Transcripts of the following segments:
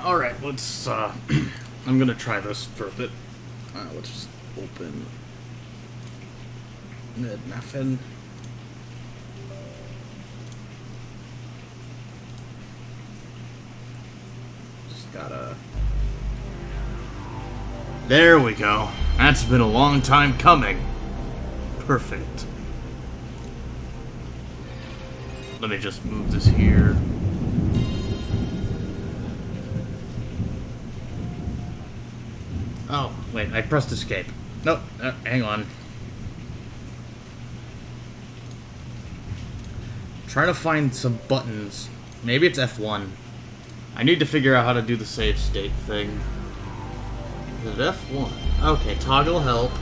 Alright, let's, I'm gonna try this for a bit. Let's just open... Nothing. Just gotta... There we go. That's been a long time coming. Perfect. Let me just move this here. Oh, wait, I pressed escape. Nope, hang on. Trying to find some buttons. Maybe it's F1. I need to figure out how to do the save state thing. Is it F1? Okay, toggle help.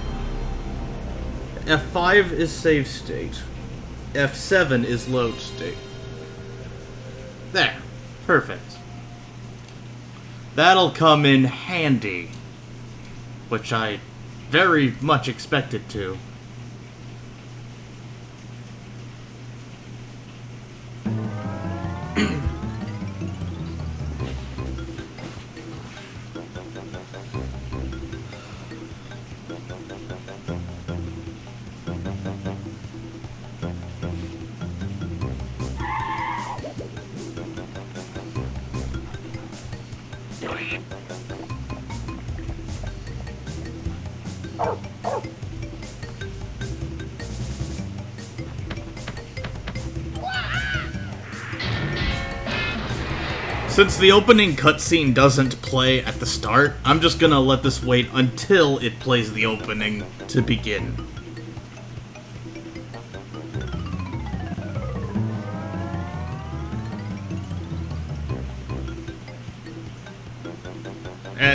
F5 is save state. F7 is load state. There. Perfect. That'll come in handy. Which I very much expected to. Since the opening cutscene doesn't play at the start, I'm just gonna let this wait until it plays the opening to begin.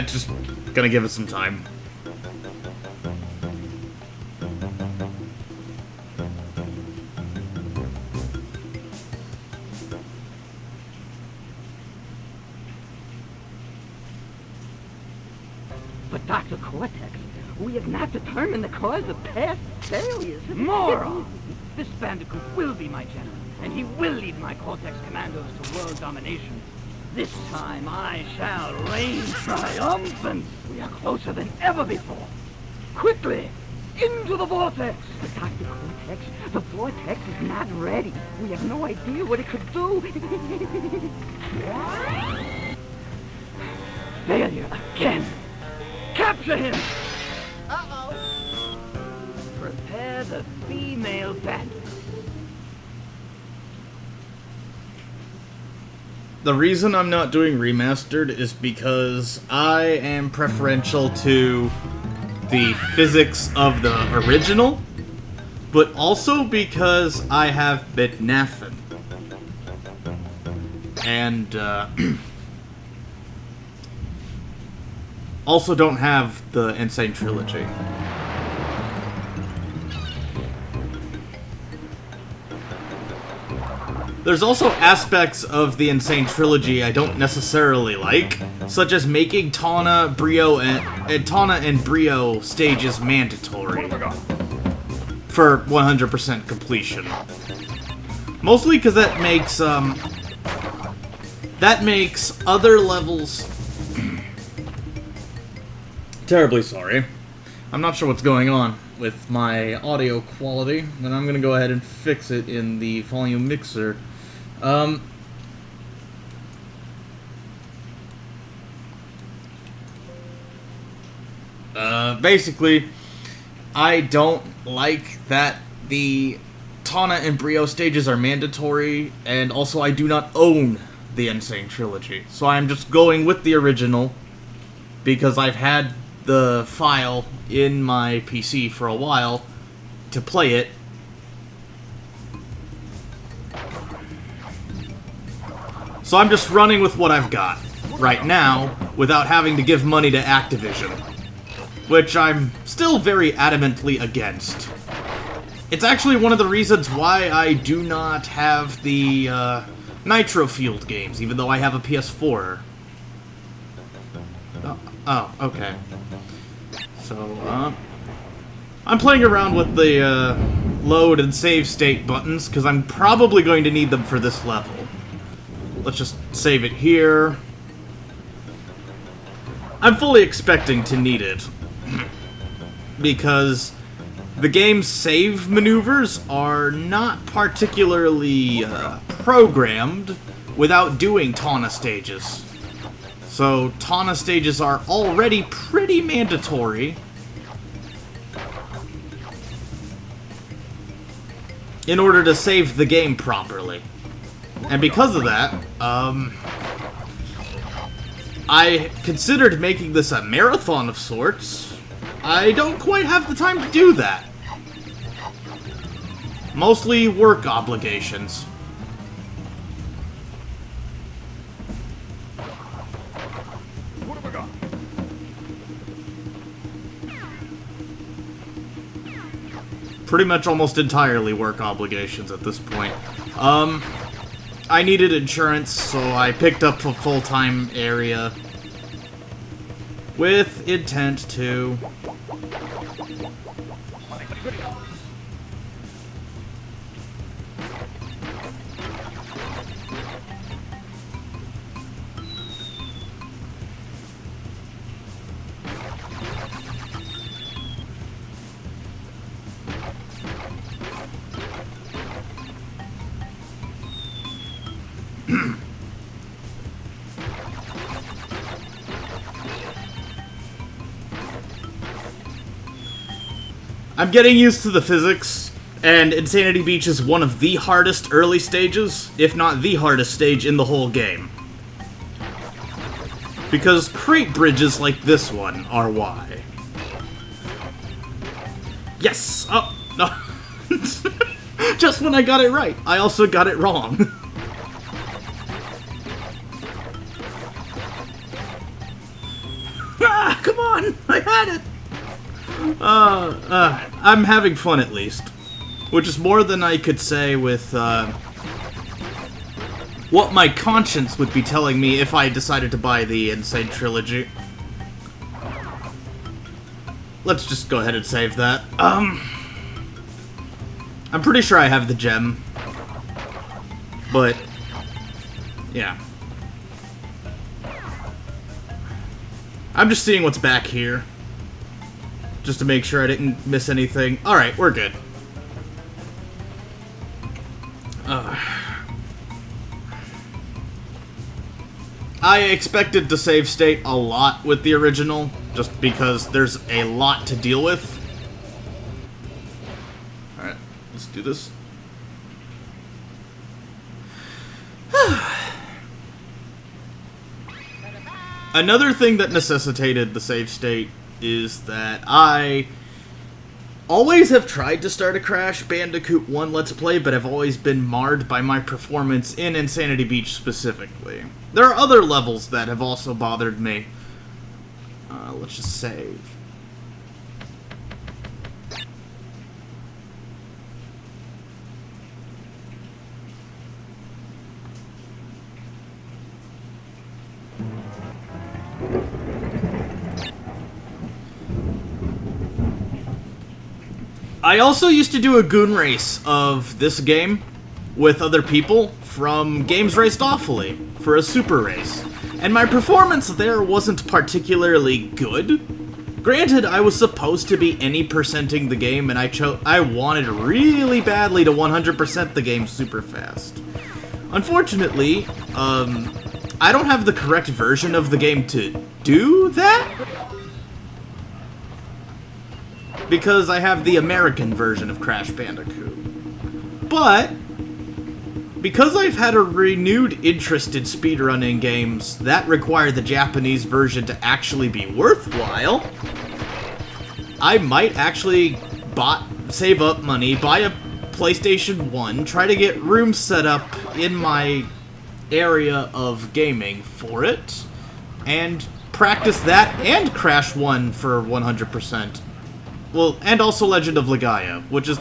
Just gonna give it some time. But Dr. Cortex, we have not determined the cause of past failures. Moron! This Bandicoot will be my general, and he will lead my Cortex commandos to world domination. This time I shall reign triumphant. We are closer than ever before. Quickly, into the vortex! But Dr. Cortex, the vortex is not ready. We have no idea what it could do. Failure again. Capture him! Uh-oh. Prepare the female bandit. The reason I'm not doing remastered is because I am preferential to the physics of the original, but also because I have been naffing. And, also don't have the Insane Trilogy. There's also aspects of the Insane Trilogy I don't necessarily like, such as making Tawna, Brio, and Brio stages mandatory for 100% completion. Mostly because that makes other levels terribly sorry. I'm not sure what's going on with my audio quality, but I'm gonna go ahead and fix it in the volume mixer. Basically, I don't like that the Tawna and Brio stages are mandatory, and also I do not own the Insane Trilogy. So I'm just going with the original, because I've had the file in my PC for a while to play it. So I'm just running with what I've got right now without having to give money to Activision, which I'm still very adamantly against. It's actually one of the reasons why I do not have the Nitro Fueled games, even though I have a PS4. Oh, okay. So, I'm playing around with the load and save state buttons, because I'm probably going to need them for this level. Let's just save it here. I'm fully expecting to need it. Because the game's save maneuvers are not particularly programmed without doing Tawna stages. So Tawna stages are already pretty mandatory in order to save the game properly. And because of that, I considered making this a marathon of sorts. I don't quite have the time to do that. Mostly work obligations. What have I got? Pretty much almost entirely work obligations at this point. I needed insurance, so I picked up a full-time area with intent to... I'm getting used to the physics, and Insanity Beach is one of the hardest early stages, if not the hardest stage in the whole game. Because crate bridges like this one are why. Yes! Oh, no. Just when I got it right, I also got it wrong. Ah, come on! I had it! I'm having fun at least. Which is more than I could say with, what my conscience would be telling me if I decided to buy the Insane Trilogy. Let's just go ahead and save that. I'm pretty sure I have the gem. But, yeah. I'm just seeing what's back here. Just to make sure I didn't miss anything. Alright, we're good. I expected to save state a lot with the original, just because there's a lot to deal with. Alright, let's do this. Another thing that necessitated the save state is that I always have tried to start a Crash Bandicoot 1 Let's Play, but have always been marred by my performance in Insanity Beach specifically. There are other levels that have also bothered me. Let's just save. I also used to do a goon race of this game with other people from Games Raced Awfully for a super race, and my performance there wasn't particularly good. Granted, I was supposed to be any percenting the game, and I wanted really badly to 100% the game super fast. Unfortunately, I don't have the correct version of the game to do that, because I have the American version of Crash Bandicoot. But because I've had a renewed interest in speedrunning games that require the Japanese version to actually be worthwhile, I might actually save up money, buy a PlayStation 1, try to get rooms set up in my area of gaming for it, and practice that and Crash 1 for 100%. Well, and also Legend of Legaia, which is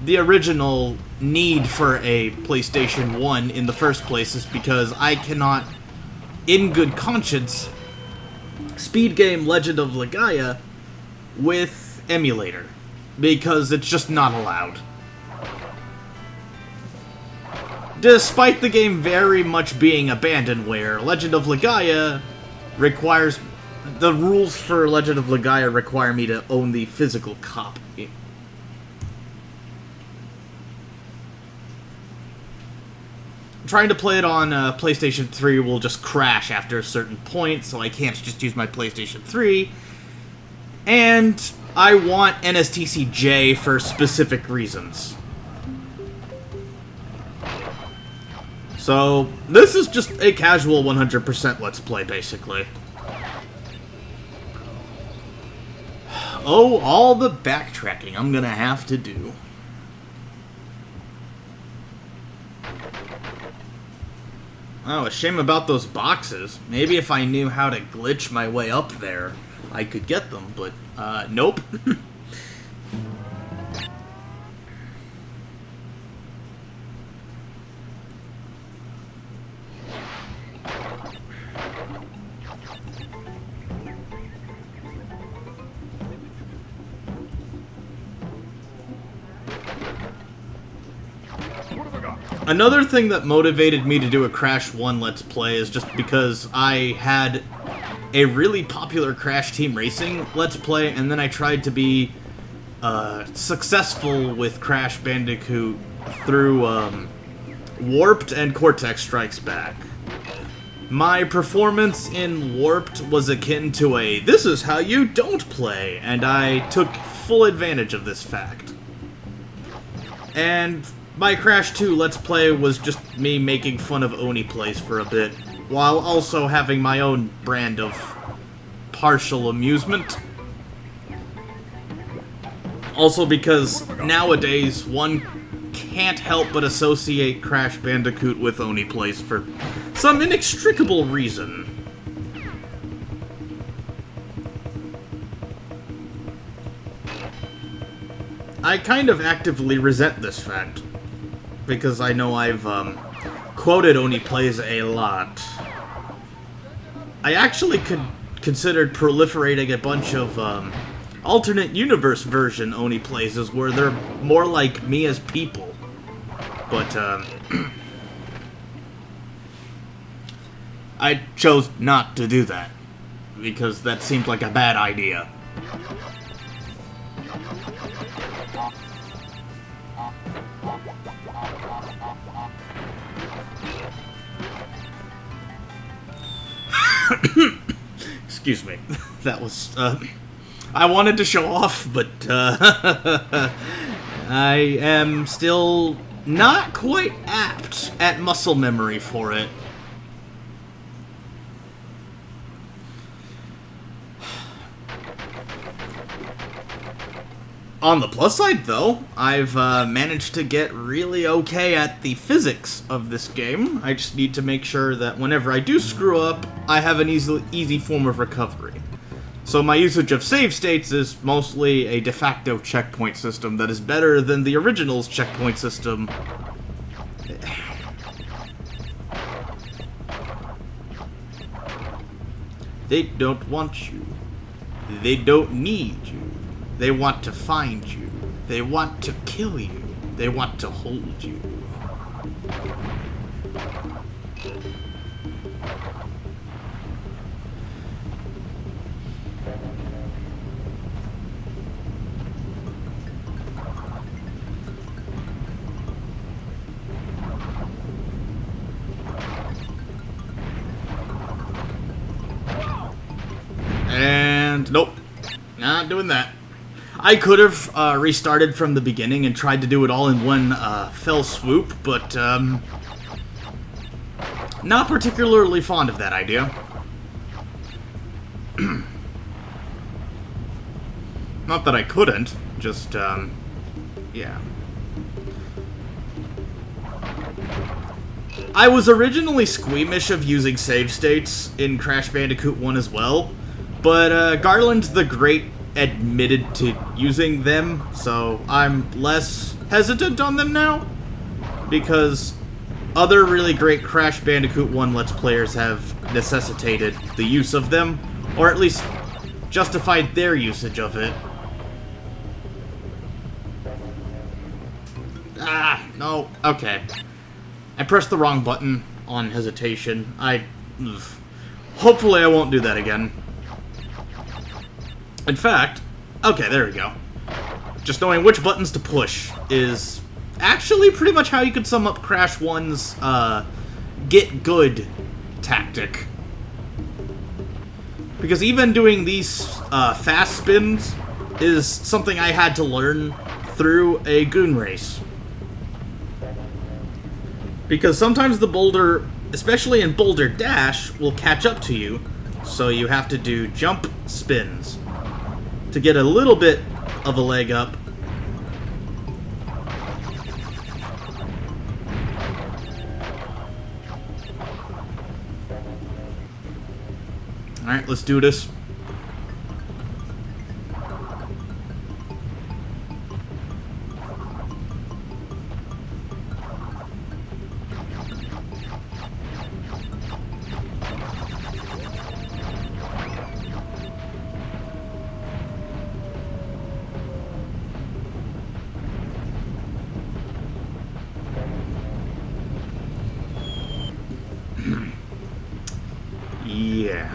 the original need for a PlayStation 1 in the first place, is because I cannot, in good conscience, speed game Legend of Legaia with emulator, because it's just not allowed. Despite the game very much being abandonware, Legend of Legaia requires the rules for Legend of Legaia require me to own the physical copy. Trying to play it on PlayStation 3 will just crash after a certain point, so I can't just use my PlayStation 3. And I want NSTC-J for specific reasons. So, this is just a casual 100% Let's Play, basically. Oh, all the backtracking I'm gonna have to do. Oh, a shame about those boxes. Maybe if I knew how to glitch my way up there, I could get them, but, nope. Another thing that motivated me to do a Crash 1 Let's Play is just because I had a really popular Crash Team Racing Let's Play, and then I tried to be successful with Crash Bandicoot through Warped and Cortex Strikes Back. My performance in Warped was akin to a "this is how you don't play," and I took full advantage of this fact. And my Crash 2 Let's Play was just me making fun of Oni plays for a bit, while also having my own brand of partial amusement. Also because nowadays one can't help but associate Crash Bandicoot with Oni plays for some inextricable reason. I kind of actively resent this fact, because I know I've quoted Oni plays a lot. I actually considered proliferating a bunch of alternate universe version Oni plays where they're more like me as people. But I chose not to do that, because that seemed like a bad idea. Excuse me. That was, I wanted to show off, but, I am still not quite apt at muscle memory for it. On the plus side, though, I've managed to get really okay at the physics of this game. I just need to make sure that whenever I do screw up, I have an easy form of recovery. So my usage of save states is mostly a de facto checkpoint system that is better than the original's checkpoint system. They don't want you. They don't need you. They want to find you. They want to kill you. They want to hold you. And nope, not doing that. I could have restarted from the beginning and tried to do it all in one fell swoop, but not particularly fond of that idea. Not that I couldn't, just, yeah. I was originally squeamish of using save states in Crash Bandicoot 1 as well, but Garland the Great admitted to using them, so I'm less hesitant on them now, because other really great Crash Bandicoot 1 Let's Players have necessitated the use of them, or at least justified their usage of it. Ah, no, okay. I pressed the wrong button on hesitation. Hopefully I won't do that again. In fact, okay, there we go. Just knowing which buttons to push is actually pretty much how you could sum up Crash 1's get good tactic. Because even doing these fast spins is something I had to learn through a goon race. Because sometimes the boulder, especially in Boulder Dash, will catch up to you, so you have to do jump spins to get a little bit of a leg up. Alright, let's do this. Yeah.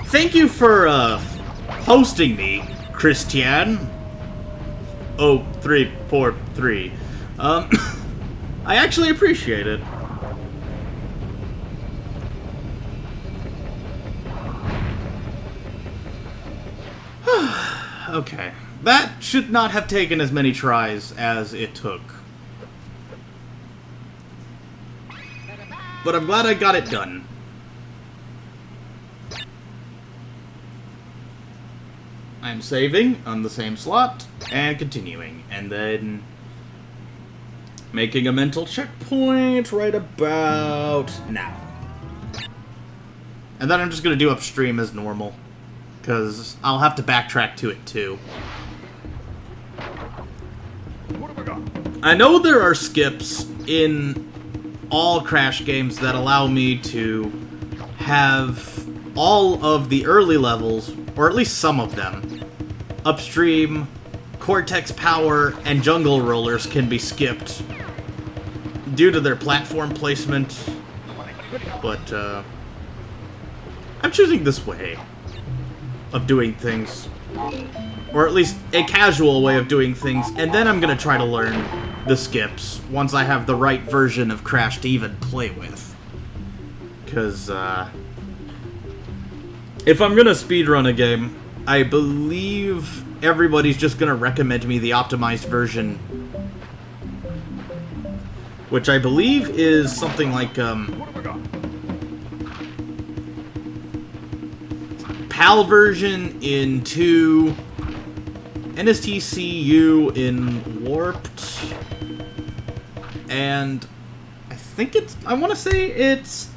Thank you for hosting me, Christian. 0343. I actually appreciate it. Okay. That should not have taken as many tries as it took. But I'm glad I got it done. I'm saving on the same slot, and continuing, and then making a mental checkpoint right about now. And then I'm just gonna do upstream as normal, because I'll have to backtrack to it too. What have I got? I know there are skips in all Crash games that allow me to have all of the early levels, or at least some of them, upstream, Cortex Power, and Jungle Rollers can be skipped due to their platform placement, but I'm choosing this way of doing things, or at least a casual way of doing things, and then I'm gonna try to learn the skips once I have the right version of Crash to even play with. Because if I'm gonna speedrun a game, I believe everybody's just gonna recommend me the optimized version, which I believe is something like What have I got? PAL version in 2, NSTCU in Warped, and I think it's, I want to say it's,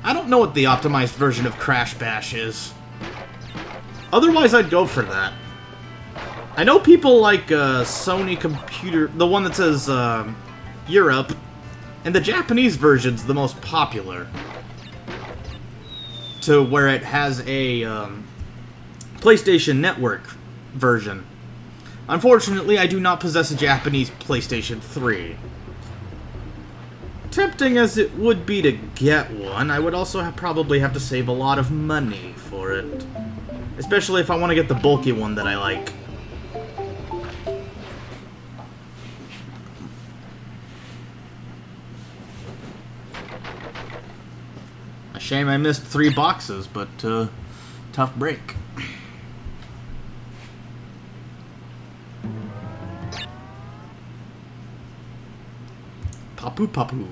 I don't know what the optimized version of Crash Bash is. Otherwise, I'd go for that. I know people like Sony Computer, the one that says Europe, and the Japanese version's the most popular, to where it has a PlayStation Network version. Unfortunately, I do not possess a Japanese PlayStation 3. Tempting as it would be to get one, I would also probably have to save a lot of money for it. Especially if I want to get the bulky one that I like. A shame I missed 3 boxes, but tough break. Papu Papu.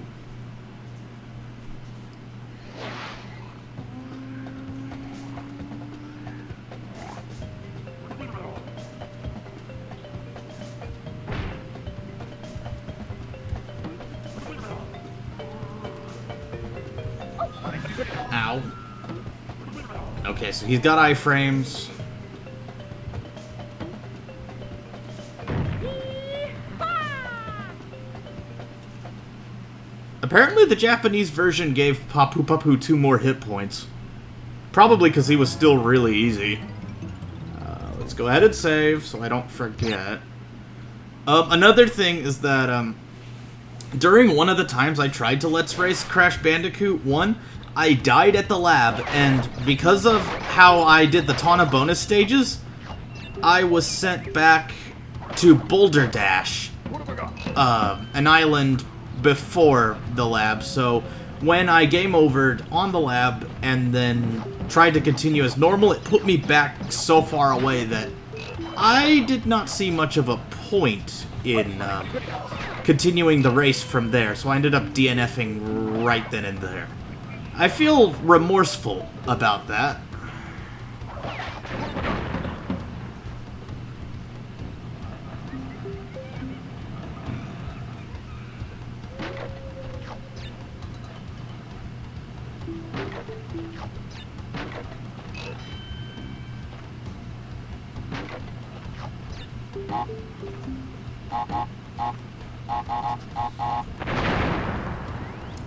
Ow. Okay, so he's got iframes. Apparently the Japanese version gave Papu Papu 2 more hit points. Probably because he was still really easy. Let's go ahead and save so I don't forget. Another thing is that, during one of the times I tried to Let's Race Crash Bandicoot 1, I died at the lab, and because of how I did the Tawna bonus stages, I was sent back to Boulder Dash, an island before the lab, so when I game overed on the lab and then tried to continue as normal, it put me back so far away that I did not see much of a point in continuing the race from there, so I ended up DNFing right then and there. I feel remorseful about that.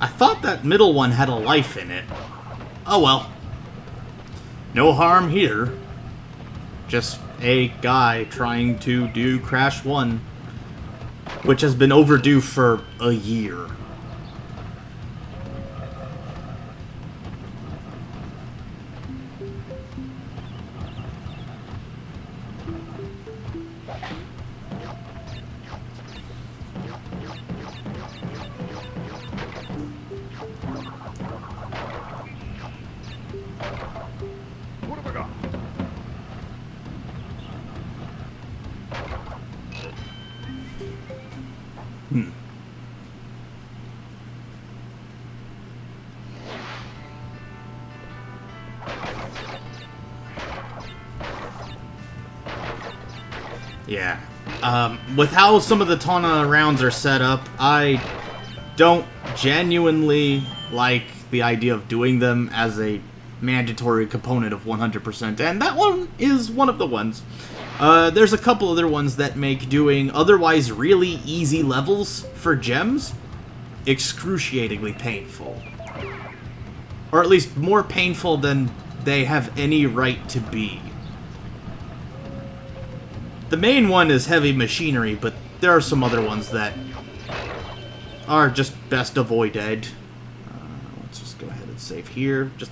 I thought that middle one had a life in it. Oh well. No harm here. Just a guy trying to do Crash 1, which has been overdue for a year. What have I got? Yeah. With how some of the Tawna rounds are set up, I don't genuinely like the idea of doing them as a mandatory component of 100%, and that one is one of the ones. There's a couple other ones that make doing otherwise really easy levels for gems excruciatingly painful. Or at least more painful than they have any right to be. The main one is heavy machinery, but there are some other ones that are just best avoided. Let's just go ahead and save here. Just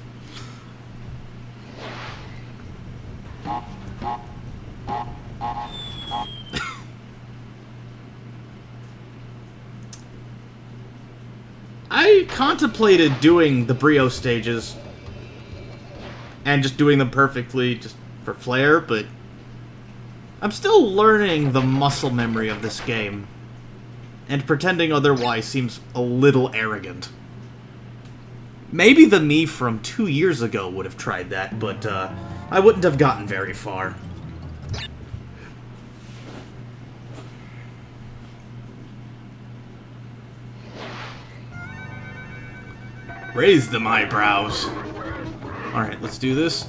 I contemplated doing the Brio stages and just doing them perfectly just for flair, but I'm still learning the muscle memory of this game, and pretending otherwise seems a little arrogant. Maybe the me from 2 years ago would have tried that, but I wouldn't have gotten very far. Raise them eyebrows. Alright, let's do this.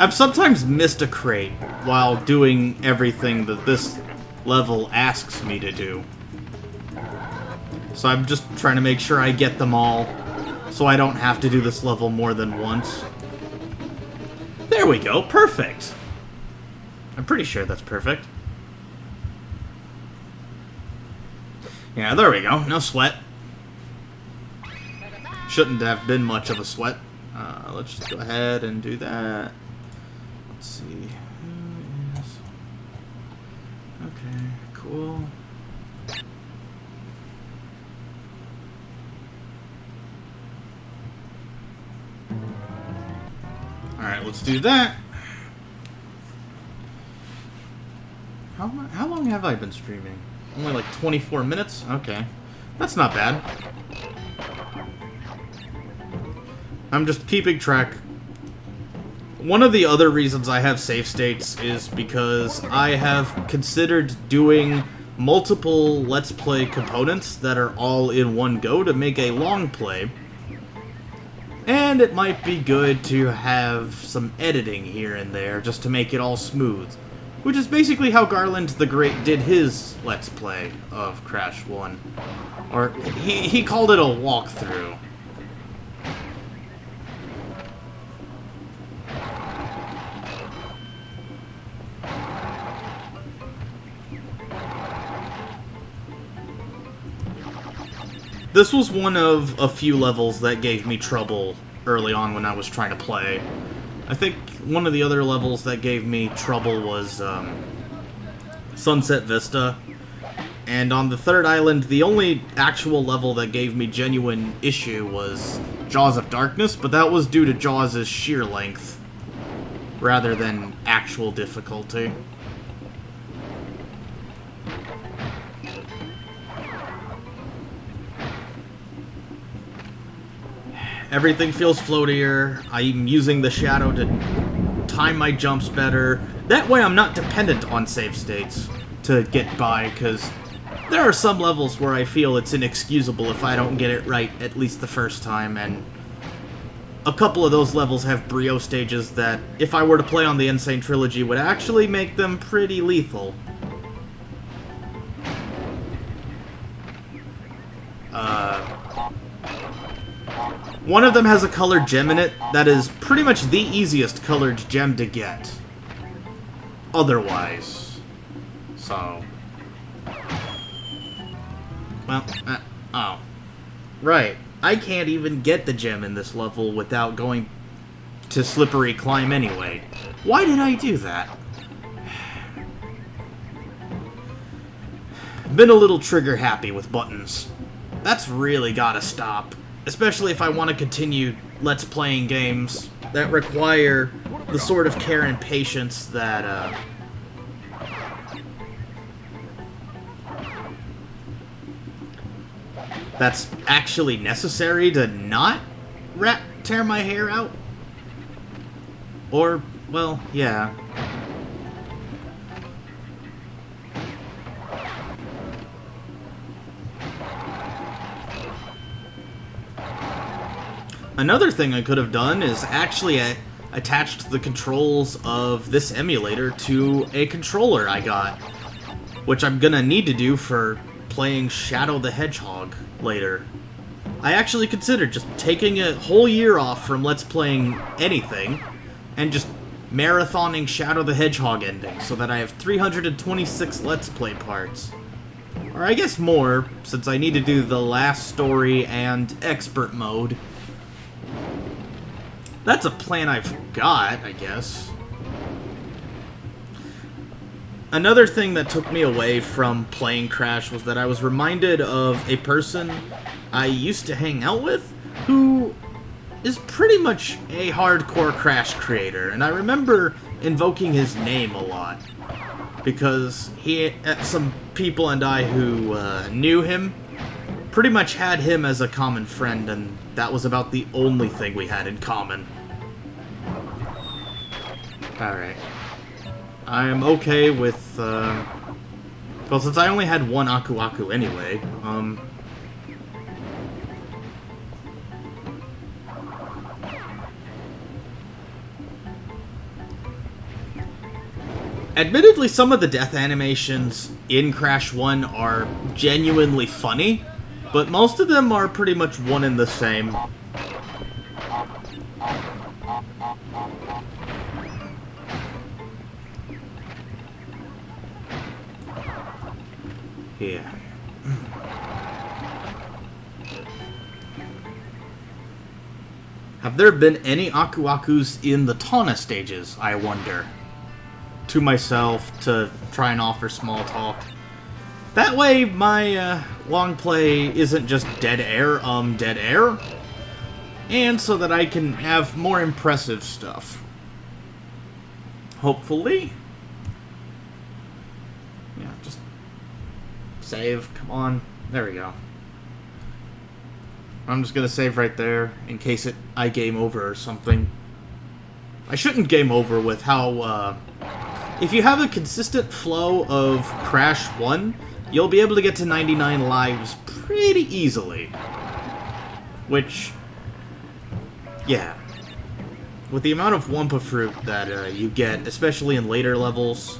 I've sometimes missed a crate while doing everything that this level asks me to do. So I'm just trying to make sure I get them all, so I don't have to do this level more than once. There we go, perfect! I'm pretty sure that's perfect. Yeah, there we go, no sweat. Shouldn't have been much of a sweat. Let's just go ahead and do that. Let's see. Who is... Okay, cool. Alright, let's do that. How long have I been streaming? Only like 24 minutes? Okay. That's not bad. I'm just keeping track. One of the other reasons I have save states is because I have considered doing multiple Let's Play components that are all in one go to make a long play. And it might be good to have some editing here and there just to make it all smooth. Which is basically how Garland the Great did his Let's Play of Crash 1. Or, he called it a walkthrough. This was one of a few levels that gave me trouble early on when I was trying to play. I think one of the other levels that gave me trouble was Sunset Vista. And on the third island, the only actual level that gave me genuine issue was Jaws of Darkness, but that was due to Jaws' sheer length, rather than actual difficulty. Everything feels floatier. I'm using the shadow to time my jumps better. That way I'm not dependent on save states to get by, because there are some levels where I feel it's inexcusable if I don't get it right at least the first time, and a couple of those levels have brio stages that, if I were to play on the Insane Trilogy, would actually make them pretty lethal. One of them has a colored gem in it that is pretty much the easiest colored gem to get. Otherwise. So. Well, oh. Right. I can't even get the gem in this level without going to Slippery Climb anyway. Why did I do that? Been a little trigger happy with buttons. That's really gotta stop. Especially if I want to continue Let's Playing games that require the sort of care and patience that, that's actually necessary to not tear my hair out. Or, well, yeah. Another thing I could have done is actually attached the controls of this emulator to a controller I got, which I'm gonna need to do for playing Shadow the Hedgehog later. I actually considered just taking a whole year off from Let's Playing anything and just marathoning Shadow the Hedgehog ending so that I have 326 Let's Play parts. Or I guess more, since I need to do the last story and expert mode. That's a plan I've got, I guess. Another thing that took me away from playing Crash was that I was reminded of a person I used to hang out with who is pretty much a hardcore Crash creator, and I remember invoking his name a lot because some people and I who knew him pretty much had him as a common friend, and that was about the only thing we had in common. Alright. I'm okay with, well, since I only had one Aku Aku anyway, admittedly, some of the death animations in Crash 1 are genuinely funny, but most of them are pretty much one and the same. Yeah. Have there been any Aku Akus in the Tawna stages, I wonder? To myself, to try and offer small talk. That way, my long play isn't just dead air, dead air. And so that I can have more impressive stuff. Hopefully. Yeah, just save, come on. There we go. I'm just gonna save right there in case I game over or something. I shouldn't game over with how, if you have a consistent flow of Crash 1, you'll be able to get to 99 lives pretty easily. Which, yeah. With the amount of Wumpa Fruit that you get, especially in later levels,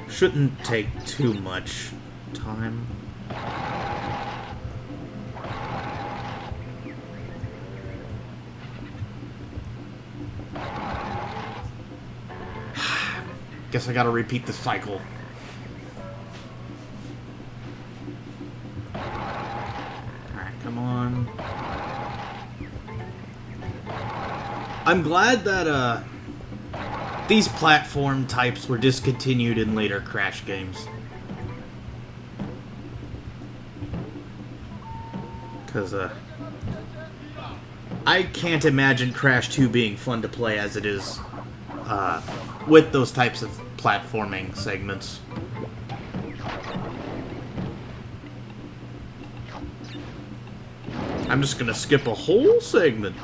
shouldn't take too much time. Guess I gotta repeat the cycle. Alright, come on. I'm glad that, these platform types were discontinued in later Crash games. Because, I can't imagine Crash 2 being fun to play as it is, with those types of platforming segments. I'm just gonna skip a whole segment.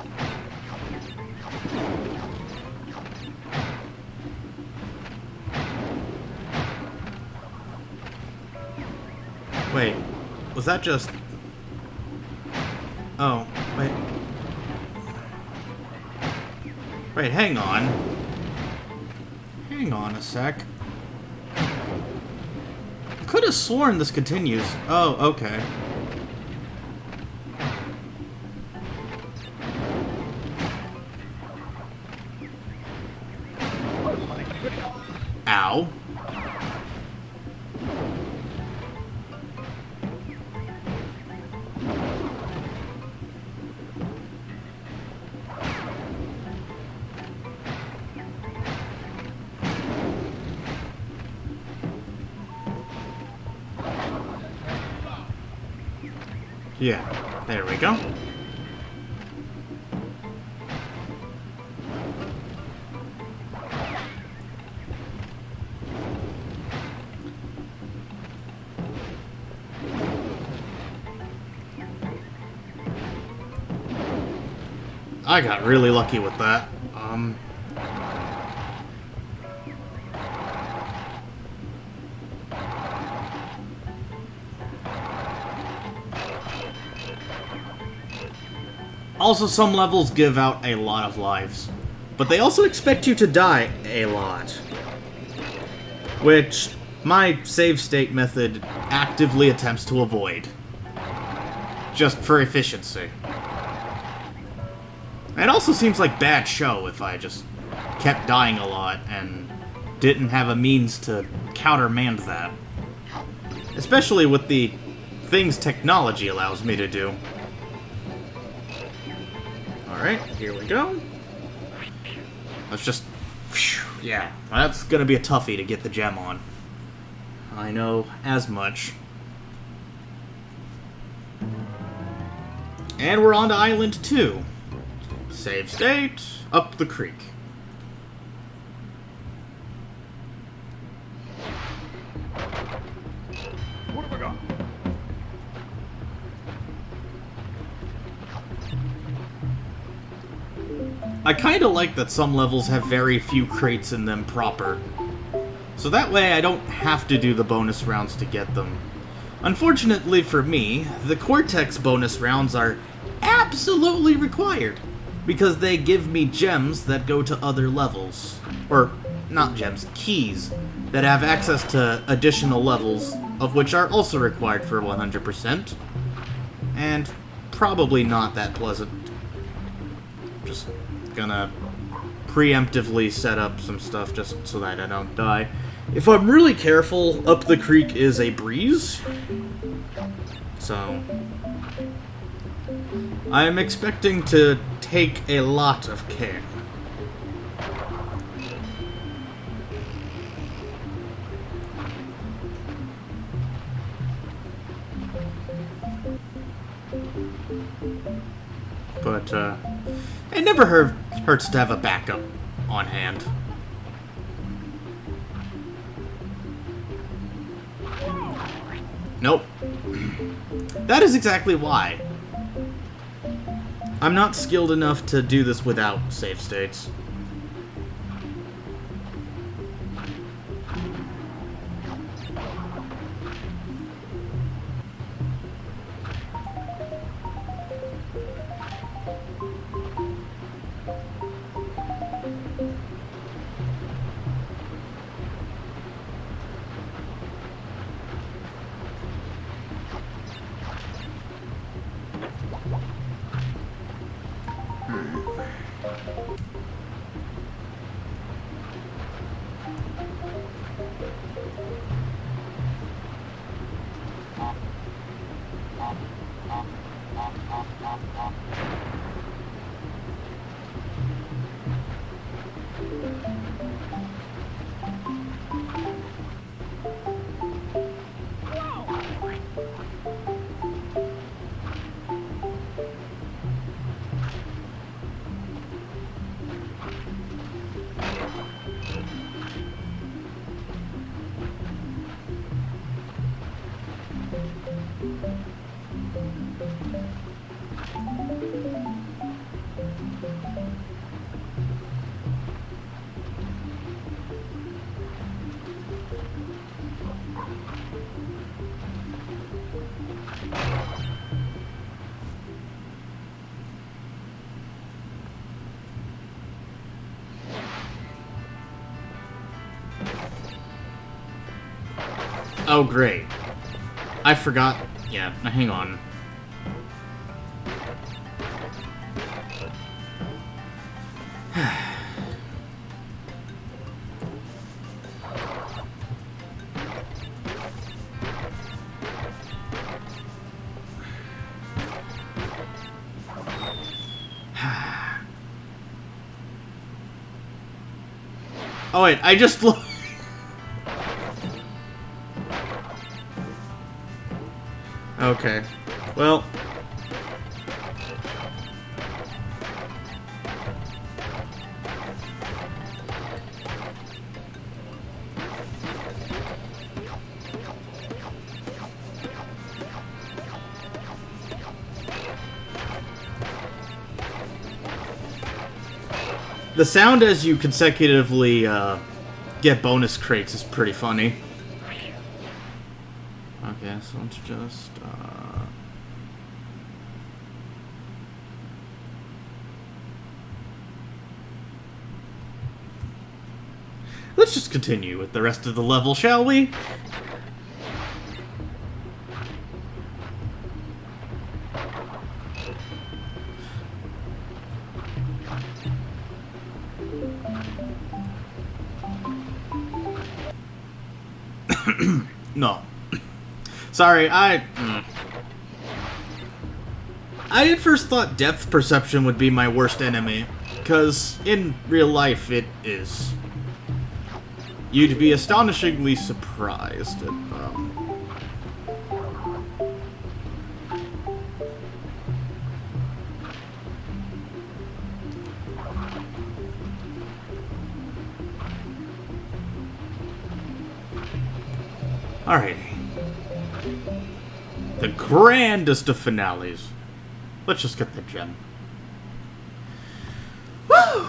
Wait, was that just... Oh, wait. Wait, hang on. Hang on a sec. I could have sworn this continues. Oh, okay. Ow. Yeah, there we go. I got really lucky with that. Also, some levels give out a lot of lives, but they also expect you to die a lot. Which my save state method actively attempts to avoid. Just for efficiency. It also seems like bad show if I just kept dying a lot and didn't have a means to countermand that. Especially with the things technology allows me to do. Alright, here we go. Let's just... Yeah, that's gonna be a toughie to get the gem on. I know as much. And we're on to Island 2. Save state, up the creek. What have I got? I kinda like that some levels have very few crates in them proper. So that way I don't have to do the bonus rounds to get them. Unfortunately for me, the Cortex bonus rounds are absolutely required, because they give me gems that go to other levels. Or, not gems, keys, that have access to additional levels, of which are also required for 100%, and probably not that pleasant. Just gonna preemptively set up some stuff just so that I don't die. If I'm really careful, up the creek is a breeze. So I'm expecting to take a lot of care. But, it never hurts to have a backup on hand. Nope. That is exactly why. I'm not skilled enough to do this without save states. Oh, great. I forgot. Yeah, hang on. Oh, wait, I just looked. Okay. Well. The sound as you consecutively get bonus crates is pretty funny. Okay, so let's just... Let's just continue with the rest of the level, shall we? No. Sorry, I at first thought depth perception would be my worst enemy, because in real life it is. You'd be astonishingly surprised at, Alrighty. The grandest of finales. Let's just get the gem. Woo!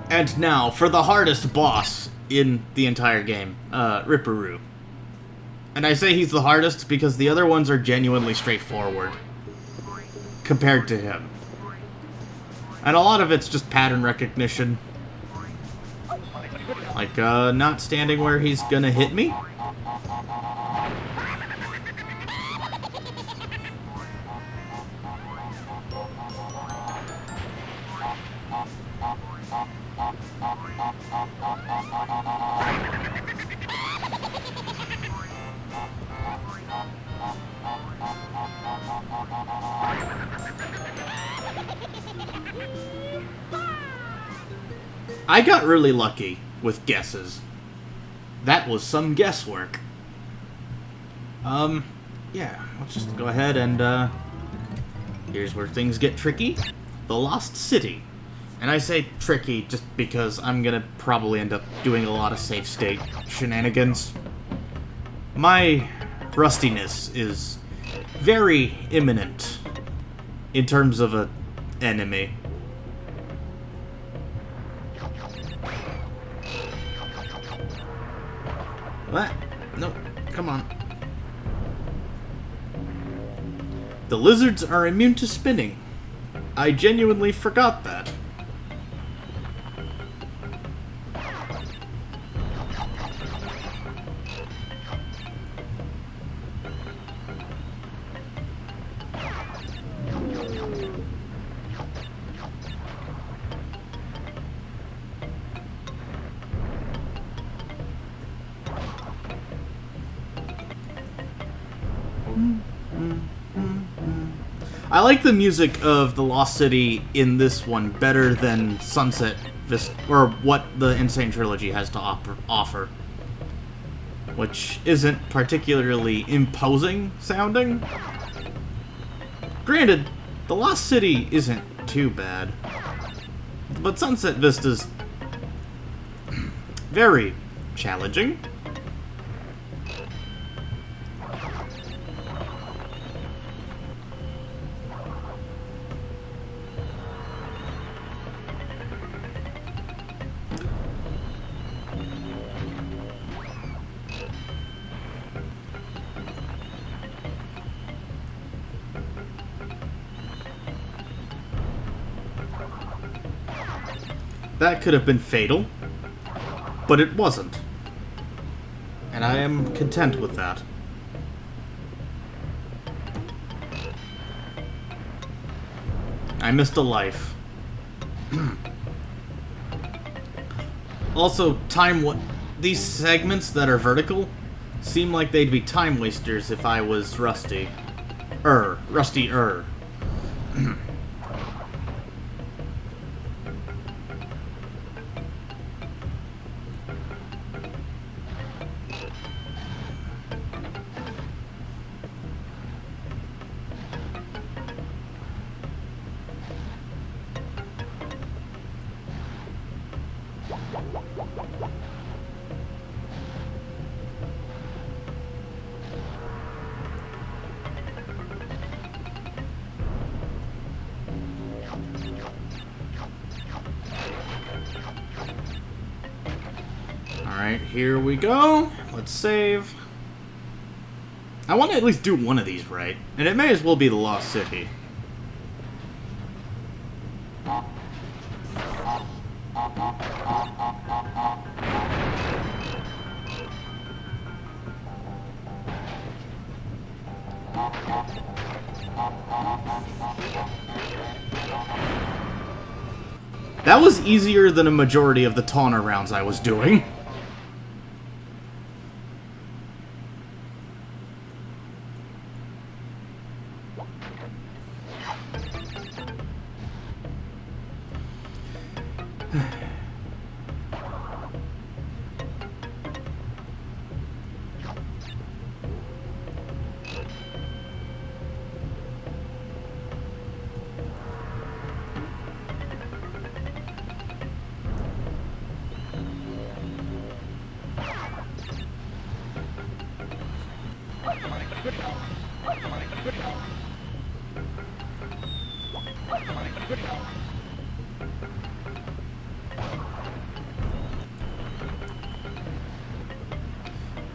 And now, for the hardest boss in the entire game, Ripperoo. And I say he's the hardest because the other ones are genuinely straightforward compared to him. And a lot of it's just pattern recognition. Like, not standing where he's gonna hit me. I got really lucky with guesses. That was some guesswork. Yeah, let's just go ahead and, here's where things get tricky. The Lost City. And I say tricky just because I'm gonna probably end up doing a lot of safe state shenanigans. My rustiness is very imminent in terms of an enemy. What? No, come on. The lizards are immune to spinning. I genuinely forgot that. I like the music of the Lost City in this one better than Sunset Vista, or what the Insane Trilogy has to offer, which isn't particularly imposing sounding. Granted, the Lost City isn't too bad, but Sunset Vista's very challenging. That could have been fatal, but it wasn't. And I am content with that. I missed a life. Also, these segments that are vertical seem like they'd be time wasters if I was rusty. Rusty-er. Alright, here we go. Let's save. I want to at least do one of these right, and it may as well be the Lost City. That was easier than a majority of the taunter rounds I was doing.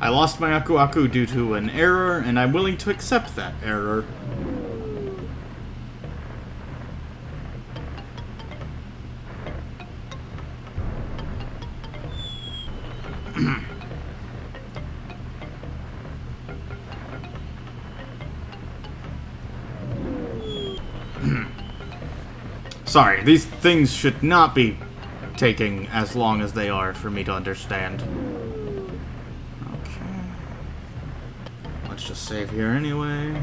I lost my Aku Aku due to an error, and I'm willing to accept that error. Sorry, these things should not be taking as long as they are for me to understand. Okay. Let's just save here anyway.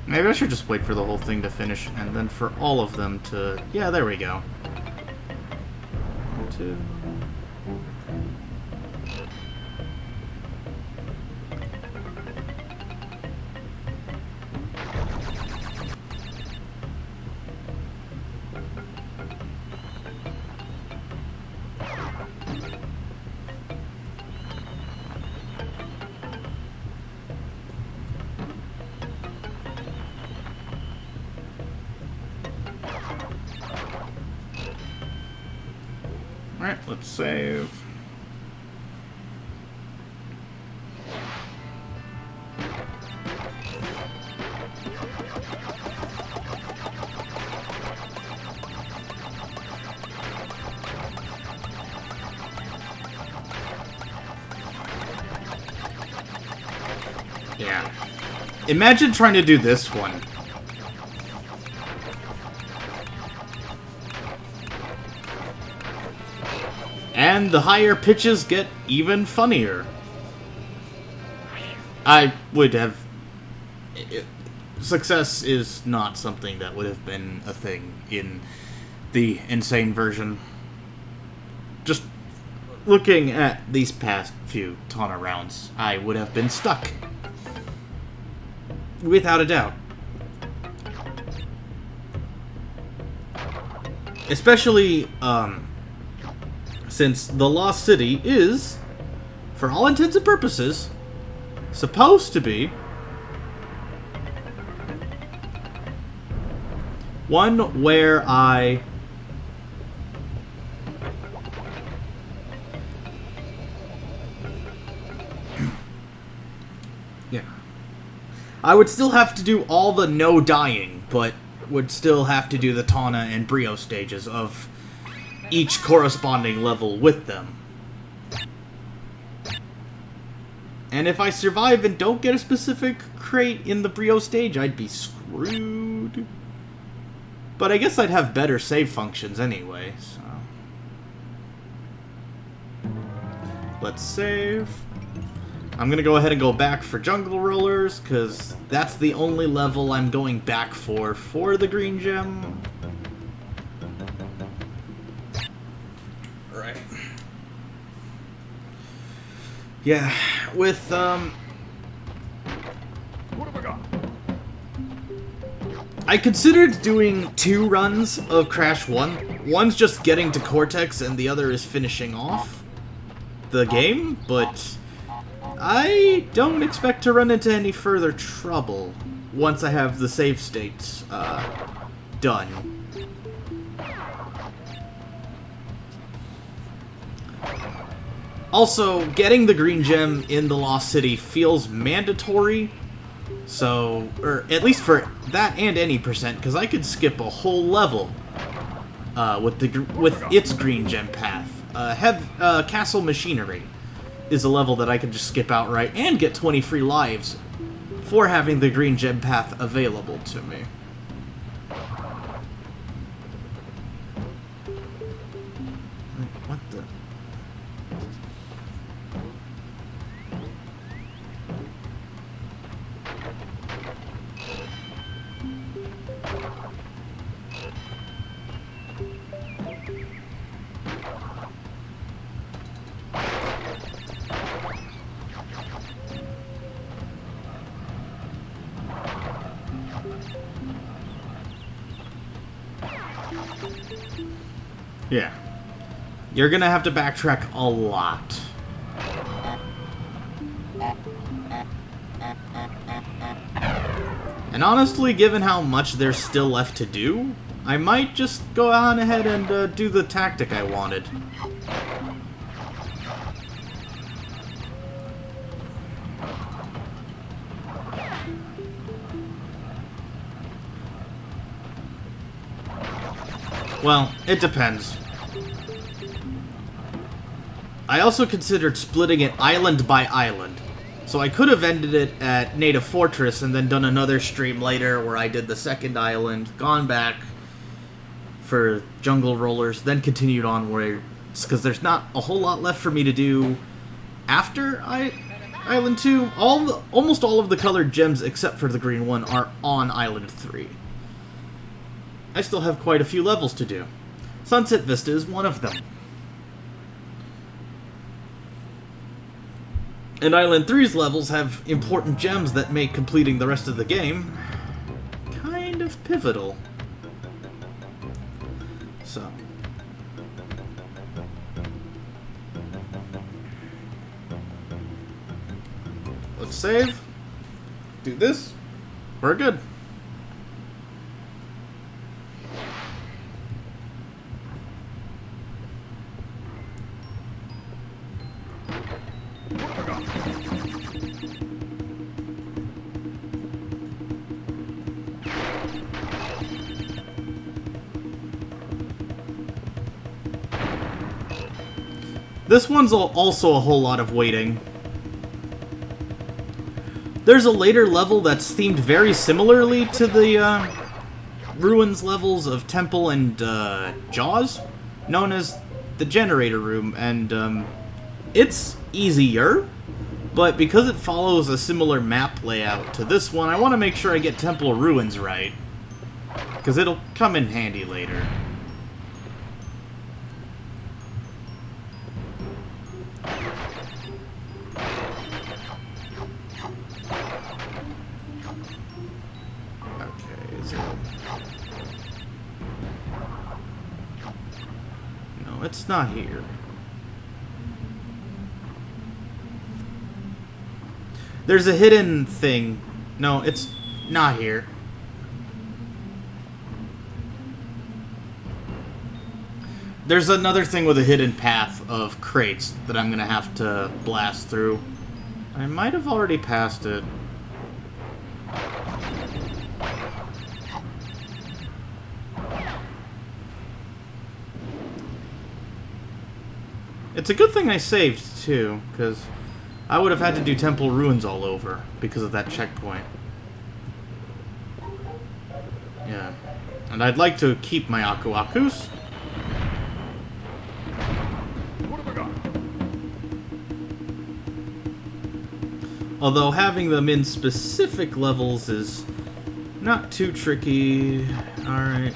Maybe I should just wait for the whole thing to finish, and then for all of them to... Yeah, there we go. 1, 2... Alright, let's save. Yeah. Imagine trying to do this one. And the higher pitches get even funnier. I would have... Success is not something that would have been a thing in the insane version. Just looking at these past few Tana rounds, I would have been stuck. Without a doubt. Especially, since the Lost City is, for all intents and purposes, supposed to be one where I would still have to do all the no dying, but would still have to do the Tana and Brio stages of each corresponding level with them. And if I survive and don't get a specific crate in the Brio stage, I'd be screwed. But I guess I'd have better save functions anyway, so... Let's save. I'm gonna go ahead and go back for Jungle Rollers, because that's the only level I'm going back for the green gem. Right. Yeah, with, What have I got? I considered doing 2 runs of Crash 1. One's just getting to Cortex, and the other is finishing off the game, but I don't expect to run into any further trouble once I have the save states done. Also, getting the green gem in the Lost City feels mandatory, so, or at least for that and any percent, because I could skip a whole level with its green gem path. Castle Machinery is a level that I could just skip outright and get 20 free lives for having the green gem path available to me. What the... Yeah. You're gonna have to backtrack a lot. And honestly, given how much there's still left to do, I might just go on ahead and do the tactic I wanted. Well, it depends. I also considered splitting it island by island. So I could have ended it at Native Fortress and then done another stream later where I did the second island, gone back for Jungle Rollers, then continued onwards, because there's not a whole lot left for me to do after Island 2, almost all of the colored gems except for the green one are on Island 3. I still have quite a few levels to do. Sunset Vista is one of them. And Island 3's levels have important gems that make completing the rest of the game kind of pivotal. So. Let's save. Do this. We're good. This one's also a whole lot of waiting. There's a later level that's themed very similarly to the ruins levels of Temple and Jaws, known as the Generator Room, and it's easier, but because it follows a similar map layout to this one, I want to make sure I get Temple Ruins right, because it'll come in handy later. It's not here. There's a hidden thing. No, it's not here. There's another thing with a hidden path of crates that I'm gonna have to blast through. I might have already passed it. It's a good thing I saved, too, because I would have had to do Temple Ruins all over because of that checkpoint. Yeah. And I'd like to keep my Aku Akus. What have I got? Although having them in specific levels is not too tricky. Alright,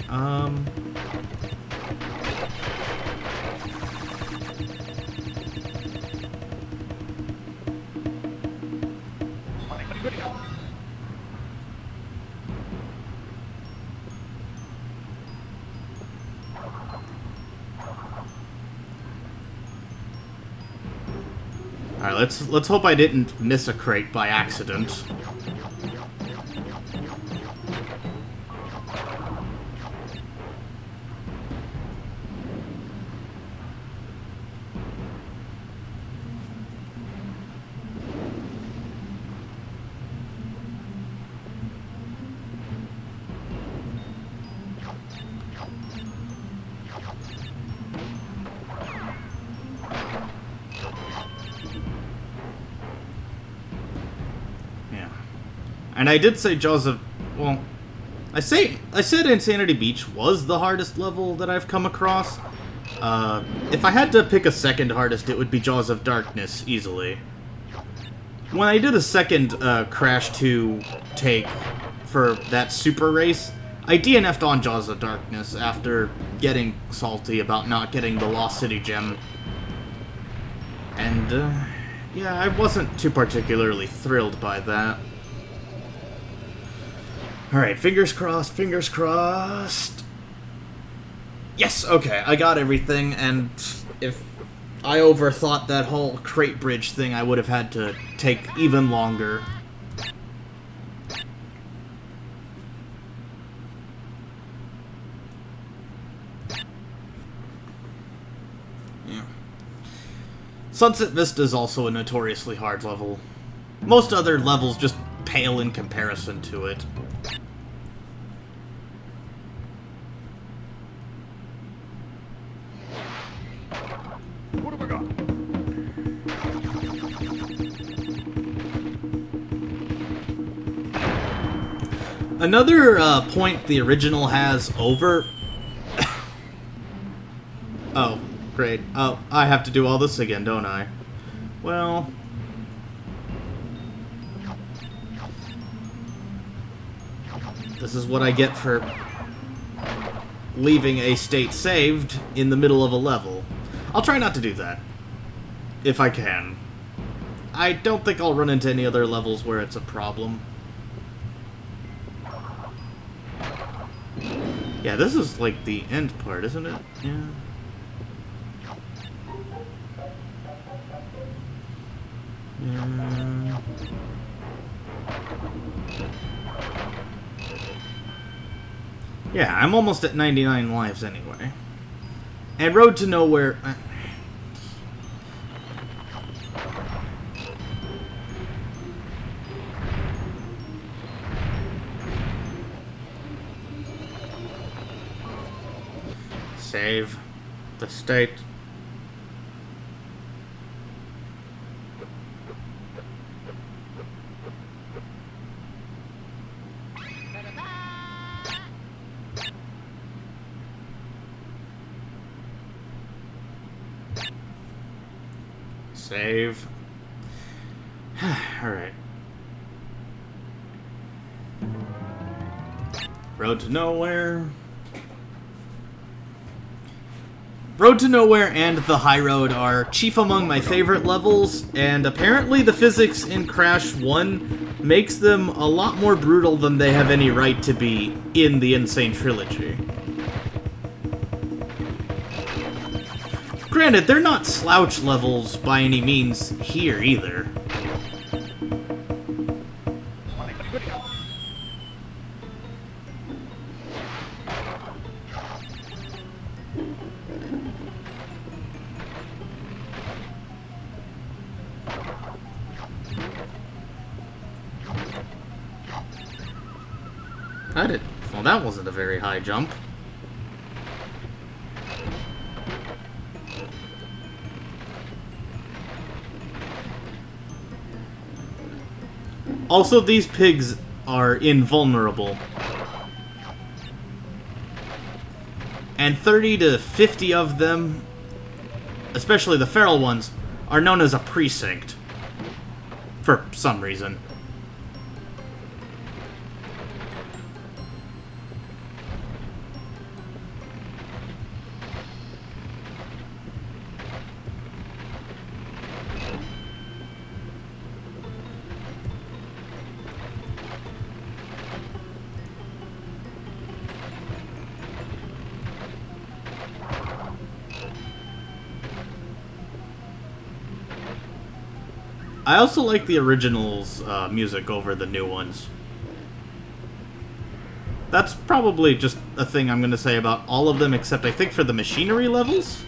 Alright, let's hope I didn't miss a crate by accident. And I did say Jaws of... Well, I said Insanity Beach was the hardest level that I've come across. If I had to pick a second hardest, it would be Jaws of Darkness, easily. When I did a second Crash 2 take for that super race, I DNF'd on Jaws of Darkness after getting salty about not getting the Lost City gem. And, yeah, I wasn't too particularly thrilled by that. Alright, fingers crossed, fingers crossed. Yes, okay, I got everything, and if I overthought that whole crate bridge thing, I would have had to take even longer. Yeah. Sunset Vista is also a notoriously hard level. Most other levels just pale in comparison to it. What have I got? Another point the original has over... Oh, great. Oh, I have to do all this again, don't I? Well... This is what I get for leaving a state saved in the middle of a level. I'll try not to do that, if I can. I don't think I'll run into any other levels where it's a problem. Yeah, this is like the end part, isn't it? Yeah. Yeah, I'm almost at 99 lives anyway. And Road to Nowhere... Save the state. Save. Alright. Road to Nowhere. Road to Nowhere and the High Road are chief among my favorite levels, and apparently the physics in Crash 1 makes them a lot more brutal than they have any right to be in the Insane Trilogy. Granted, they're not slouch levels by any means here either. Well, that wasn't a very high jump. Also, these pigs are invulnerable. And 30 to 50 of them, especially the feral ones, are known as a precinct. For some reason. I also like the originals' music over the new ones. That's probably just a thing I'm going to say about all of them, except I think for the machinery levels.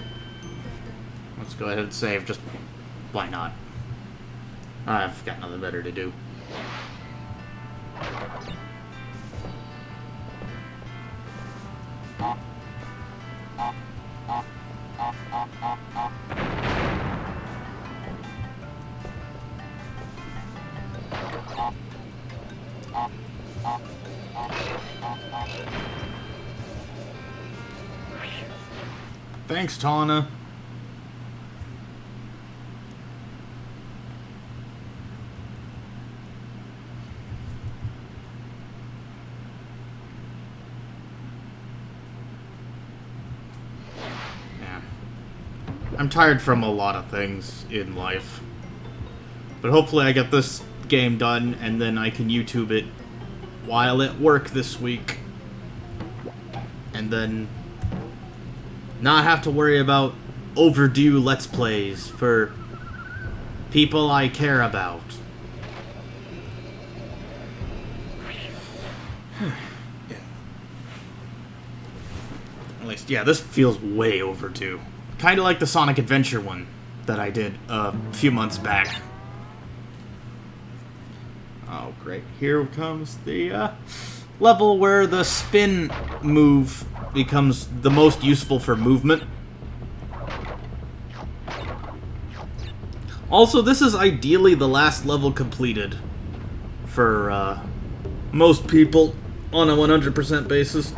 Let's go ahead and save, just why not? I've got nothing better to do. Thanks, Tana. Yeah. I'm tired from a lot of things in life. But hopefully I get this game done and then I can YouTube it while at work this week. And then not have to worry about overdue Let's Plays for people I care about. Yeah. At least, yeah, this feels way overdue. Kind of like the Sonic Adventure one that I did a few months back. Oh, great. Here comes the level where the spin move becomes the most useful for movement. Also, this is ideally the last level completed for most people on a 100% basis.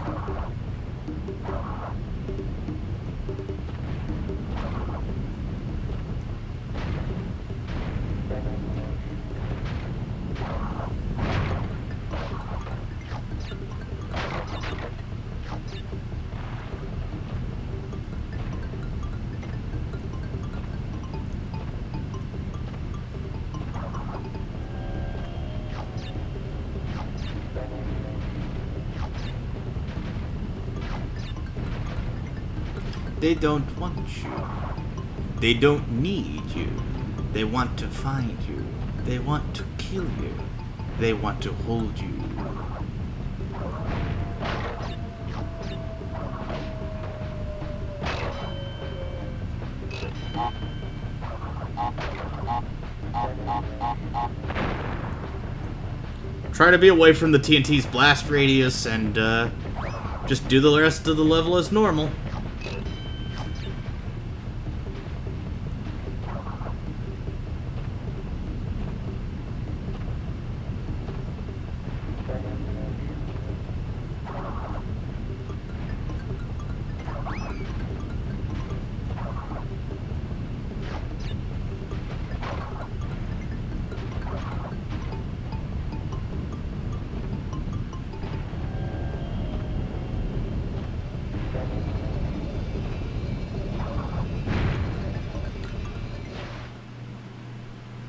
They don't want you. They don't need you. They want to find you. They want to kill you. They want to hold you. Try to be away from the TNT's blast radius and just do the rest of the level as normal.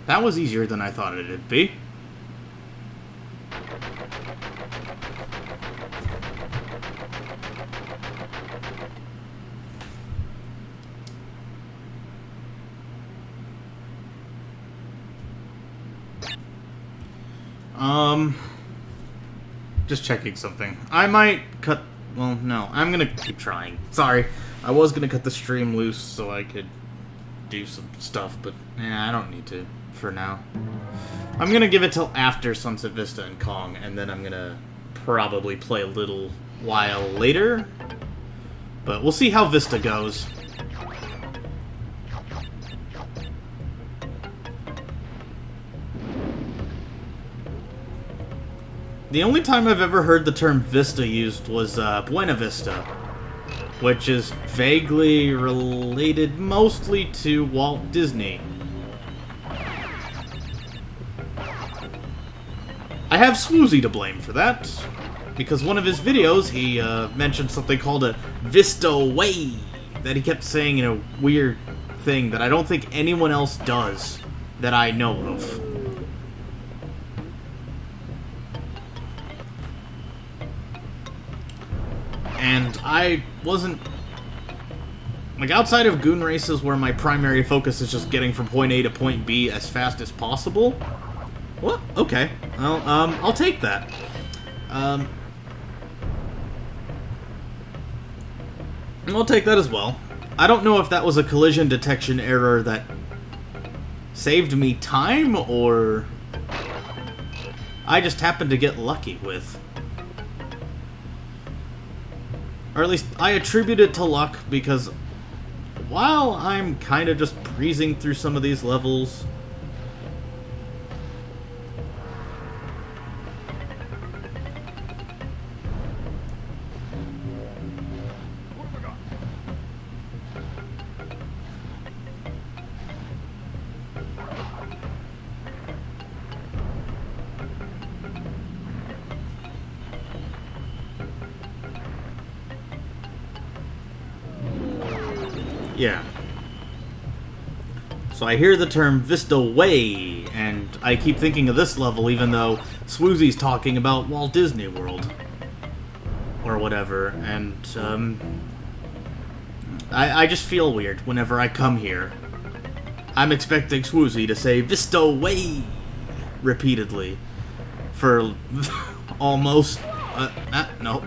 That was easier than I thought it'd be. Just checking something. I might cut... Well, no. I'm gonna keep trying. Sorry. I was gonna cut the stream loose so I could do some stuff, but I don't need to for now. I'm gonna give it till after Sunset Vista and Kong, and then I'm gonna probably play a little while later. But we'll see how Vista goes. The only time I've ever heard the term Vista used was Buena Vista, which is vaguely related mostly to Walt Disney. I have Swoozy to blame for that, because one of his videos he mentioned something called a Vista Way that he kept saying in a weird thing that I don't think anyone else does that I know of. And I wasn't... Like, outside of Goon Races, where my primary focus is just getting from point A to point B as fast as possible... Well, okay. Well, I'll take that. I'll take that as well. I don't know if that was a collision detection error that saved me time, or I just happened to get lucky with. Or at least, I attribute it to luck, because while I'm kind of just breezing through some of these levels... Yeah. So I hear the term Vista Way, and I keep thinking of this level even though Swoozy's talking about Walt Disney World. Or whatever, and, I just feel weird whenever I come here. I'm expecting Swoozy to say Vista Way repeatedly for almost... no.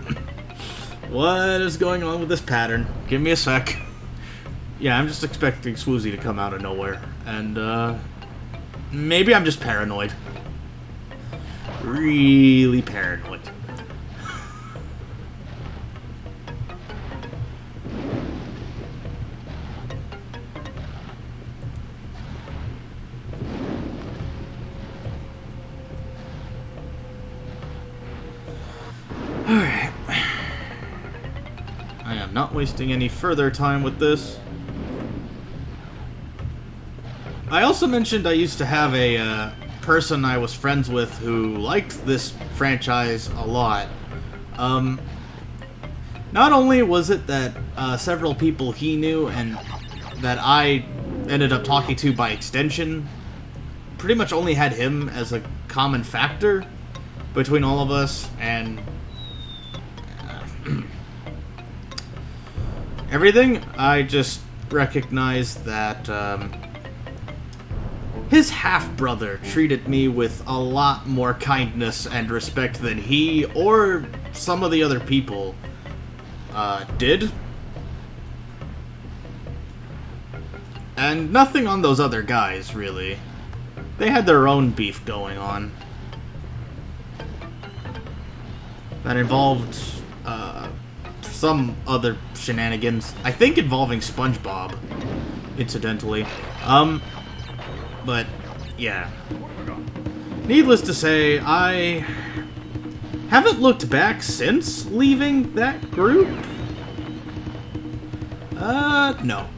What is going on with this pattern? Give me a sec. Yeah, I'm just expecting Swoozy to come out of nowhere, and, maybe I'm just paranoid. Really paranoid. Alright. I am not wasting any further time with this. I also mentioned I used to have a person I was friends with who liked this franchise a lot. Not only was it that several people he knew and that I ended up talking to by extension pretty much only had him as a common factor between all of us, and everything. I just recognized that his half-brother treated me with a lot more kindness and respect than he or some of the other people did. And nothing on those other guys, really. They had their own beef going on. That involved some other shenanigans. I think involving SpongeBob, incidentally. But, yeah. Needless to say, I haven't looked back since leaving that group. No.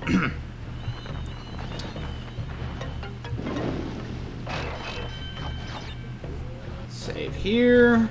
Save here.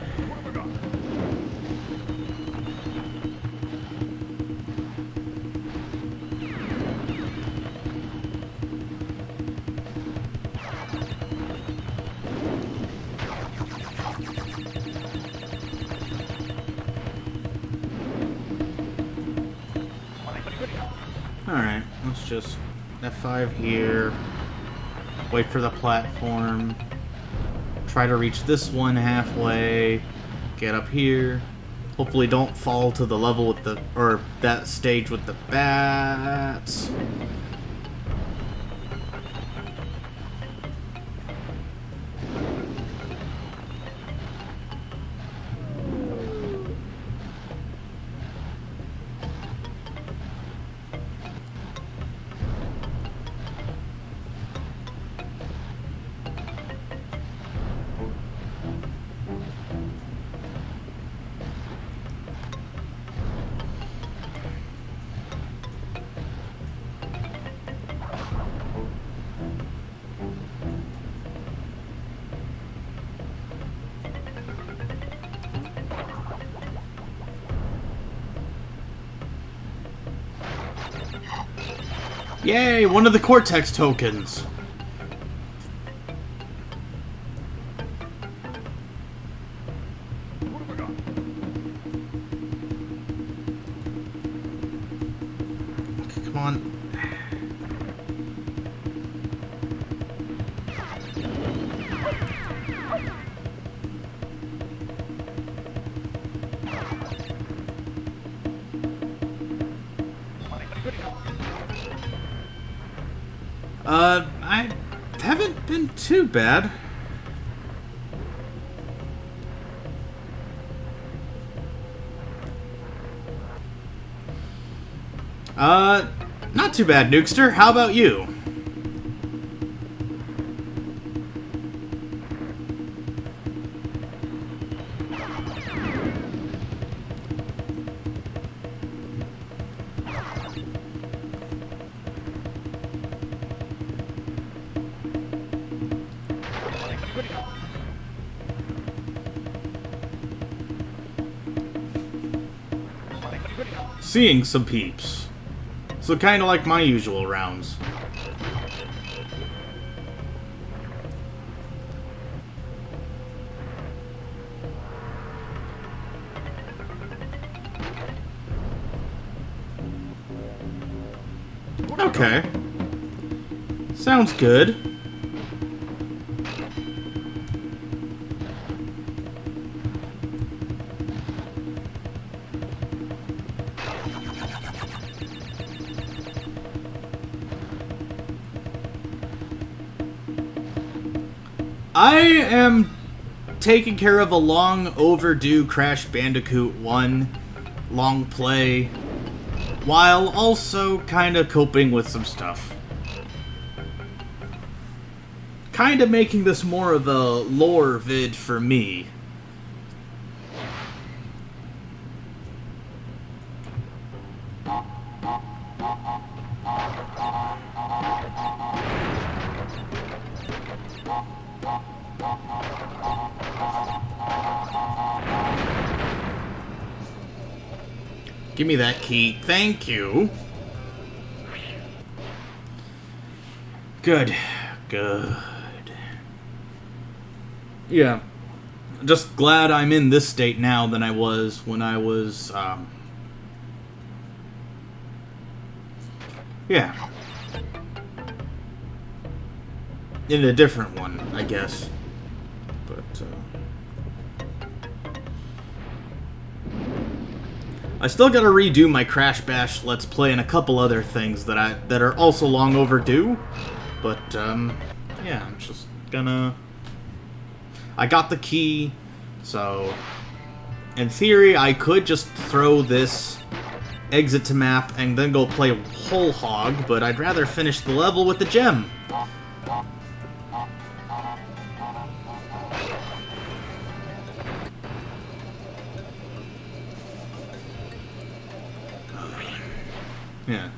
Alright, let's just F5 here, wait for the platform, try to reach this one halfway, get up here, hopefully don't fall to the level with the, or that stage with the bats. Yay, one of the Cortex tokens. Okay, come on. I haven't been too bad. Not too bad, Nukester. How about you? Seeing some peeps. So kinda like my usual rounds. Okay. Sounds good. I am taking care of a long overdue Crash Bandicoot 1 long play, while also kinda coping with some stuff. Kinda making this more of a lore vid for me. Give me that key. Thank you. Good. Good. Yeah. Just glad I'm in this state now than I was when I was, yeah. In a different one, I guess. But, I still gotta redo my Crash Bash Let's Play and a couple other things that are also long overdue. But, yeah, I'm just gonna... I got the key, so... In theory, I could just throw this exit to map and then go play whole hog, but I'd rather finish the level with the gem. Yeah.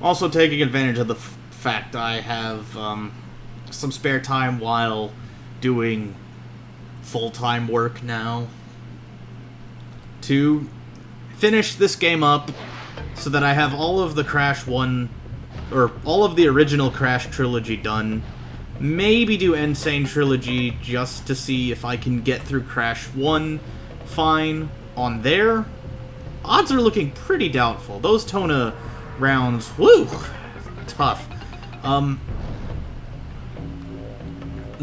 Also taking advantage of the fact I have some spare time while doing full-time work now to finish this game up so that I have all of the Crash 1, or all of the original Crash trilogy done. Maybe do Insane Trilogy just to see if I can get through Crash 1 fine on there. Odds are looking pretty doubtful. Those Tona rounds, woo, tough.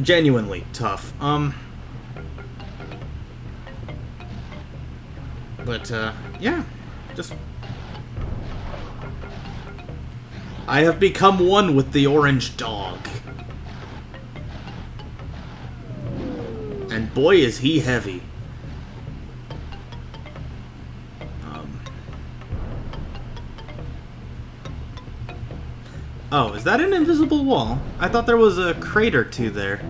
Genuinely tough. But, yeah, just... I have become one with the orange dog. And boy is he heavy. Oh, is that an invisible wall? I thought there was a crate or two there.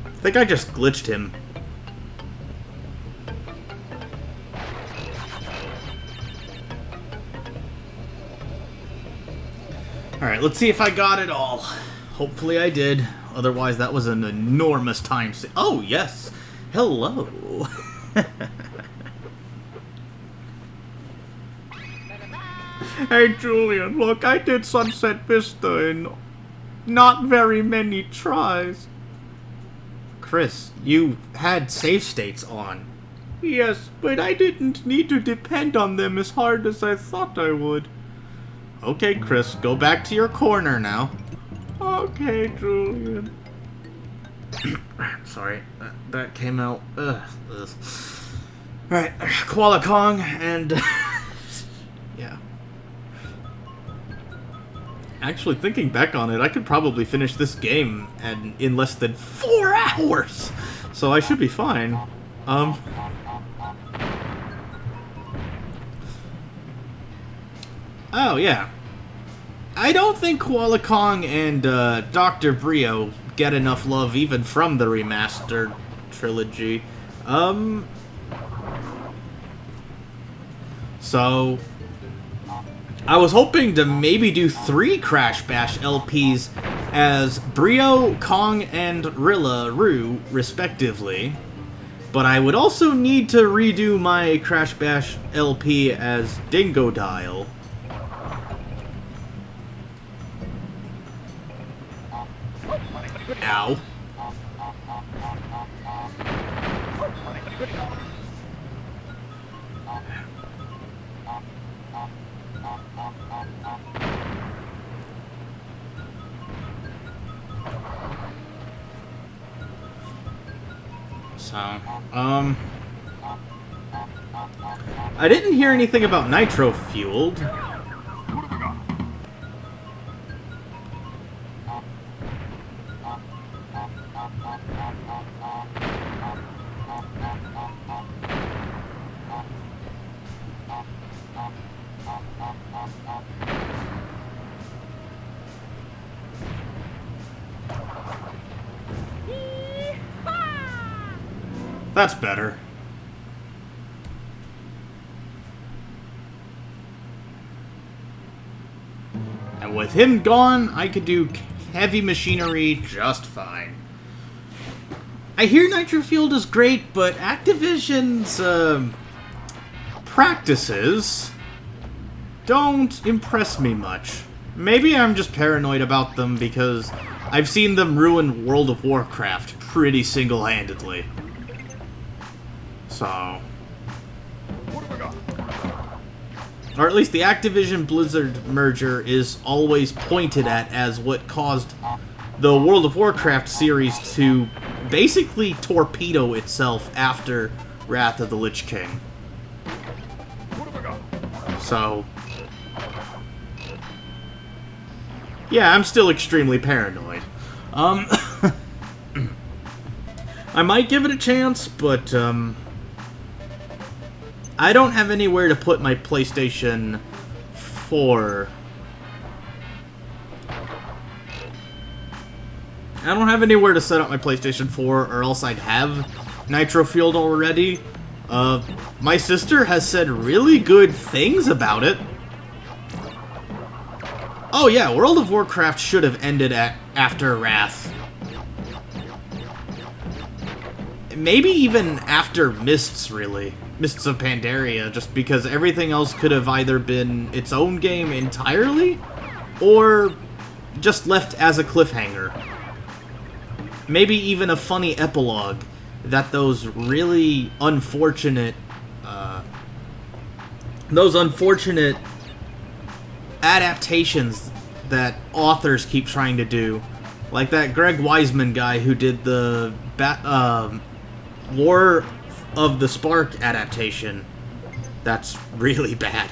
I think I just glitched him. Alright, let's see if I got it all. Hopefully I did. Otherwise, that was an enormous time. Oh, yes. Hello. Hey, Julian, look, I did Sunset Vista in not very many tries. Chris, you had save states on. Yes, but I didn't need to depend on them as hard as I thought I would. Okay, Chris, go back to your corner now. Okay, Julian. Sorry, that came out. Alright, Koala Kong, and... yeah. Actually, thinking back on it, I could probably finish this game in less than 4 hours! So I should be fine. Oh, yeah. I don't think Koala Kong and Dr. Brio get enough love even from the remastered trilogy. So... I was hoping to maybe do 3 Crash Bash LPs as Brio, Kong, and Rilla-Roo, respectively. But I would also need to redo my Crash Bash LP as Dingodile. Ow. So, I didn't hear anything about nitro-fueled. That's better. And with him gone, I could do heavy machinery just fine. I hear Nitro Fueled is great, but Activision's practices don't impress me much. Maybe I'm just paranoid about them because I've seen them ruin World of Warcraft pretty single-handedly. So... What have I got? Or at least the Activision Blizzard merger is always pointed at as what caused the World of Warcraft series to basically torpedo itself after Wrath of the Lich King. What have I got? So... yeah, I'm still extremely paranoid. I might give it a chance, but, I don't have anywhere to put my PlayStation 4. I don't have anywhere to set up my PlayStation 4, or else I'd have Nitro Fueled already. My sister has said really good things about it. Oh yeah, World of Warcraft should have ended after Wrath. Maybe even after Mists, really. Mists of Pandaria, just because everything else could have either been its own game entirely, or just left as a cliffhanger. Maybe even a funny epilogue that those really unfortunate, adaptations that authors keep trying to do. Like that Greg Wiseman guy who did the War of the Spark adaptation. That's really bad.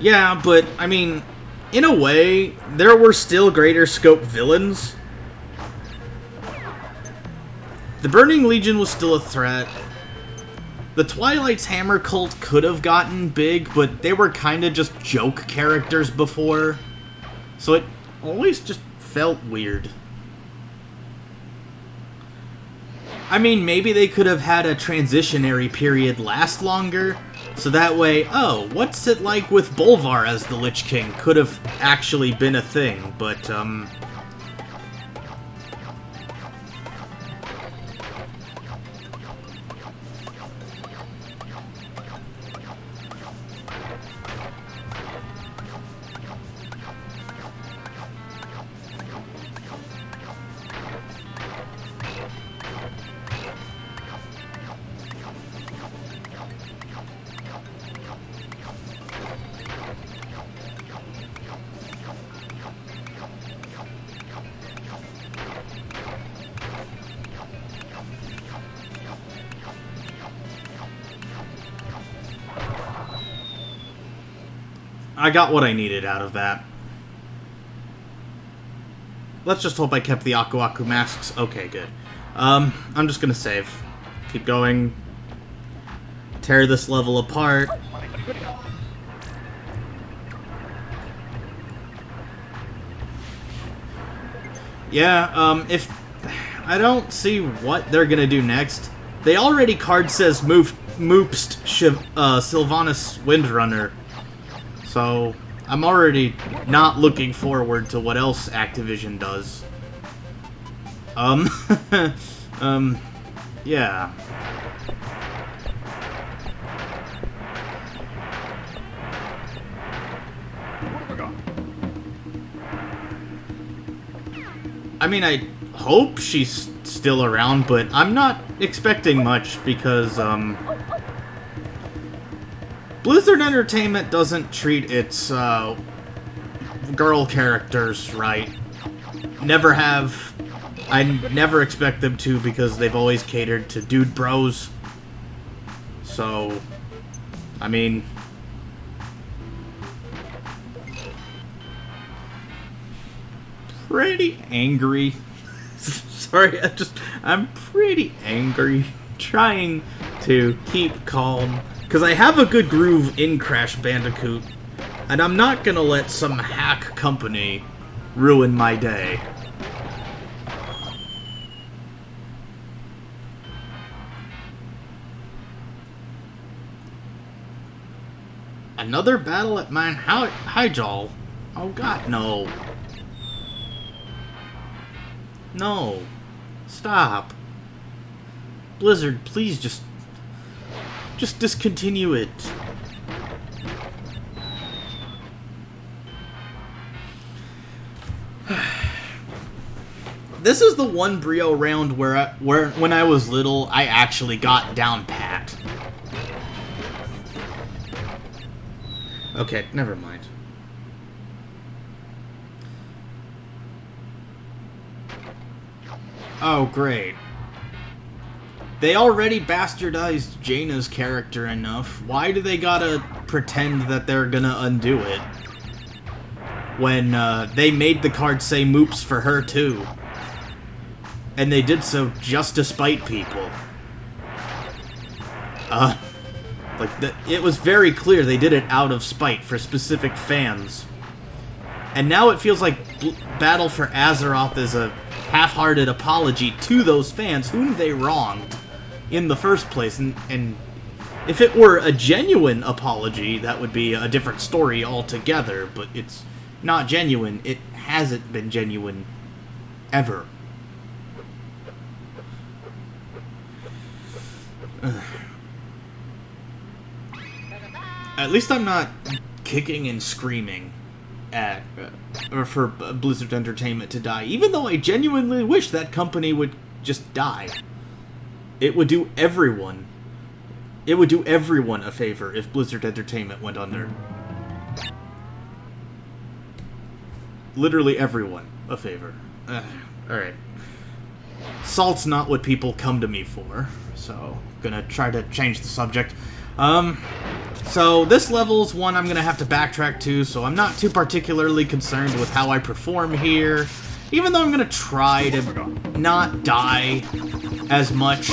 Yeah, but, I mean, in a way, there were still greater scope villains. The Burning Legion was still a threat. The Twilight's Hammer cult could have gotten big, but they were kinda just joke characters before. So it always just felt weird. I mean, maybe they could have had a transitionary period last longer, so that way, oh, what's it like with Bolvar as the Lich King could have actually been a thing, but, I got what I needed out of that. Let's just hope I kept the Aku Aku masks. Okay, good. I'm just gonna save. Keep going. Tear this level apart. Yeah, if... I don't see what they're gonna do next. They already card says Moopst Sylvanas Windrunner. So, I'm already not looking forward to what else Activision does. Yeah. I mean, I hope she's still around, but I'm not expecting much because, Blizzard Entertainment doesn't treat its, girl characters right. Never have. I never expect them to because they've always catered to dude bros. So, I mean... pretty angry. Sorry, I'm pretty angry. Trying to keep calm. Because I have a good groove in Crash Bandicoot, and I'm not gonna let some hack company ruin my day. Another battle at Mount Hyjal? Oh god, no. No. Stop. Blizzard, please just... Just discontinue it. This is the one Brio round where when I was little, I actually got down pat. Okay, never mind. Oh, great. They already bastardized Jaina's character enough. Why do they gotta pretend that they're gonna undo it? When, they made the card say moops for her, too. And they did so just to spite people. It was very clear they did it out of spite for specific fans. And now it feels like Battle for Azeroth is a half-hearted apology to those fans whom they wronged in the first place. And if it were a genuine apology, that would be a different story altogether. But it's not genuine. It hasn't been genuine ever. At least I'm not kicking and screaming at for Blizzard Entertainment to die, even though I genuinely wish that company would just die. It would do everyone a favor if Blizzard Entertainment went under. Literally everyone a favor. Alright. Salt's not what people come to me for, so gonna try to change the subject. So this level's one I'm gonna have to backtrack to, so I'm not too particularly concerned with how I perform here, even though I'm gonna try to not die as much.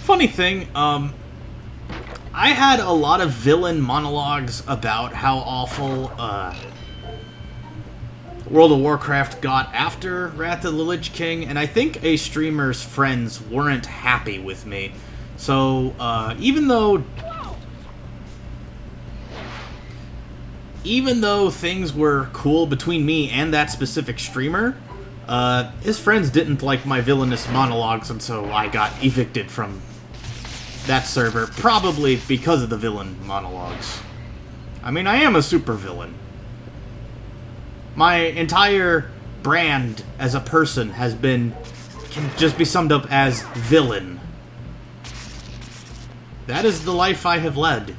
Funny thing, I had a lot of villain monologues about how awful World of Warcraft got after Wrath of the Lich King, and I think a streamer's friends weren't happy with me. So, even though things were cool between me and that specific streamer, his friends didn't like my villainous monologues, and so I got evicted from that server, probably because of the villain monologues. I mean, I am a supervillain. My entire brand as a person can just be summed up as villain. That is the life I have led,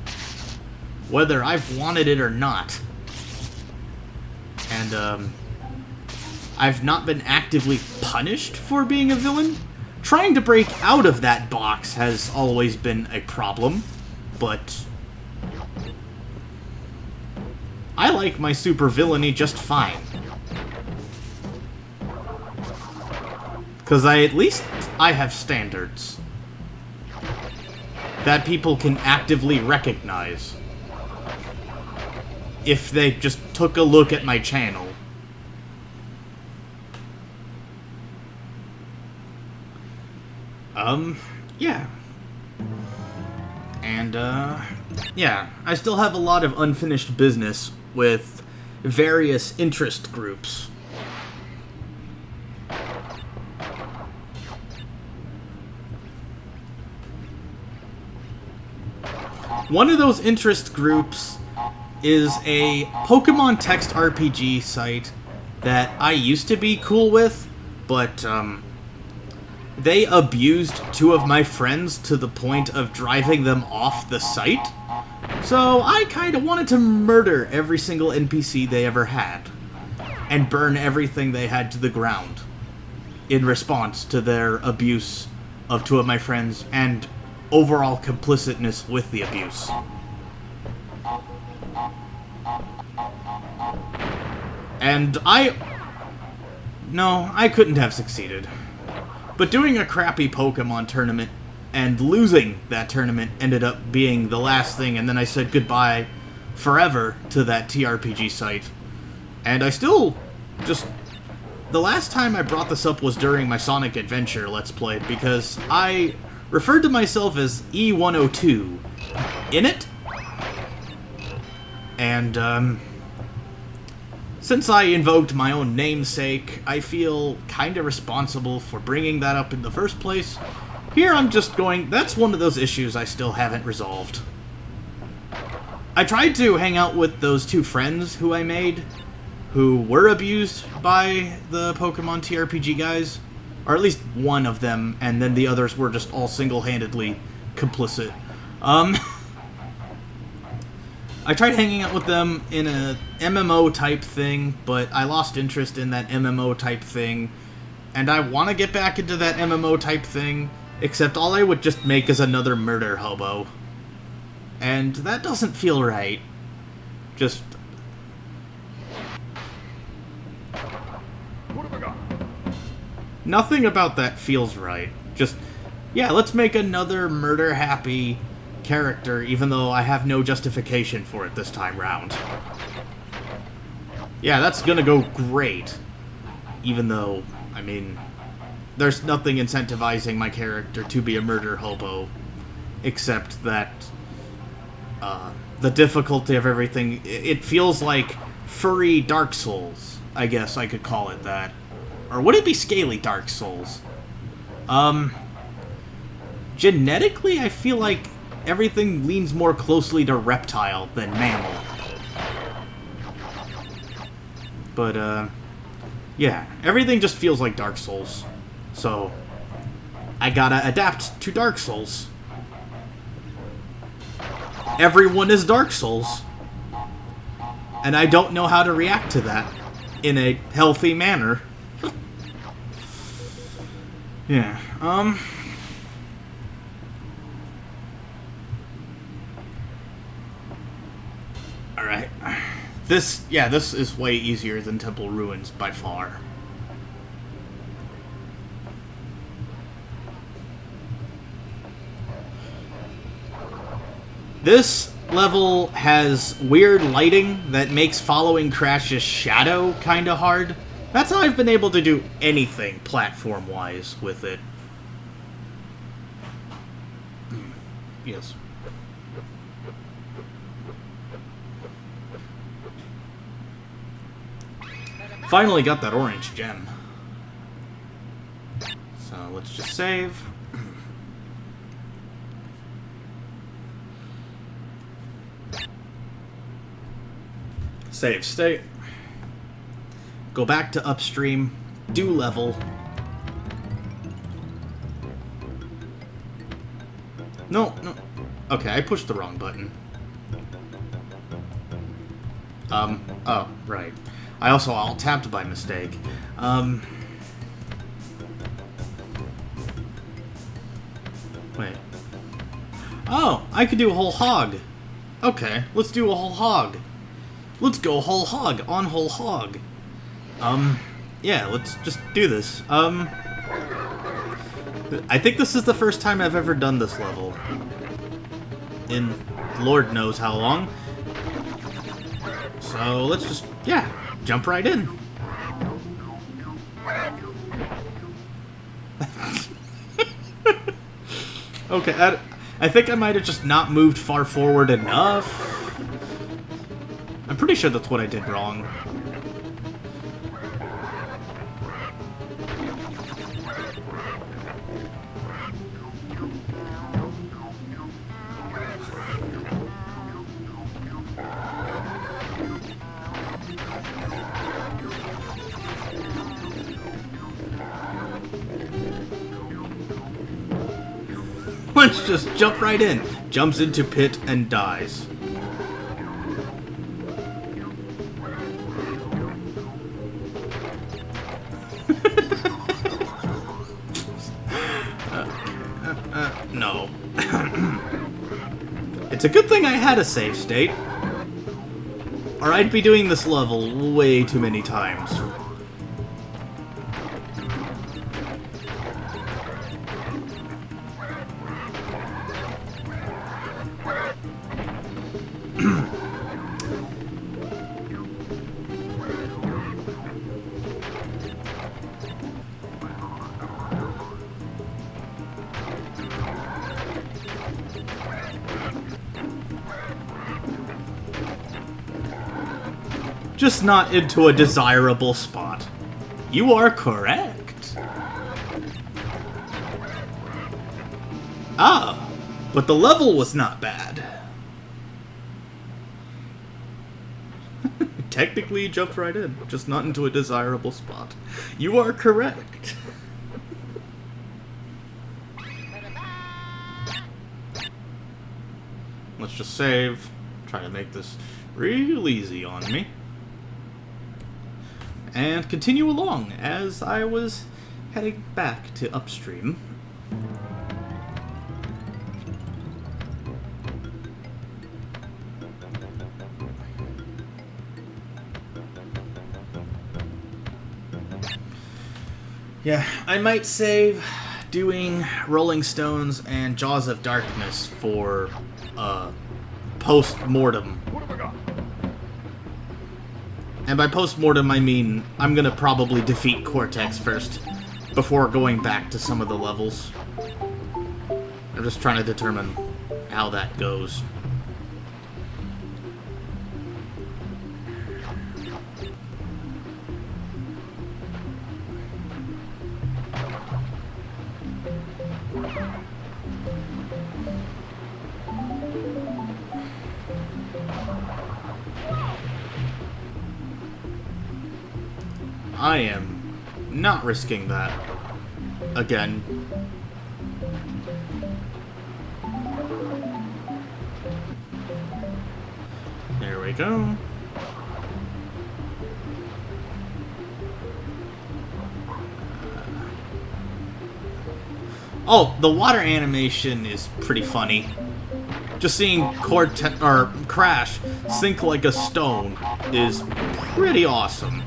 whether I've wanted it or not. And, I've not been actively punished for being a villain. Trying to break out of that box has always been a problem, but I like my supervillainy just fine. Because at least I have standards that people can actively recognize if they just took a look at my channel. Yeah. And, yeah, I still have a lot of unfinished business with various interest groups. One of those interest groups is a Pokemon text RPG site that I used to be cool with, but, they abused two of my friends to the point of driving them off the site. So I kind of wanted to murder every single NPC they ever had and burn everything they had to the ground in response to their abuse of two of my friends and overall complicitness with the abuse. And no, I couldn't have succeeded. But doing a crappy Pokemon tournament and losing that tournament ended up being the last thing, and then I said goodbye forever to that TRPG site. And I still just the last time I brought this up was during my Sonic Adventure Let's Play, because I referred to myself as E102 in it. And, since I invoked my own namesake, I feel kinda responsible for bringing that up in the first place. Here I'm just going, that's one of those issues I still haven't resolved. I tried to hang out with those two friends who I made, who were abused by the Pokemon TRPG guys, or at least one of them, and then the others were just all single-handedly complicit. I tried hanging out with them in a MMO type thing, but I lost interest in that MMO type thing, and I want to get back into that MMO type thing, except all I would just make is another murder hobo. And that doesn't feel right. Just... What have I got? nothing about that feels right. Just, yeah, let's make another murder-happy character, even though I have no justification for it this time round. Yeah, that's gonna go great. Even though, I mean, there's nothing incentivizing my character to be a murder hobo, except that the difficulty of everything, it feels like furry Dark Souls, I guess I could call it that. Or would it be scaly Dark Souls? Genetically, I feel like everything leans more closely to reptile than mammal. But, yeah, everything just feels like Dark Souls. So, I gotta adapt to Dark Souls. Everyone is Dark Souls. And I don't know how to react to that in a healthy manner. Yeah, alright. This is way easier than Temple Ruins by far. This level has weird lighting that makes following Crash's shadow kinda hard. That's how I've been able to do anything platform-wise with it. Yes. Finally got that orange gem. So let's just save. Save state. Go back to upstream. Do level. No. Okay, I pushed the wrong button. Oh, right. I also alt-tapped by mistake. Wait. Oh, I could do a whole hog. Okay, let's do a whole hog. Let's go whole hog on whole hog. Yeah, let's just do this. I think this is the first time I've ever done this level. In Lord knows how long. So let's just, yeah, jump right in. Okay, I think I might have just not moved far forward enough. I'm pretty sure that's what I did wrong. Let's just jump right in. Jumps into pit and dies. No. It's a good thing I had a save state, or I'd be doing this level way too many times. just not into a desirable spot. You are correct. Ah, but the level was not bad. Technically, you jumped right in, just not into a desirable spot. You are correct. Let's just save. Try to make this real easy on me. And continue along as I was heading back to upstream. Yeah, I might save doing Rolling Stones and Jaws of Darkness for post-mortem. What have I got? And by post-mortem, I mean I'm gonna probably defeat Cortex first before going back to some of the levels. I'm just trying to determine how that goes. I am not risking that again. There we go. Oh, the water animation is pretty funny. Just seeing Crash sink like a stone is pretty awesome.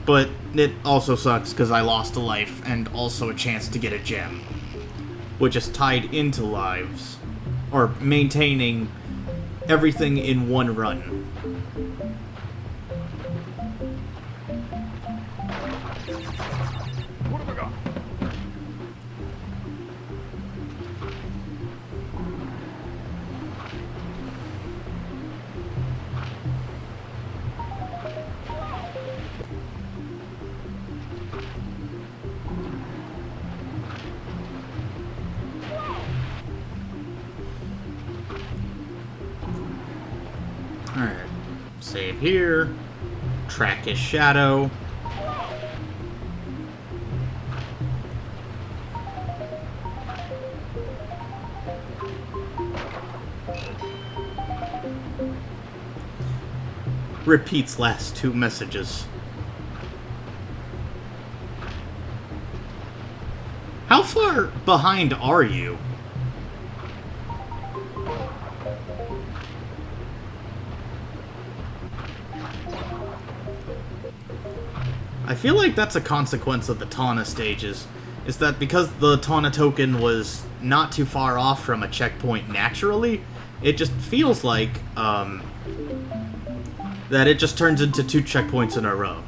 But it also sucks because I lost a life and also a chance to get a gem, which is tied into lives, or maintaining everything in one run. What have I got? Alright, save here, track his shadow. Repeats last two messages. How far behind are you? I feel like that's a consequence of the Tawna stages, is that because the Tawna token was not too far off from a checkpoint naturally, it just feels like, that it just turns into 2 checkpoints in a row.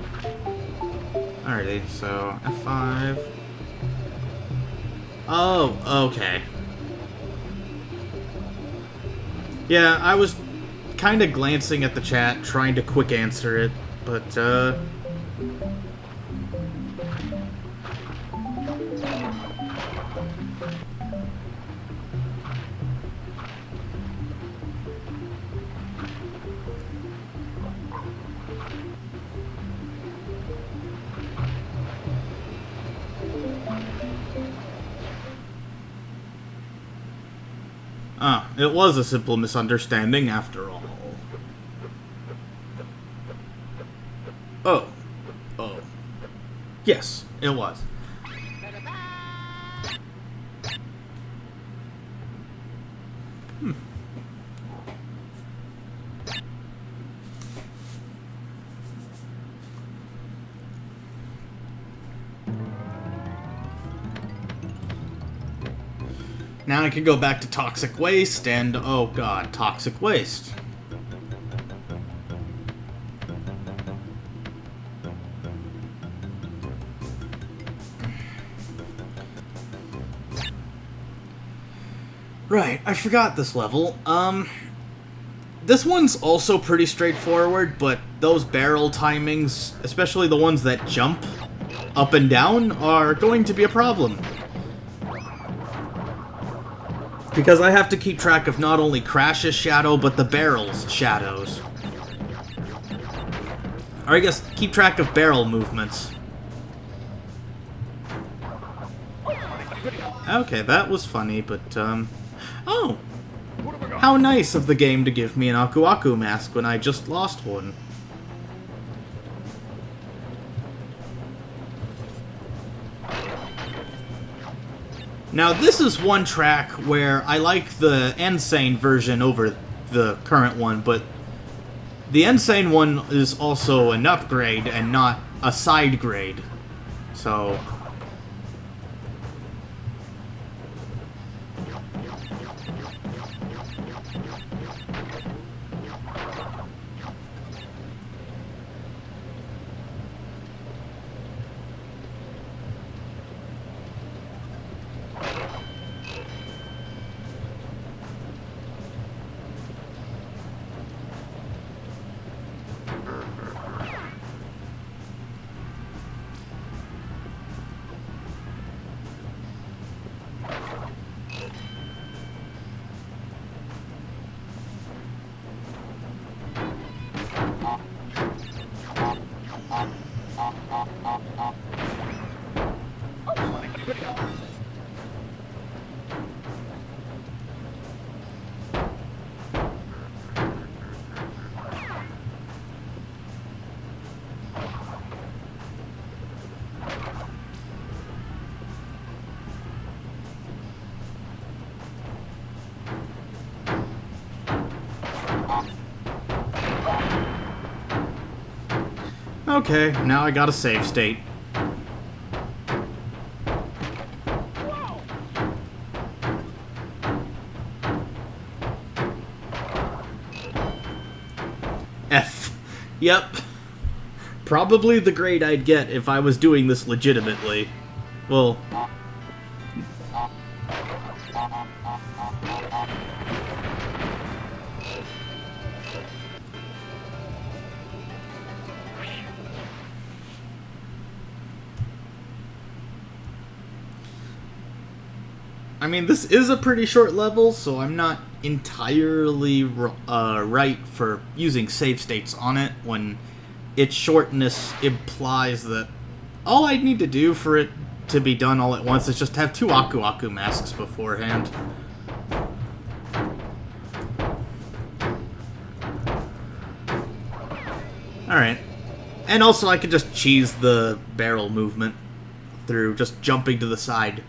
Alrighty, so F5. Oh, okay. Yeah, I was kind of glancing at the chat, trying to quick answer it, but, it was a simple misunderstanding after all. Oh. Yes, it was. Now I can go back to Toxic Waste, and oh god, Toxic Waste. Right, I forgot this level. This one's also pretty straightforward, but those barrel timings, especially the ones that jump up and down, are going to be a problem. Because I have to keep track of not only Crash's shadow, but the barrel's shadows. Or I guess, keep track of barrel movements. Okay, that was funny, but, oh! How nice of the game to give me an Aku Aku mask when I just lost one. Now, this is one track where I like the Insane version over the current one, but the Insane one is also an upgrade and not a side grade. So... Okay, now I got a save state. F. Yep. Probably the grade I'd get if I was doing this legitimately. Well... I mean, this is a pretty short level, so I'm not entirely right for using save states on it when its shortness implies that all I'd need to do for it to be done all at once is just have 2 Aku Aku masks beforehand. Alright. And also I could just cheese the barrel movement through just jumping to the side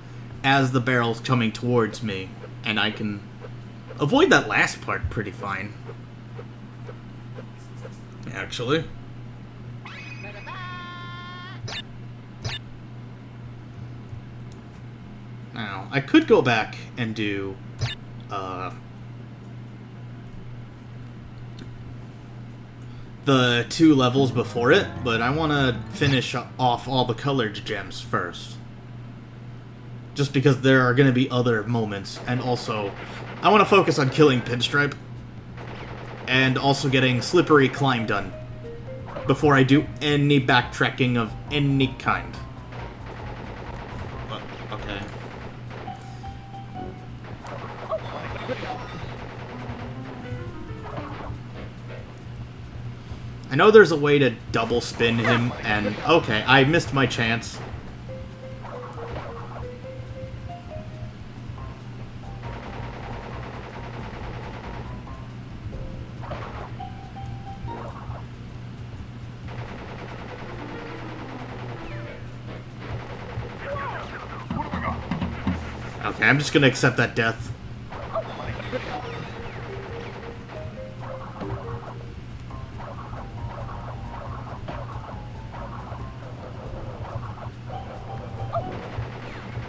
as the barrel's coming towards me, and I can avoid that last part pretty fine. Actually. Now, I could go back and do, the 2 levels before it, but I want to finish off all the colored gems first. Just because there are going to be other moments, and also, I want to focus on killing Pinstripe, and also getting Slippery Climb done, before I do any backtracking of any kind. Okay. I know there's a way to double spin him, and okay, I missed my chance. Okay, I'm just gonna accept that death.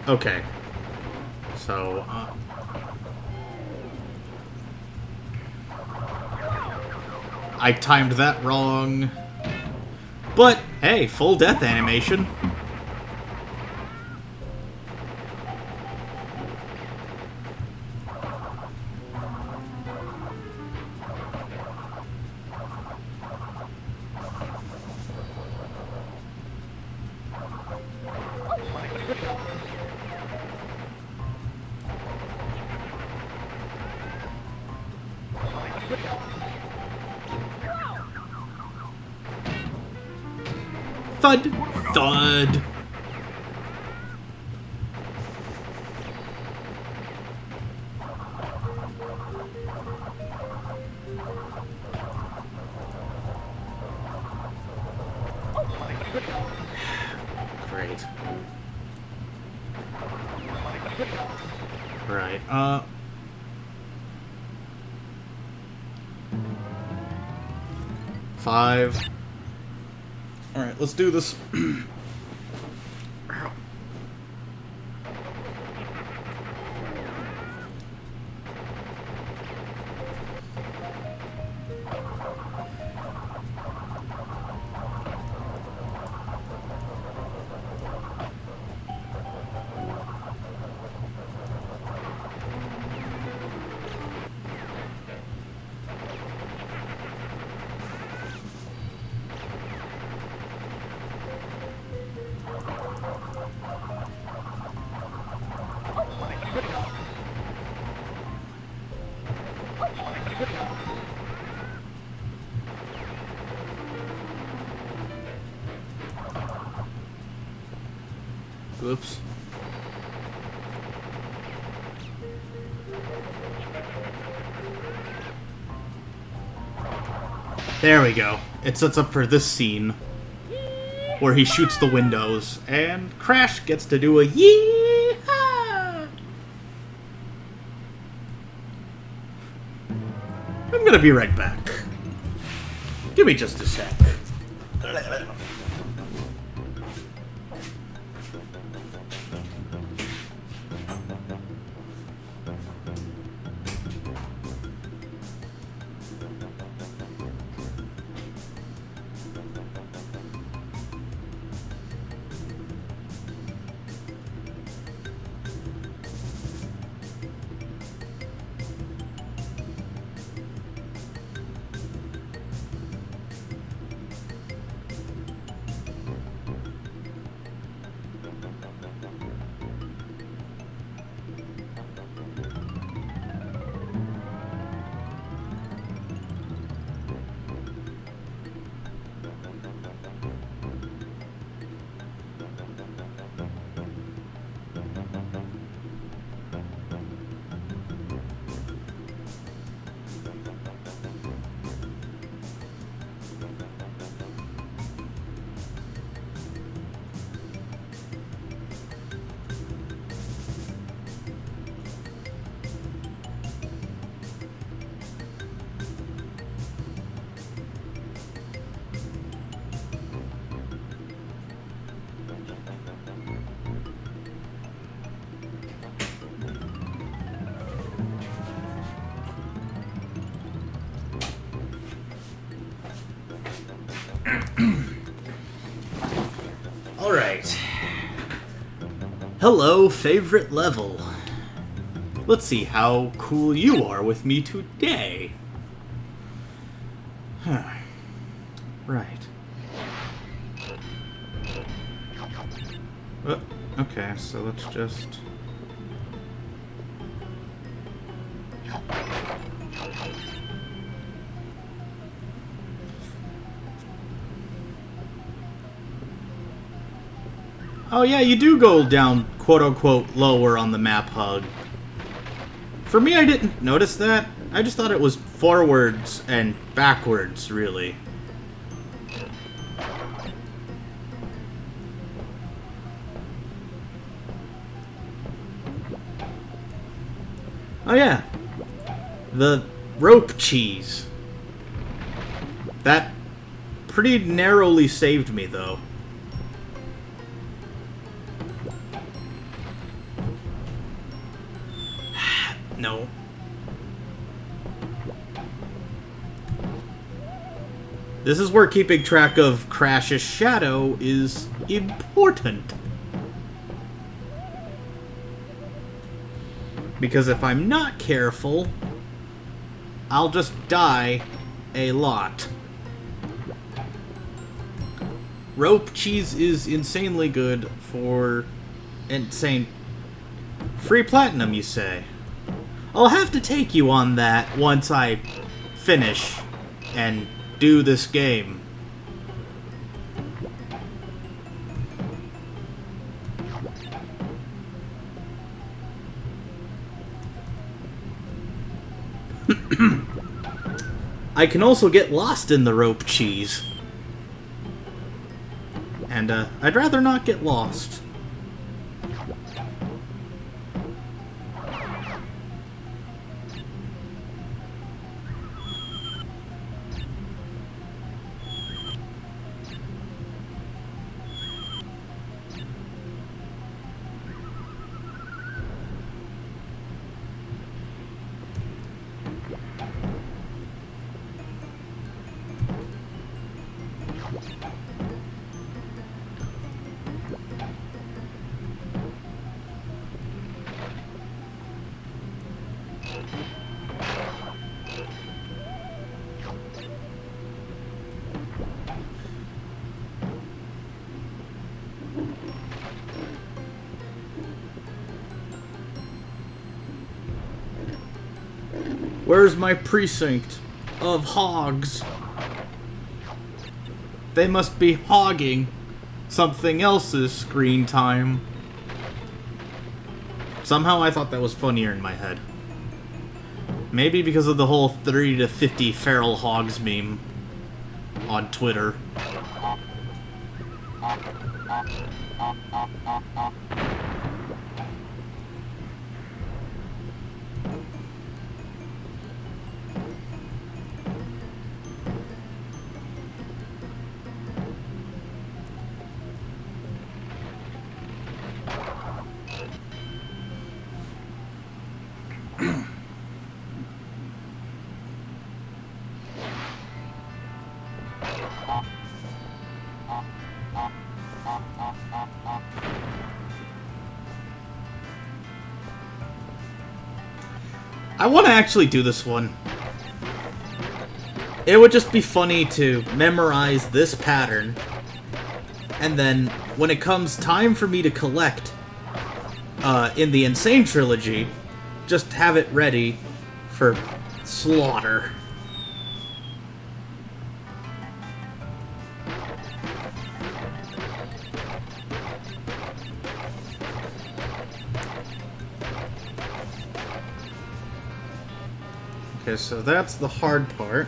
Okay. So, I timed that wrong. But, hey, full death animation. Thud! Thud! Great. Right, 5. Alright, let's do this. Oops. There we go. It sets up for this scene where he shoots the windows and Crash gets to do a yee-haw! I'm gonna be right back. Give me just a sec. Alright. Hello, favorite level. Let's see how cool you are with me today. Right. Okay, so let's just... Oh yeah, you do go down, quote-unquote, lower on the map hug. For me, I didn't notice that. I just thought it was forwards and backwards, really. Oh yeah. The rope cheese. That pretty narrowly saved me, though. No. This is where keeping track of Crash's shadow is important. Because if I'm not careful, I'll just die a lot. Rope cheese is insanely good for insane free platinum, you say? I'll have to take you on that once I finish and do this game. I can also get lost in the rope cheese. And, I'd rather not get lost. Where's my precinct of hogs? They must be hogging something else's screen time. Somehow I thought that was funnier in my head. Maybe because of the whole 30 to 50 feral hogs meme on Twitter. I want to actually do this one. It would just be funny to memorize this pattern, and then when it comes time for me to collect in the Insane Trilogy, just have it ready for slaughter. Okay, so that's the hard part.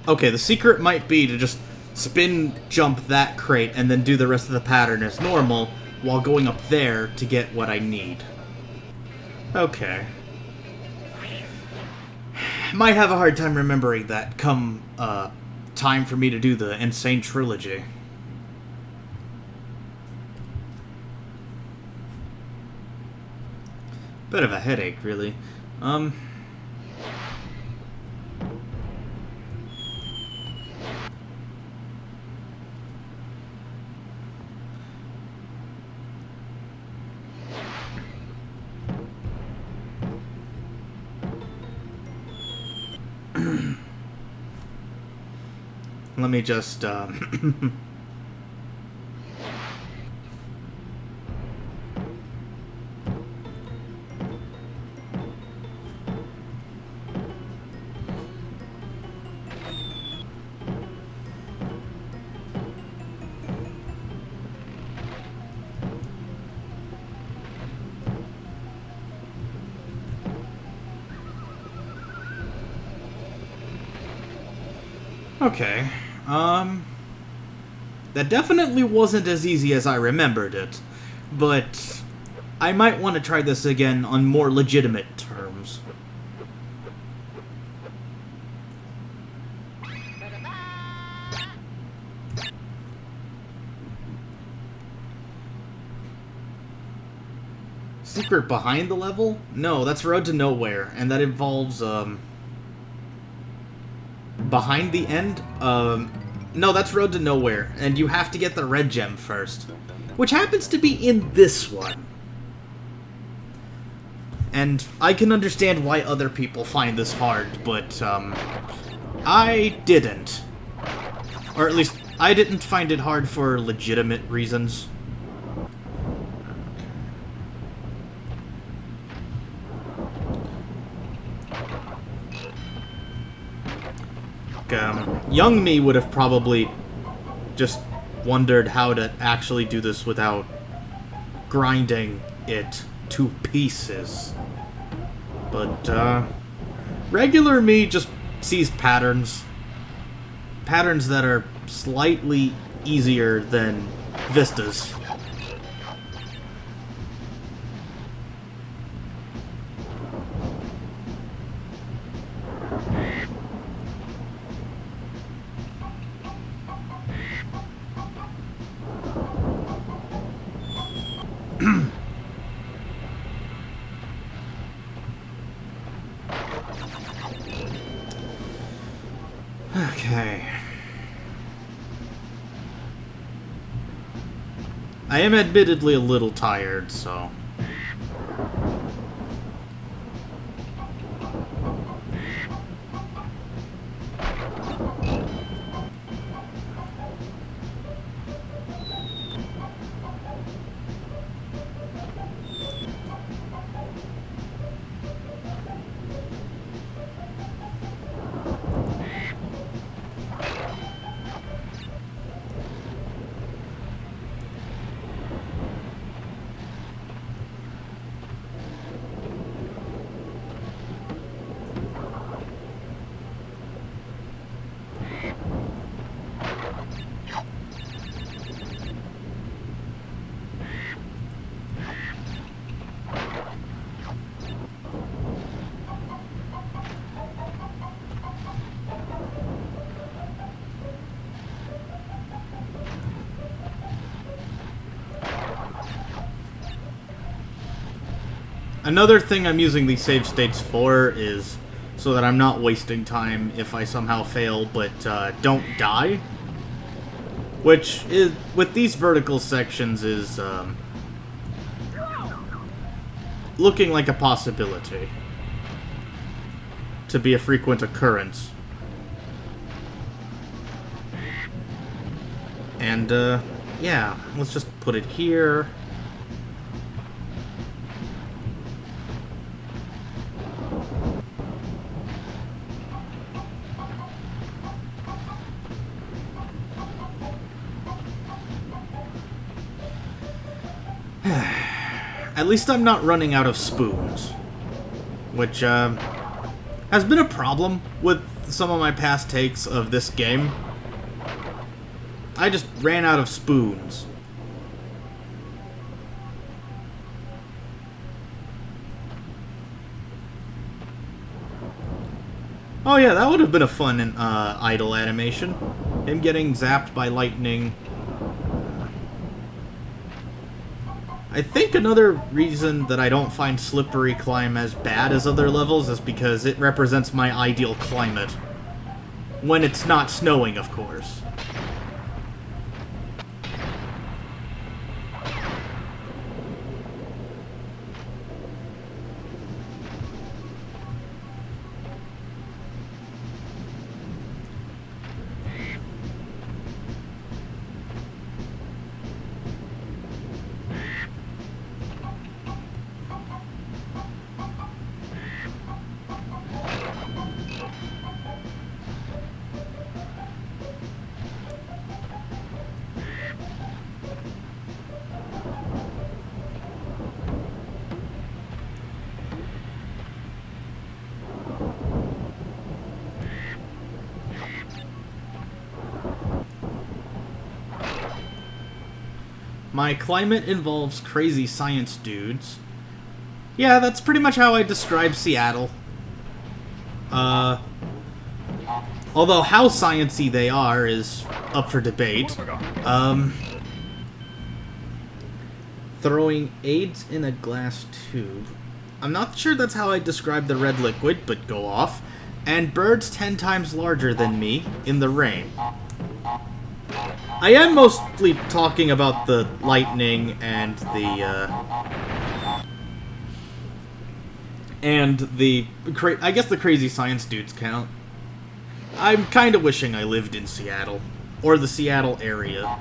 Okay, the secret might be to just spin jump that crate and then do the rest of the pattern as normal while going up there to get what I need. Okay. Might have a hard time remembering that come time for me to do the Insane Trilogy. Bit of a headache, really. let me just, okay, that definitely wasn't as easy as I remembered it, but I might want to try this again on more legitimate terms. Secret behind the level? No, that's Road to Nowhere, and that involves, behind the end? No, that's Road to Nowhere, and you have to get the red gem first, which happens to be in this one. And I can understand why other people find this hard, but, I didn't. Or at least, I didn't find it hard for legitimate reasons. Young me would have probably just wondered how to actually do this without grinding it to pieces. But, regular me just sees patterns. Patterns that are slightly easier than Vista's. Okay. I am admittedly a little tired, so... Another thing I'm using these save states for is so that I'm not wasting time if I somehow fail but don't die. Which, is, with these vertical sections, is looking like a possibility to be a frequent occurrence. And, yeah, let's just put it here. At least I'm not running out of spoons. Which, has been a problem with some of my past takes of this game. I just ran out of spoons. Oh yeah, that would have been a fun idle animation. Him getting zapped by lightning. I think another reason that I don't find Slippery Climb as bad as other levels is because it represents my ideal climate. When it's not snowing, of course. My climate involves crazy science dudes. Yeah, that's pretty much how I describe Seattle. Although how sciencey they are is up for debate. Throwing AIDS in a glass tube. I'm not sure that's how I describe the red liquid, but go off. And birds 10 times larger than me in the rain. I am mostly talking about the lightning and I guess the crazy science dudes count. I'm kind of wishing I lived in Seattle, or the Seattle area.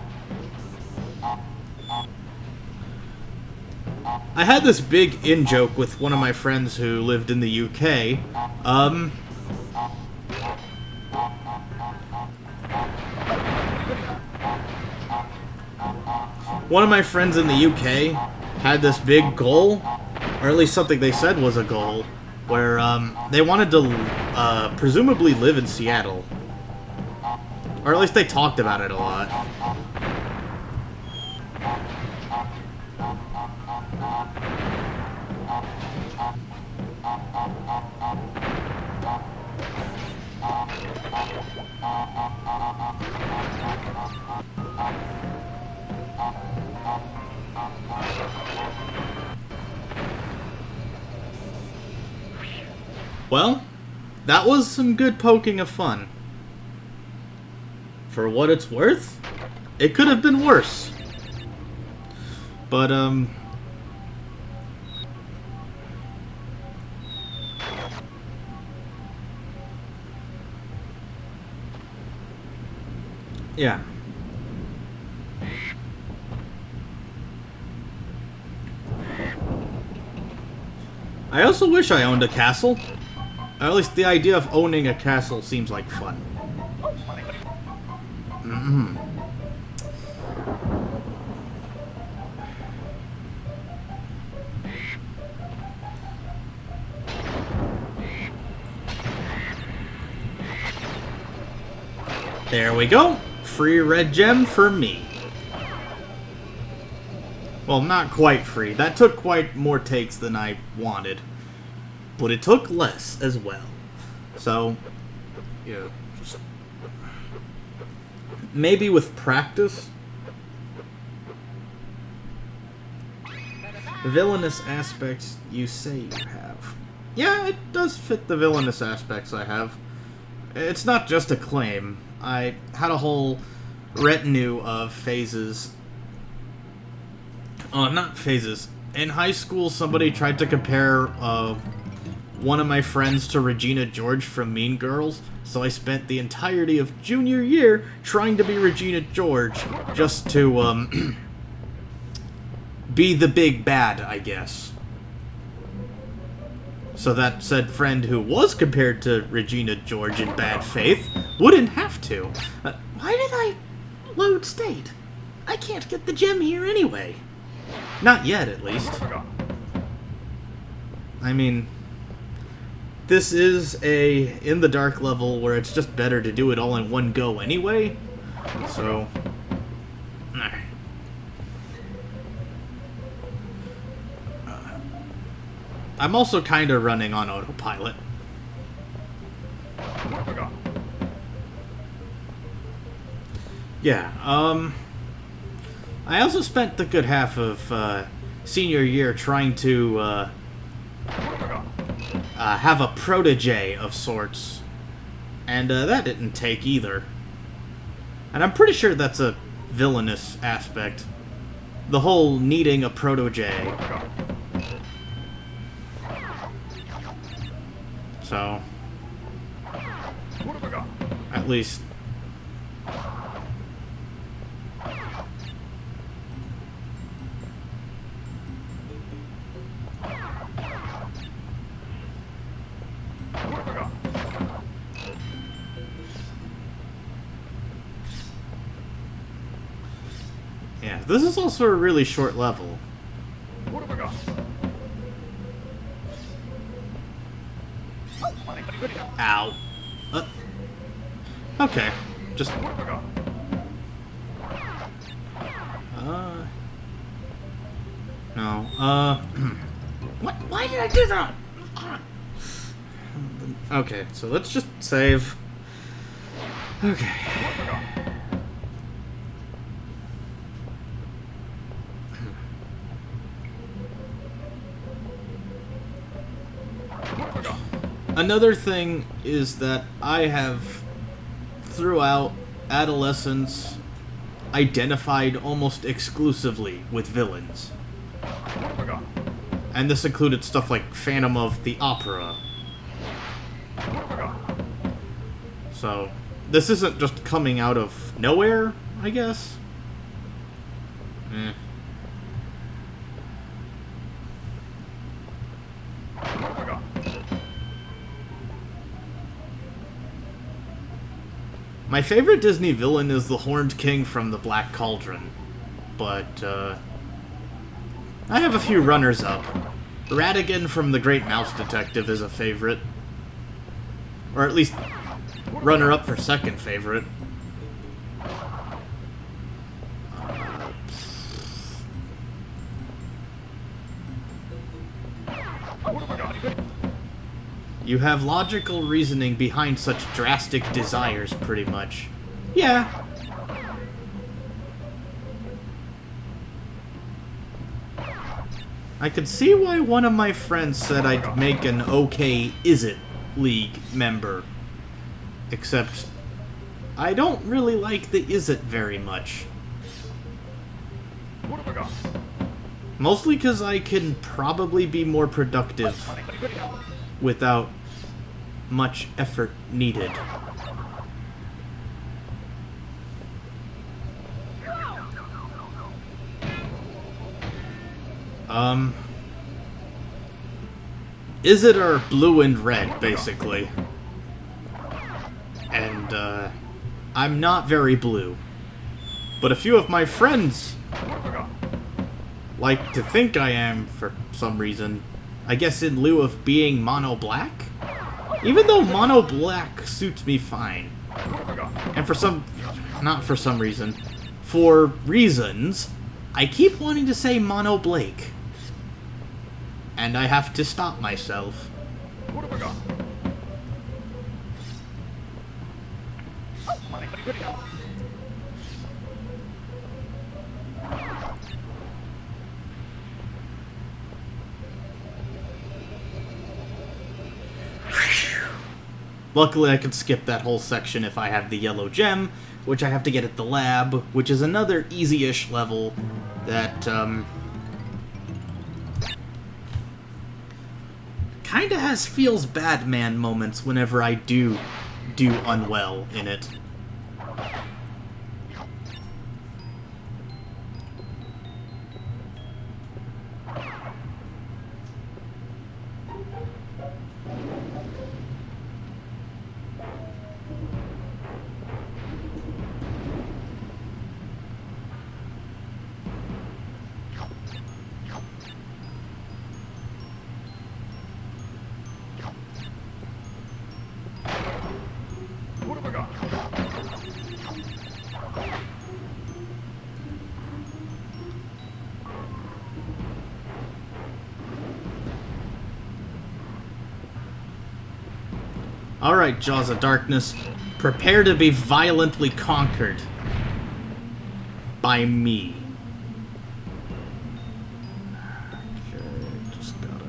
I had this big in-joke with one of my friends who lived in the UK. One of my friends in the UK had this big goal, or at least something they said was a goal, where they wanted to presumably live in Seattle. Or at least they talked about it a lot. Well, that was some good poking of fun. For what it's worth, it could have been worse. But, yeah. I also wish I owned a castle. At least the idea of owning a castle seems like fun. There we go. Free red gem for me. Well, not quite free. That took quite more takes than I wanted. But it took less as well. So, yeah. Maybe with practice. Villainous aspects you say you have. Yeah, it does fit the villainous aspects I have. It's not just a claim. I had a whole retinue of phases. Not phases. In high school, somebody tried to compare, one of my friends to Regina George from Mean Girls, so I spent the entirety of junior year trying to be Regina George, just to, be the big bad, I guess. So that said friend who was compared to Regina George in bad faith wouldn't have to. Why did I load state? I can't get the gem here anyway. Not yet, at least. I mean, this is a in the dark level where it's just better to do it all in one go anyway. So, I'm also kind of running on autopilot. Yeah, I also spent the good half of senior year trying to have a protege of sorts, and that didn't take either. And I'm pretty sure that's a villainous aspect. The whole needing a protege. So, at least. Yeah, this is also a really short level. What have I got? Ow. Okay. Just... No, what? Why did I do that? Okay, so let's just save. Okay. Another thing is that I have, throughout adolescence, identified almost exclusively with villains. And this included stuff like Phantom of the Opera. So, this isn't just coming out of nowhere, I guess? Eh. My favorite Disney villain is the Horned King from the Black Cauldron, but, I have a few runners-up. Ratigan from The Great Mouse Detective is a favorite. Or at least, runner-up for second favorite. You have logical reasoning behind such drastic desires, pretty much. Yeah. I could see why one of my friends said I'd make an okay Is It League member. Except, I don't really like the Is It very much. Mostly because I can probably be more productive without much effort needed. Is It are blue and red, basically. And, I'm not very blue. But a few of my friends like to think I am for some reason. I guess in lieu of being mono black? Even though mono black suits me fine. And for some... not for some reason. For reasons, I keep wanting to say mono Blake. And I have to stop myself. Luckily, I can skip that whole section if I have the yellow gem, which I have to get at the lab, which is another easy-ish level that, kinda has feels bad man moments whenever I do unwell in it. Alright, Jaws of Darkness, prepare to be violently conquered by me. Okay, just gotta...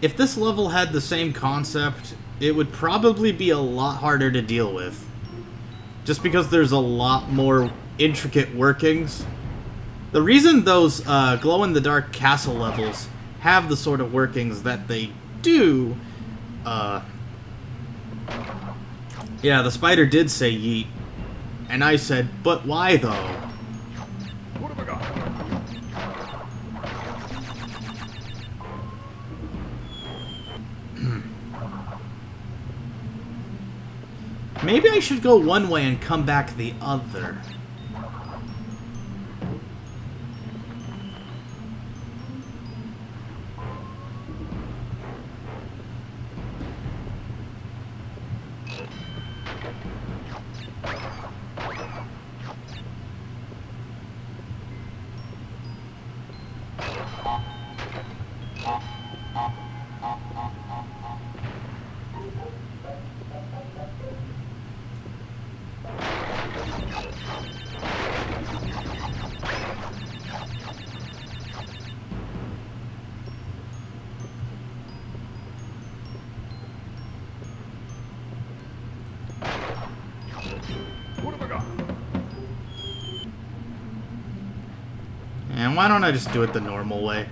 If this level had the same concept, it would probably be a lot harder to deal with. Just because there's a lot more intricate workings The reason those glow-in-the-dark castle levels have the sort of workings that they do, yeah, the spider did say yeet, and I said, but why though? What have I got? Maybe I should go one way and come back the other. What have I got? And why don't I just do it the normal way?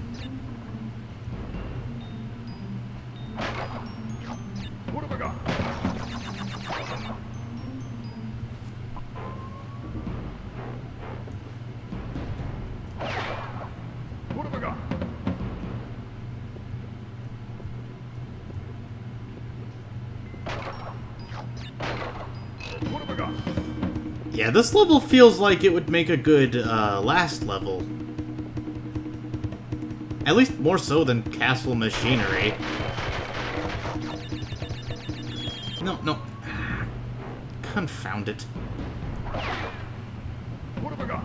What have I got? What have I got? What have I got? Yeah, this level feels like it would make a good last level. At least more so than Castle Machinery. No, no. Confound it. What have I got?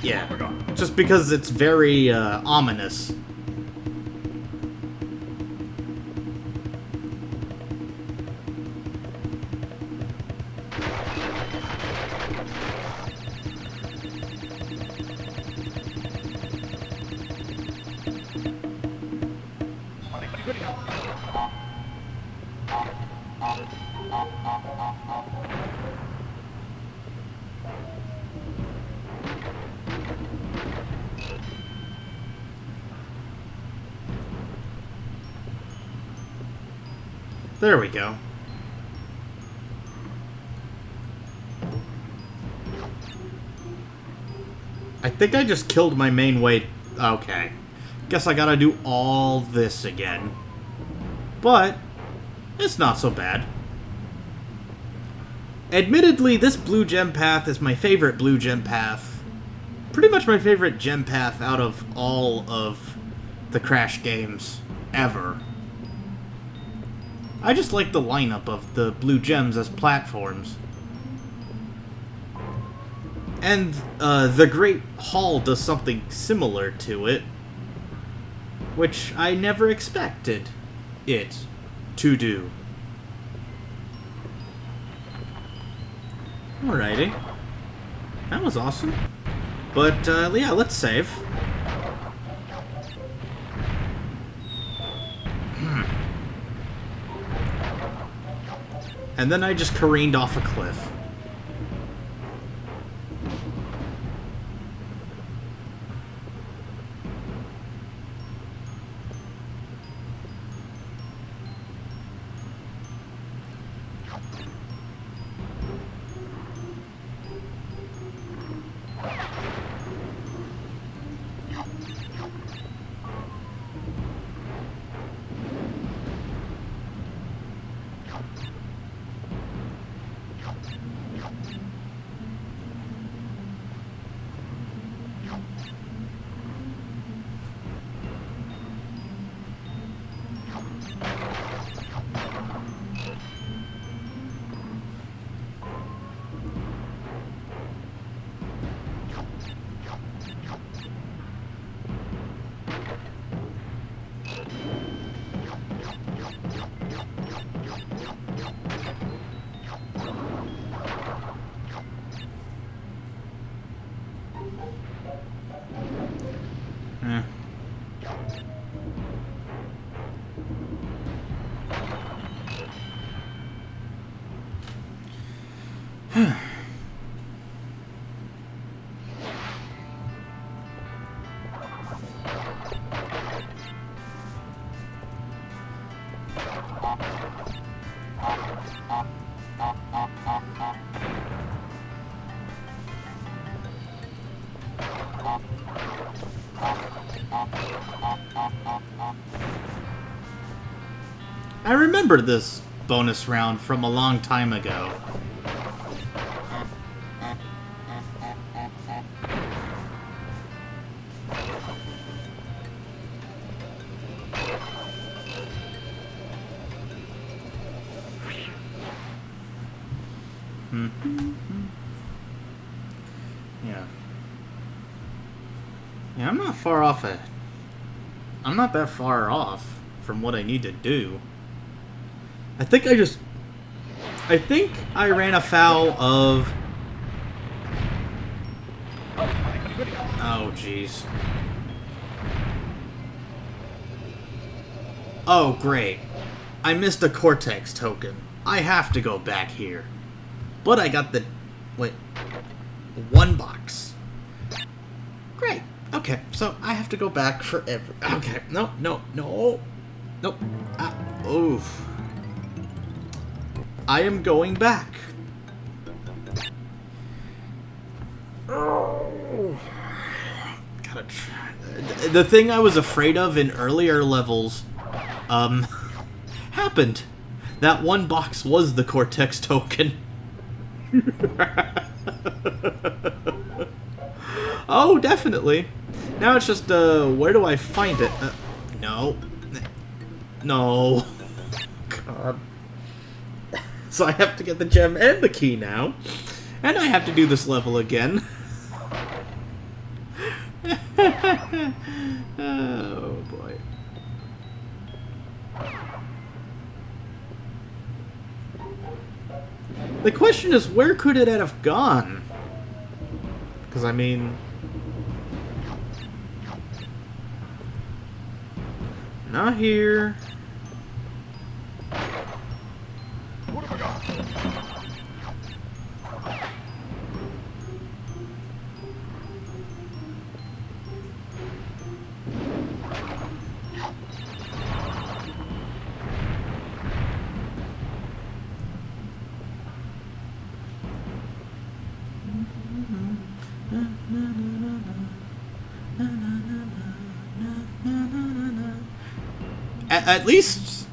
Yeah, just because it's very ominous. There we go. I think I just killed my main way. Okay. Guess I gotta do all this again. But, it's not so bad. Admittedly, this blue gem path is my favorite blue gem path. Pretty much my favorite gem path out of all of the Crash games ever. I just like the lineup of the blue gems as platforms. And the Great Hall does something similar to it, which I never expected it to do. Alrighty. That was awesome. But, yeah, let's save. And then I just careened off a cliff. I remember this bonus round from a long time ago. Yeah. Yeah, I'm not far off it. I'm not that far off from what I need to do. I think I ran afoul of... Oh, jeez. Oh, great. I missed a Cortex token. I have to go back here. But I got the... Wait. 1 box. Great. Okay, so I have to go back forever. Okay, no. Nope. Oof. I am going back. Oh. Gotta try. The thing I was afraid of in earlier levels, happened. That 1 box was the Cortex token. Oh, definitely. Now it's just, where do I find it? No. No. God. So I have to get the gem and the key now. And I have to do this level again. Oh, boy. The question is, where could it have gone? Because, I mean... Not here. What have I got? At least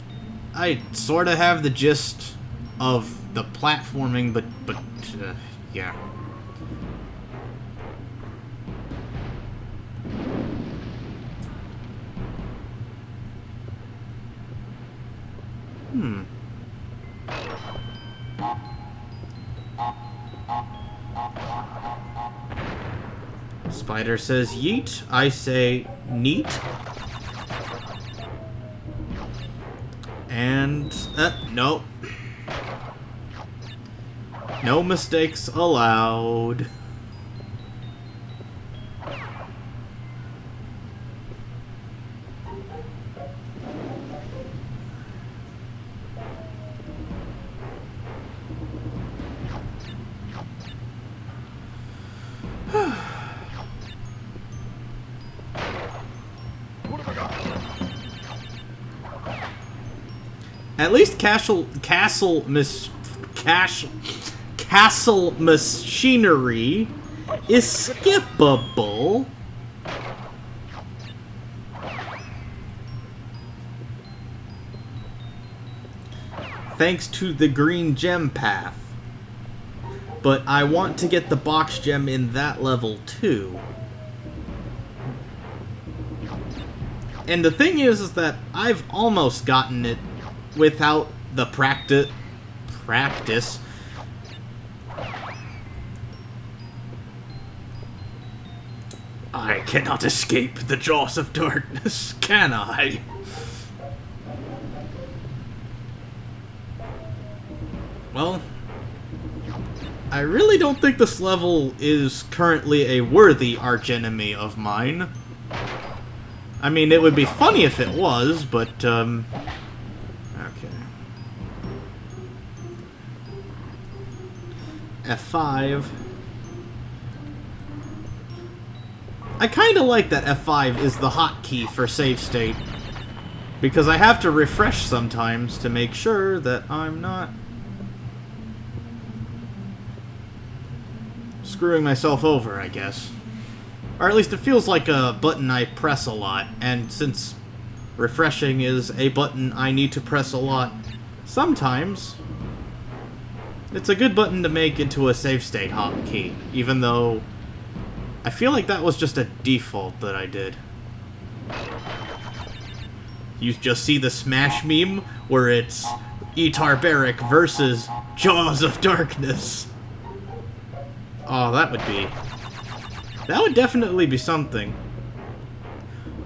I sort of have the gist of the platforming, but yeah. Spider says yeet, I say neat. And, nope. No mistakes allowed. At least castle machinery is skippable. Thanks to the green gem path. But I want to get the box gem in that level too. And the thing is that I've almost gotten it without the practice. I cannot escape the jaws of darkness, can I? Well, I really don't think this level is currently a worthy archenemy of mine. I mean, it would be funny if it was, but, okay. F5. I kind of like that F5 is the hotkey for save state, because I have to refresh sometimes to make sure that I'm not screwing myself over, I guess. Or at least it feels like a button I press a lot, and since refreshing is a button I need to press a lot, sometimes it's a good button to make into a save state hotkey, even though I feel like that was just a default that I did. You just see the Smash meme where it's Etar Barrack versus Jaws of Darkness. Oh, that would definitely be something.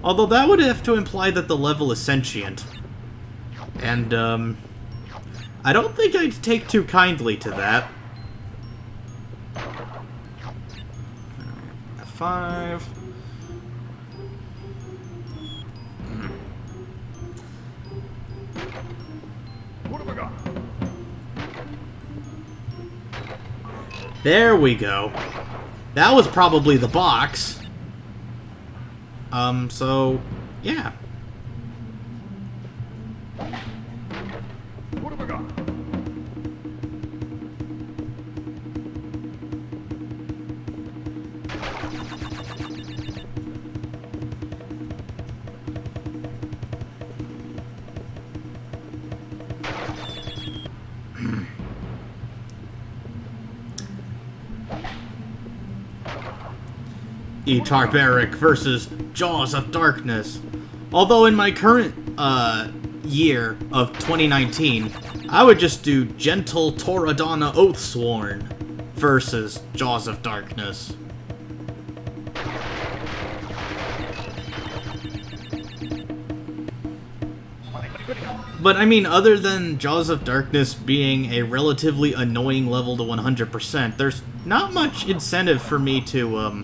Although that would have to imply that the level is sentient. And, I don't think I'd take too kindly to that. F5. What have I got? There we go. That was probably the box. So, yeah. What have I got? Etar Barrack versus Jaws of Darkness. Although in my current year of 2019, I would just do Gentle Toradana Oathsworn versus Jaws of Darkness. But I mean, other than Jaws of Darkness being a relatively annoying level to 100%, there's not much incentive for me to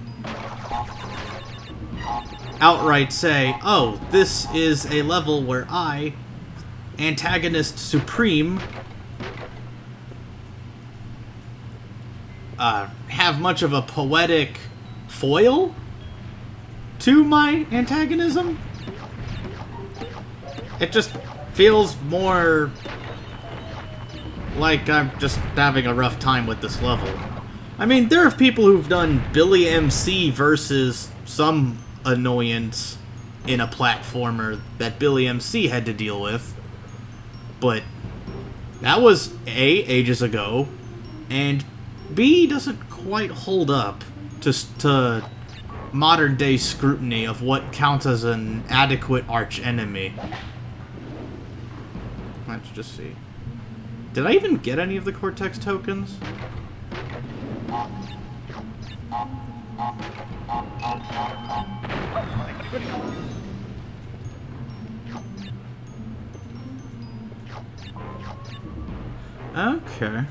outright say, oh, this is a level where I, Antagonist Supreme, have much of a poetic foil to my antagonism. It just feels more like I'm just having a rough time with this level. I mean, there are people who've done Billy MC versus some annoyance in a platformer that Billy MC had to deal with, but that was A, ages ago, and B, doesn't quite hold up to modern day scrutiny of what counts as an adequate archenemy. Let's just see. Did I even get any of the Cortex tokens? Okay.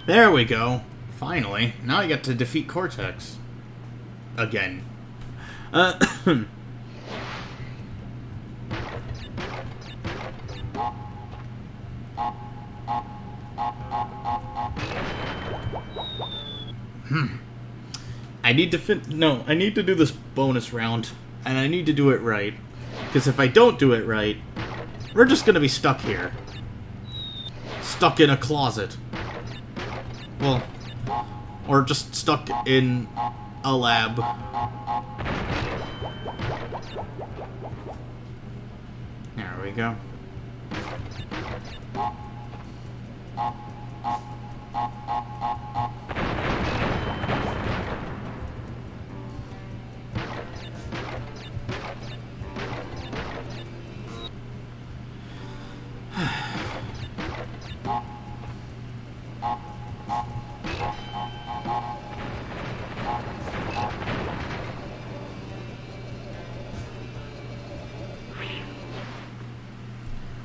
There we go. Finally. Now I get to defeat Cortex. Again. I need to do this bonus round, and I need to do it right. Because if I don't do it right, we're just gonna be stuck here. Stuck in a closet. Well, or just stuck in a lab. There we go.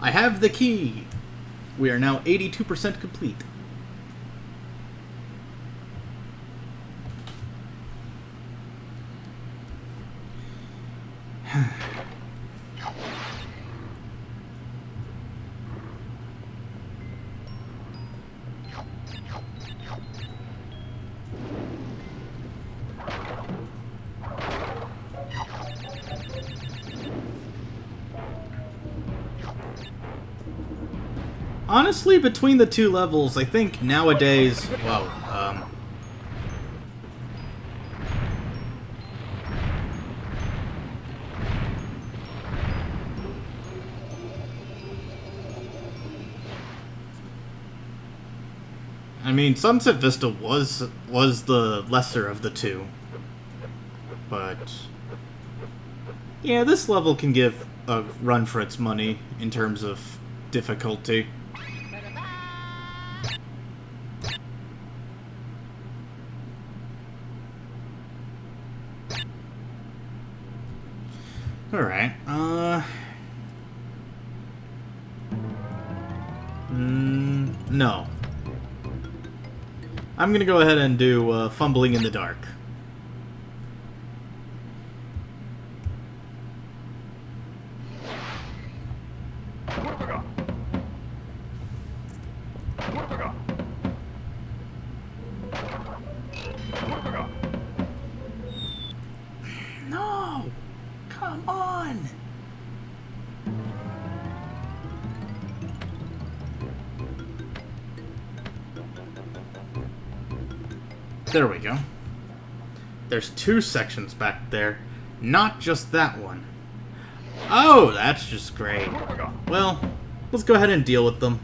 I have the key! We are now 82% complete. Honestly, between the two levels, I think nowadays... Whoa, I mean, Sunset Vista was the lesser of the two. But... yeah, this level can give a run for its money in terms of difficulty. Alright, no. I'm gonna go ahead and do Fumbling in the Dark. No! Come on! There we go. There's two sections back there, not just that one. Oh, that's just great. Well, let's go ahead and deal with them.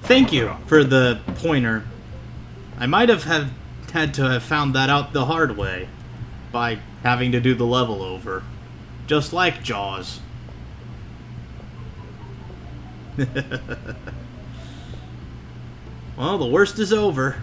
Thank you for the pointer. I might have had to have found that out the hard way by having to do the level over. Just like Jaws. Well, the worst is over.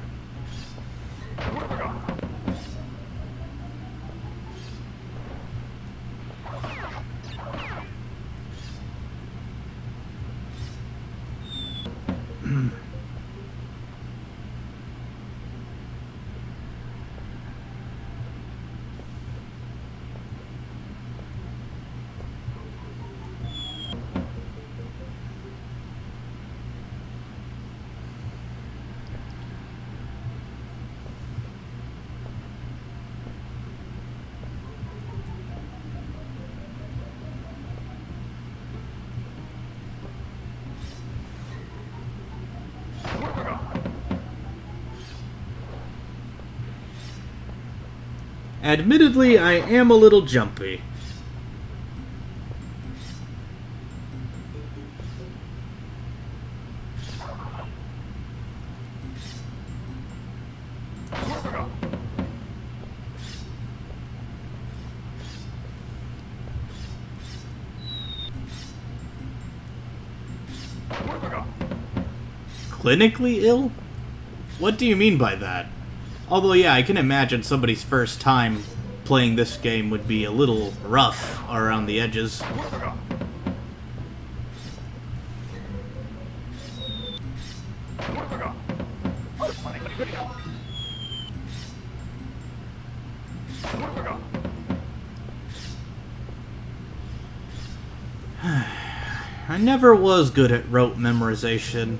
Admittedly, I am a little jumpy. Clinically ill? What do you mean by that? Although, yeah, I can imagine somebody's first time playing this game would be a little rough around the edges. I never was good at rote memorization.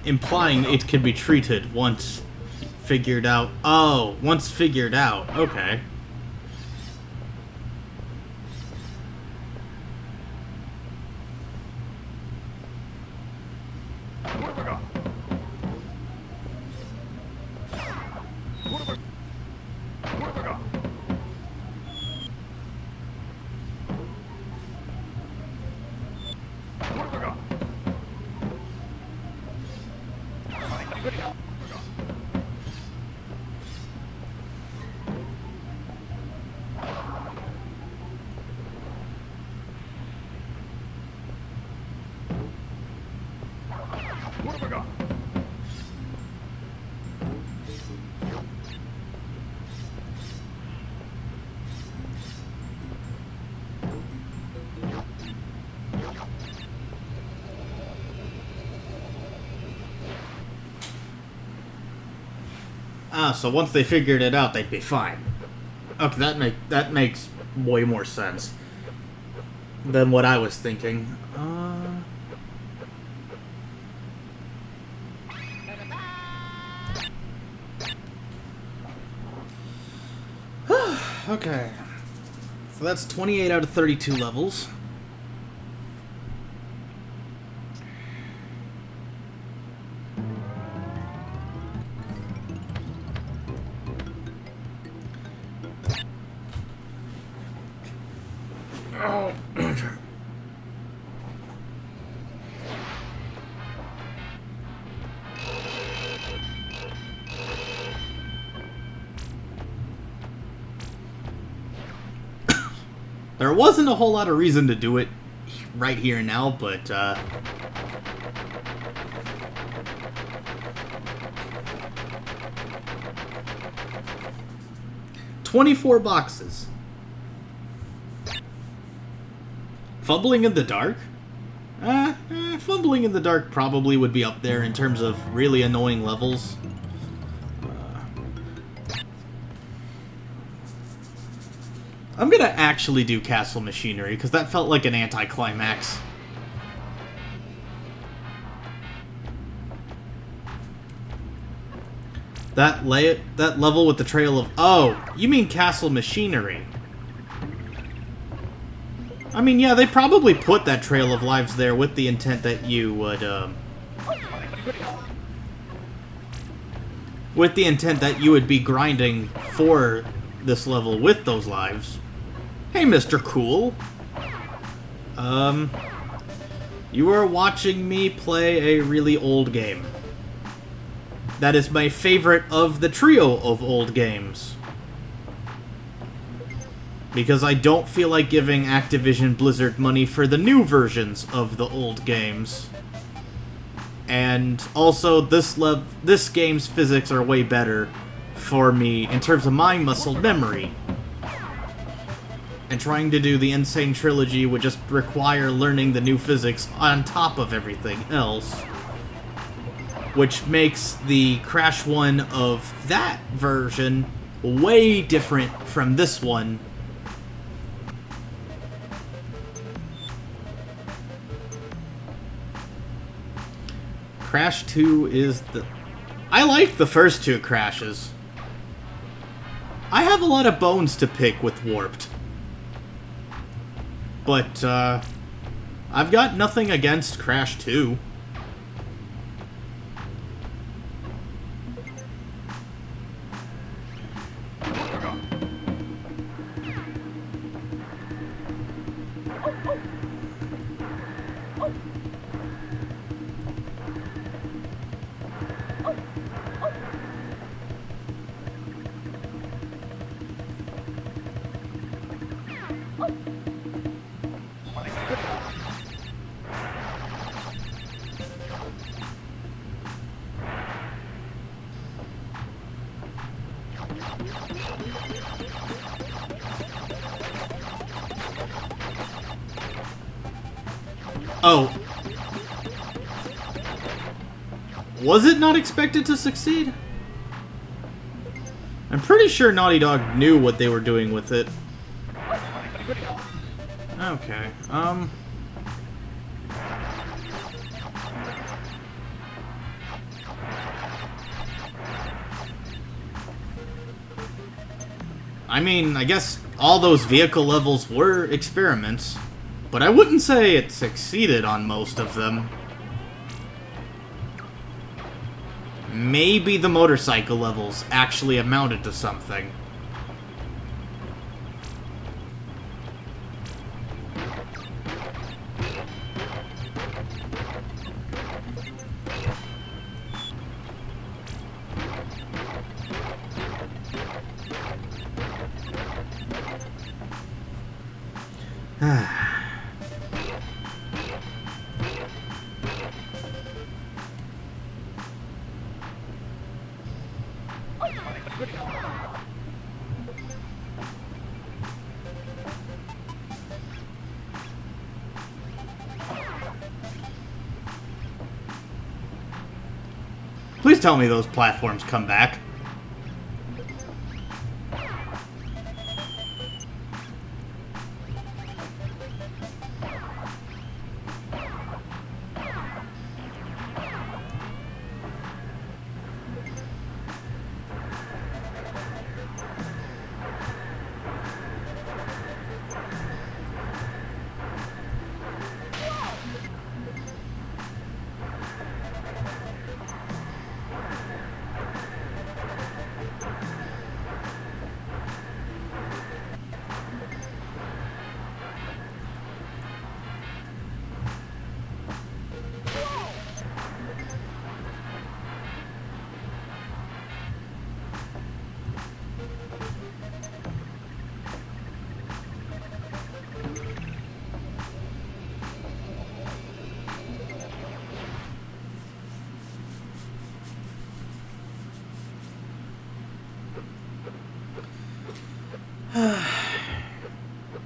Implying it can be treated once figured out. Oh, once figured out. Okay. What have I got? Ah, so once they figured it out, they'd be fine. Okay, that makes way more sense than what I was thinking. Okay. So that's 28 out of 32 levels. Oh. There wasn't a whole lot of reason to do it right here and now, but 24 boxes. Fumbling in the dark? Fumbling in the dark probably would be up there in terms of really annoying levels. I'm gonna actually do Castle Machinery, because that felt like an anticlimax. That level with the trail of... Oh, you mean Castle Machinery. I mean, yeah, they probably put that Trail of Lives there with the intent that you would, with the intent that you would be grinding for this level with those lives. Hey, Mr. Cool. You are watching me play a really old game. That is my favorite of the trio of old games. Because I don't feel like giving Activision Blizzard money for the new versions of the old games. And also, this game's physics are way better for me in terms of my muscle memory. And trying to do the Insane Trilogy would just require learning the new physics on top of everything else. Which makes the Crash 1 of that version way different from this one. Crash 2 is the... I like the first two Crashes. I have a lot of bones to pick with Warped. But, I've got nothing against Crash 2. Oh. Was it not expected to succeed? I'm pretty sure Naughty Dog knew what they were doing with it. Okay, I mean, I guess all those vehicle levels were experiments, but I wouldn't say it succeeded on most of them. Maybe the motorcycle levels actually amounted to something. Please tell me those platforms come back.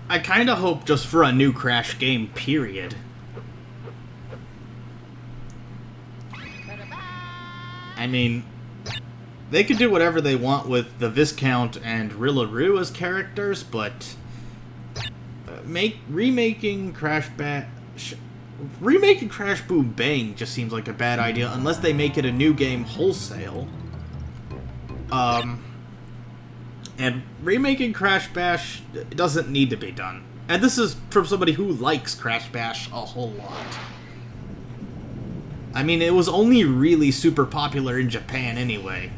I kinda hope just for a new Crash game, period. I mean, they could do whatever they want with the Viscount and Rillaroo as characters, but remaking Crash Boom Bang just seems like a bad idea unless they make it a new game wholesale. And remaking Crash Bash doesn't need to be done. And this is from somebody who likes Crash Bash a whole lot. I mean, it was only really super popular in Japan anyway.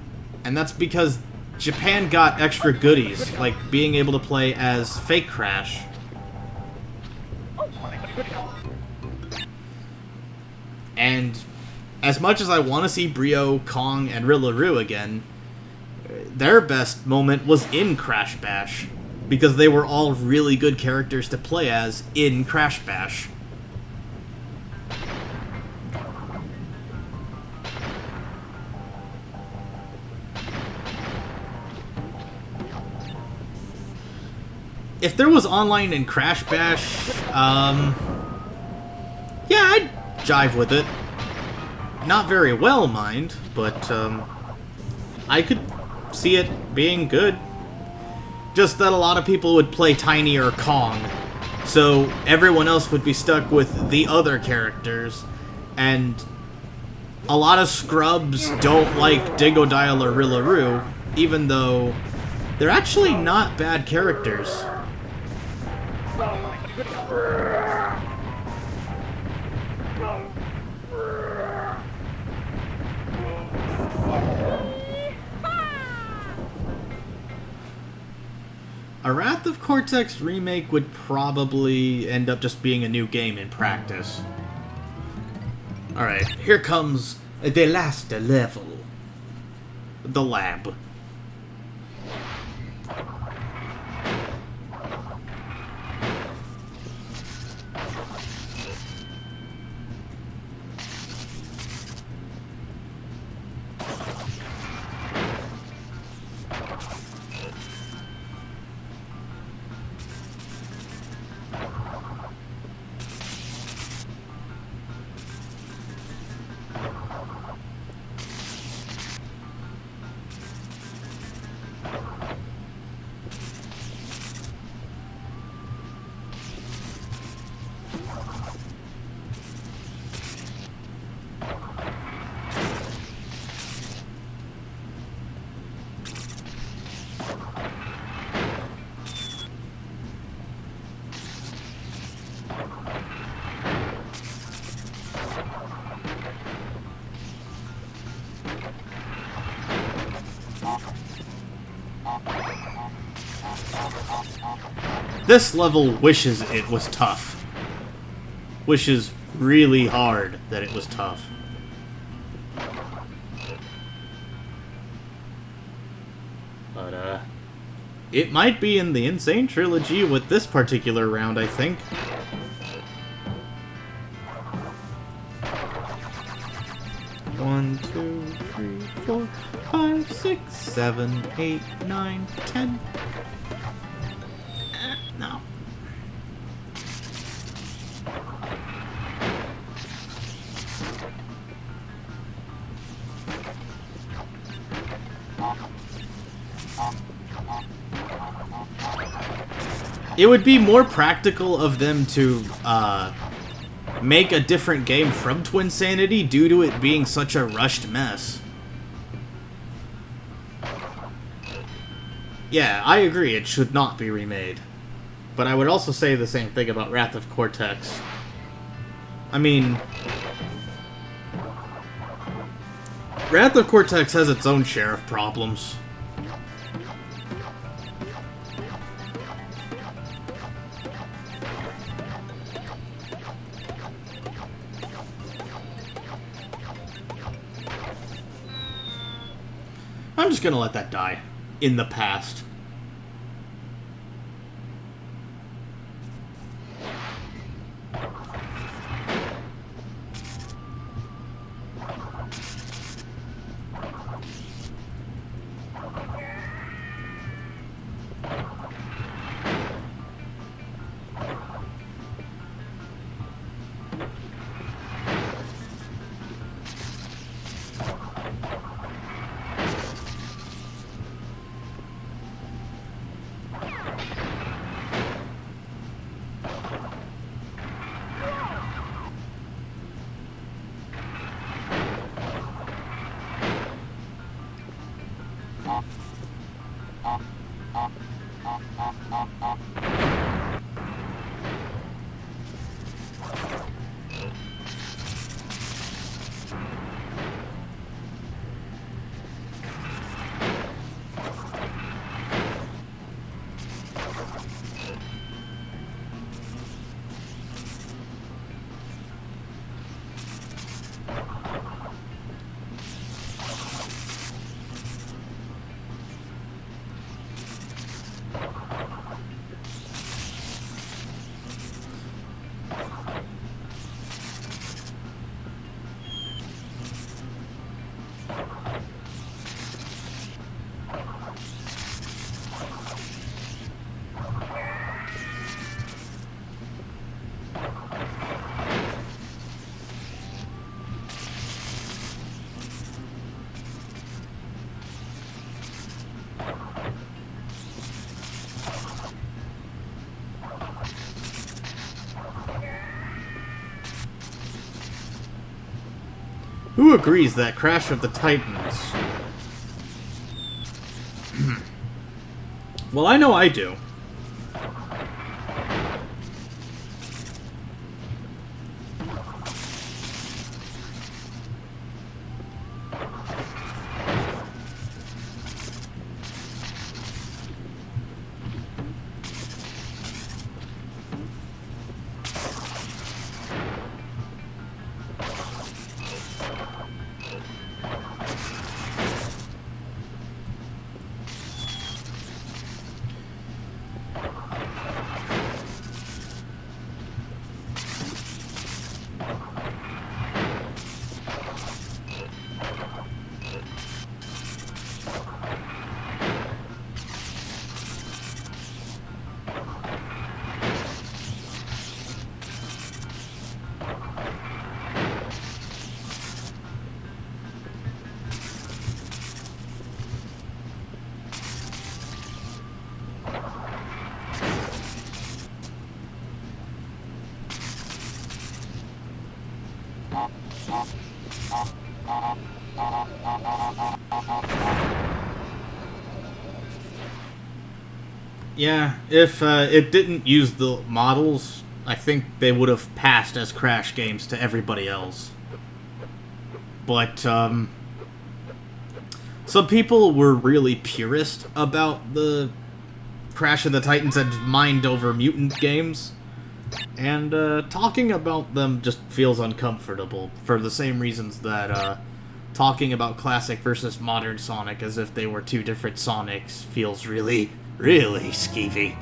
And that's because Japan got extra goodies, like being able to play as Fake Crash. And as much as I want to see Brio, Kong, and Rillaroo again, their best moment was in Crash Bash, because they were all really good characters to play as in Crash Bash. If there was online in Crash Bash, yeah, I'd jive with it. Not very well, mind, but I could see it being good. Just that a lot of people would play Tiny or Kong, so everyone else would be stuck with the other characters, and a lot of scrubs don't like Dingodile or Rillaroo, even though they're actually not bad characters. A Wrath of Cortex remake would probably end up just being a new game in practice. Alright, here comes the last level. The lab. This level wishes it was tough. Wishes really hard that it was tough. But, it might be in the Insane Trilogy with this particular round, I think. 1, 2, 3, 4, 5, 6, 7, 8, 9, 10. No. It would be more practical of them to, make a different game from Twinsanity due to it being such a rushed mess. Yeah, I agree, it should not be remade. But I would also say the same thing about Wrath of Cortex. I mean, Wrath of Cortex has its own share of problems. I'm just gonna let that die in the past. Who agrees that Crash of the Titans... Well, I know I do. Yeah, if it didn't use the models, I think they would have passed as Crash games to everybody else. But, some people were really purist about the Crash of the Titans and Mind Over Mutant games. And, talking about them just feels uncomfortable, for the same reasons that, talking about classic versus modern Sonic as if they were two different Sonics feels really skeevy.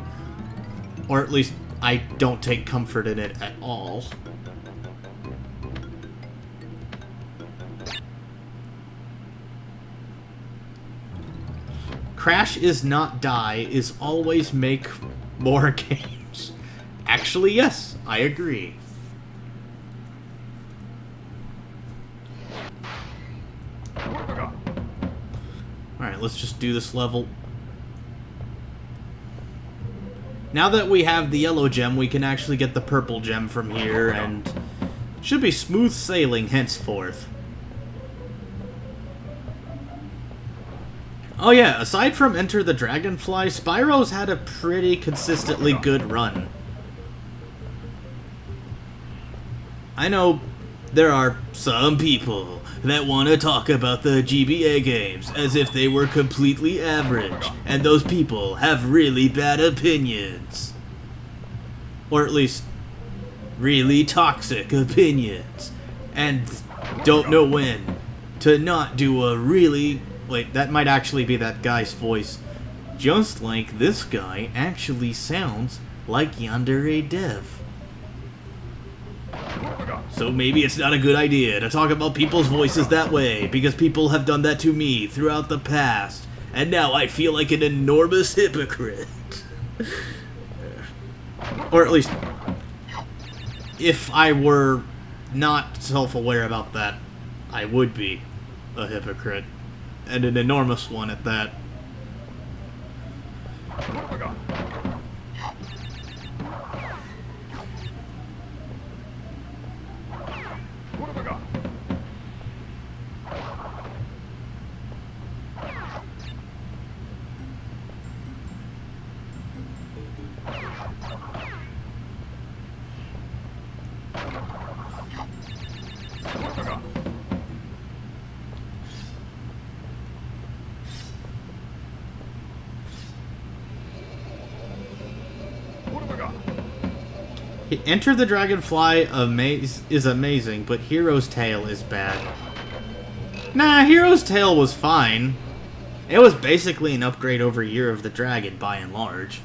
Or at least, I don't take comfort in it at all. Crash is not die, is always make more games. Actually, yes, I agree. Alright, let's just do this level. Now that we have the yellow gem, we can actually get the purple gem from here, and it should be smooth sailing henceforth. Oh yeah, aside from Enter the Dragonfly, Spyro's had a pretty consistently good run. I know there are some people that want to talk about the GBA games as if they were completely average, and those people have really bad opinions. Or at least, really toxic opinions. And don't know when to not do a really... Wait, that might actually be that guy's voice. Just like this guy actually sounds like Yandere Dev. So maybe it's not a good idea to talk about people's voices that way, because people have done that to me throughout the past, and now I feel like an enormous hypocrite. Or at least, if I were not self-aware about that, I would be a hypocrite, and an enormous one at that. Enter the Dragonfly is amazing, but Hero's Tail is bad. Nah, Hero's Tail was fine. It was basically an upgrade over Year of the Dragon, by and large.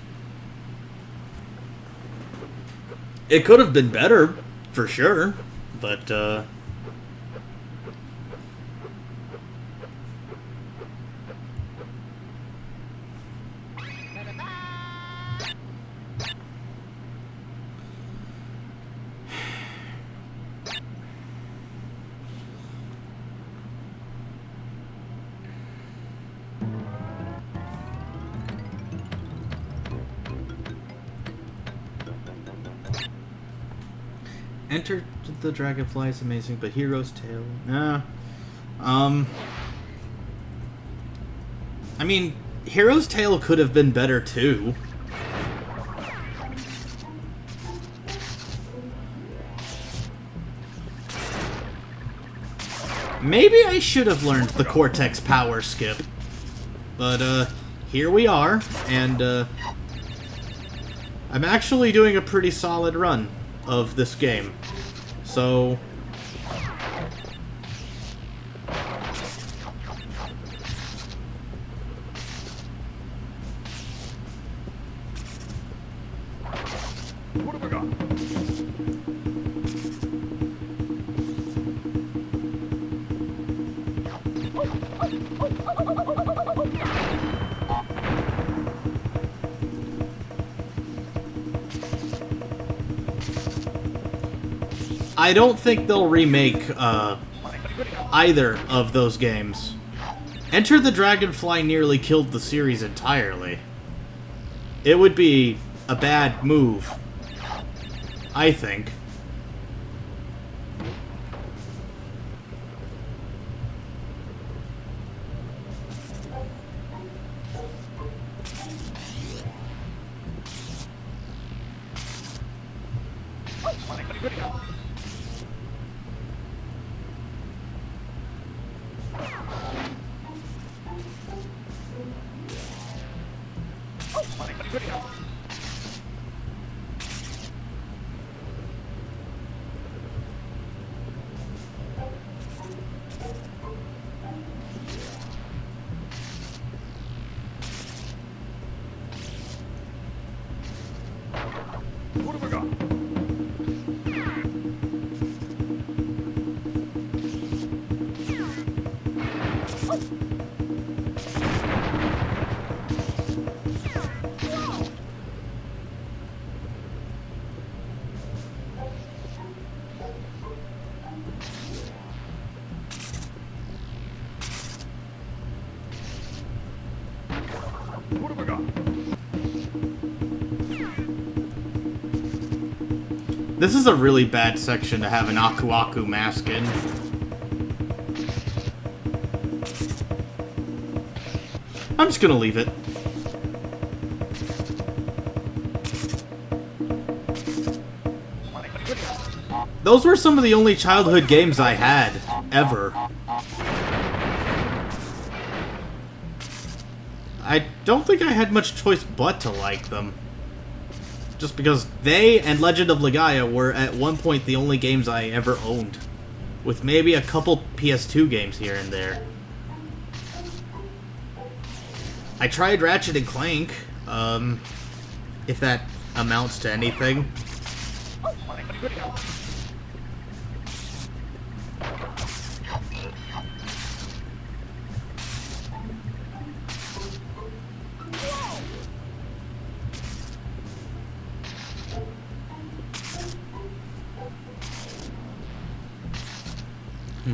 It could have been better, for sure, but, Enter the Dragonfly is amazing, but Hero's Tail, nah. I mean, Hero's Tail could have been better too. Maybe I should have learned the Cortex power skip. But, here we are, and, I'm actually doing a pretty solid run of this game. So... What have we got? I don't think they'll remake, either of those games. Enter the Dragonfly nearly killed the series entirely. It would be a bad move, I think. What have we got? This is a really bad section to have an Aku Aku mask in. I'm just gonna leave it. Those were some of the only childhood games I had, ever. I don't think I had much choice but to like them. Just because they and Legend of Legaia were at one point the only games I ever owned. With maybe a couple PS2 games here and there. I tried Ratchet and Clank, if that amounts to anything.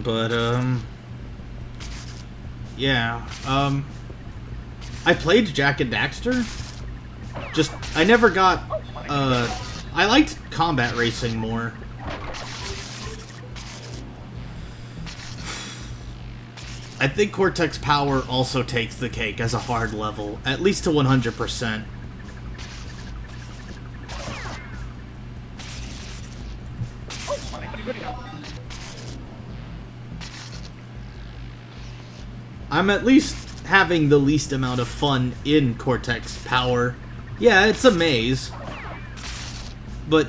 But, yeah, I played Jak and Daxter. Just, I never got, I liked combat racing more. I think Cortex Power also takes the cake as a hard level, at least to 100%. I'm at least having the least amount of fun in Cortex Power. Yeah, it's a maze. But...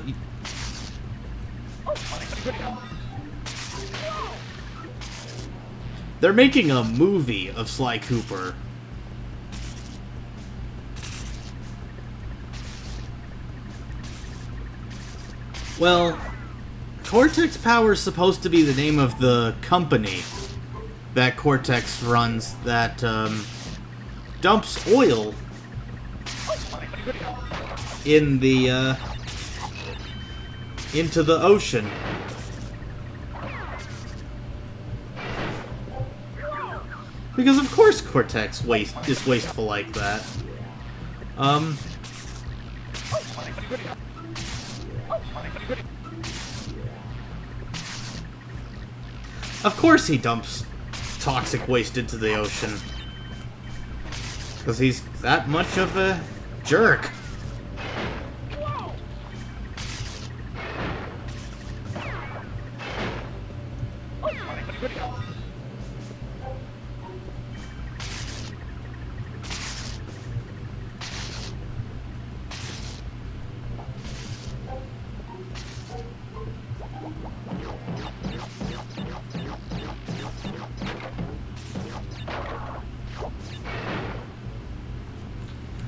they're making a movie of Sly Cooper. Well, Cortex Power is supposed to be the name of the company that Cortex runs that dumps oil in the into the ocean. Because of course Cortex is wasteful like that. Of course he dumps toxic waste into the ocean. Because he's that much of a jerk.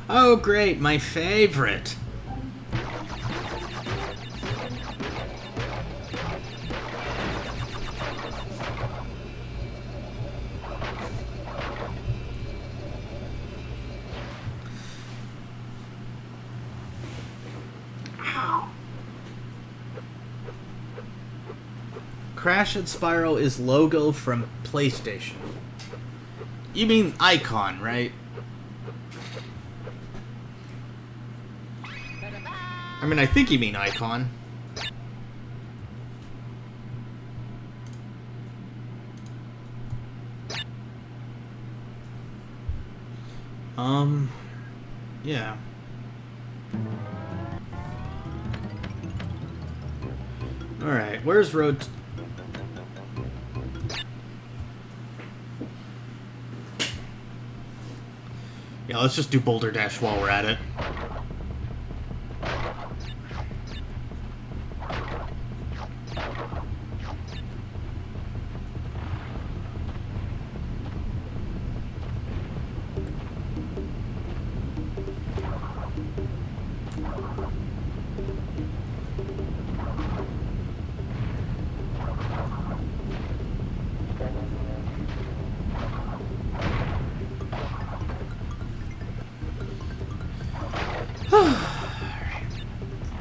Oh great, my favorite. Crash and Spyro is logo from PlayStation. You mean Icon, right? I mean, I think you mean Icon. Yeah. Alright, where's Road... yeah, let's just do Boulder Dash while we're at it.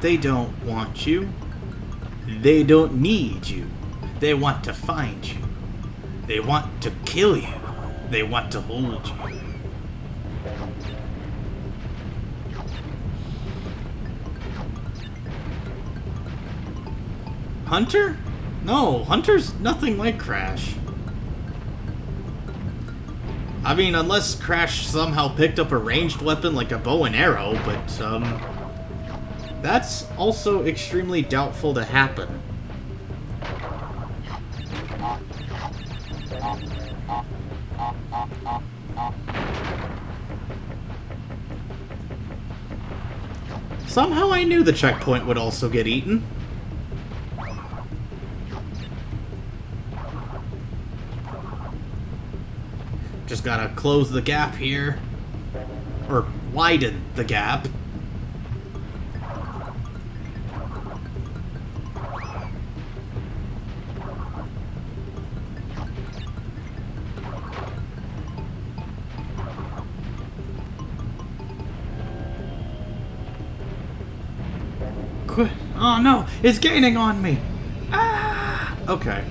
They don't want you. They don't need you. They want to find you. They want to kill you. They want to hold you. Hunter? No, Hunter's nothing like Crash. I mean, unless Crash somehow picked up a ranged weapon like a bow and arrow, but, that's also extremely doubtful to happen. Somehow I knew the checkpoint would also get eaten. Just gotta close the gap here. Or widen the gap. Quit. Oh no, it's gaining on me. Ah! Okay.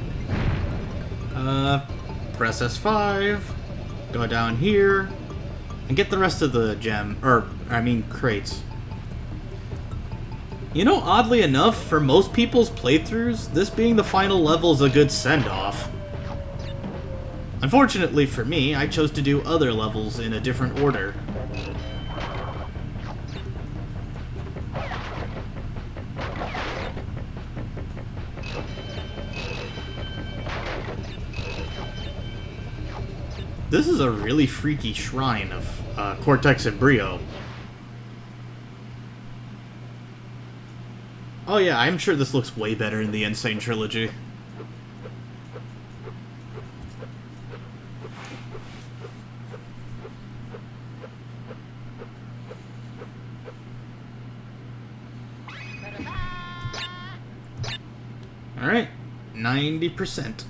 Press S5. Go down here. And get the rest of the crates. You know, oddly enough, for most people's playthroughs, this being the final level is a good send-off. Unfortunately for me, I chose to do other levels in a different order. This is a really freaky shrine of Cortex and Brio. Oh yeah, I'm sure this looks way better in the Insane Trilogy. Alright, 90%.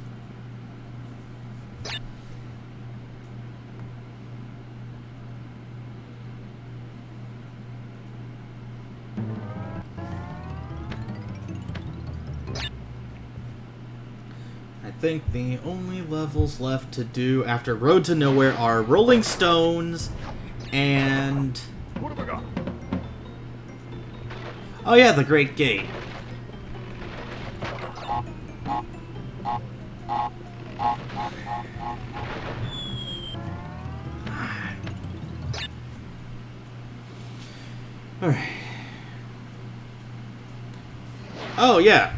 I think the only levels left to do after Road to Nowhere are Rolling Stones and... What have I got? Oh yeah, the Great Gate. Alright. Oh yeah.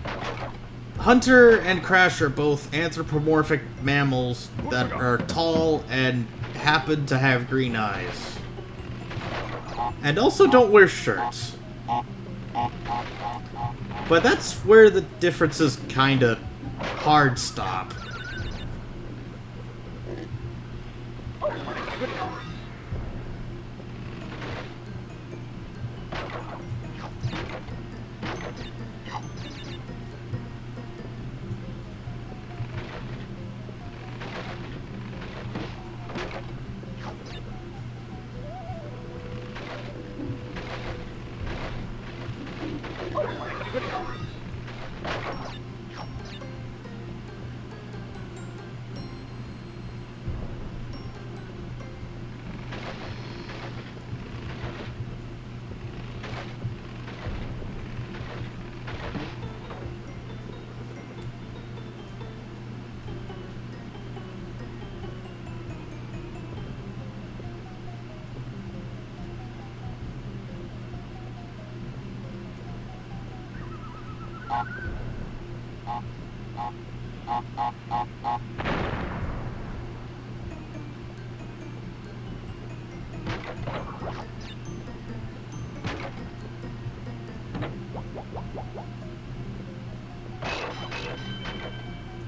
Hunter and Crash are both anthropomorphic mammals that are tall and happen to have green eyes. And also don't wear shirts. But that's where the differences kinda hard stop.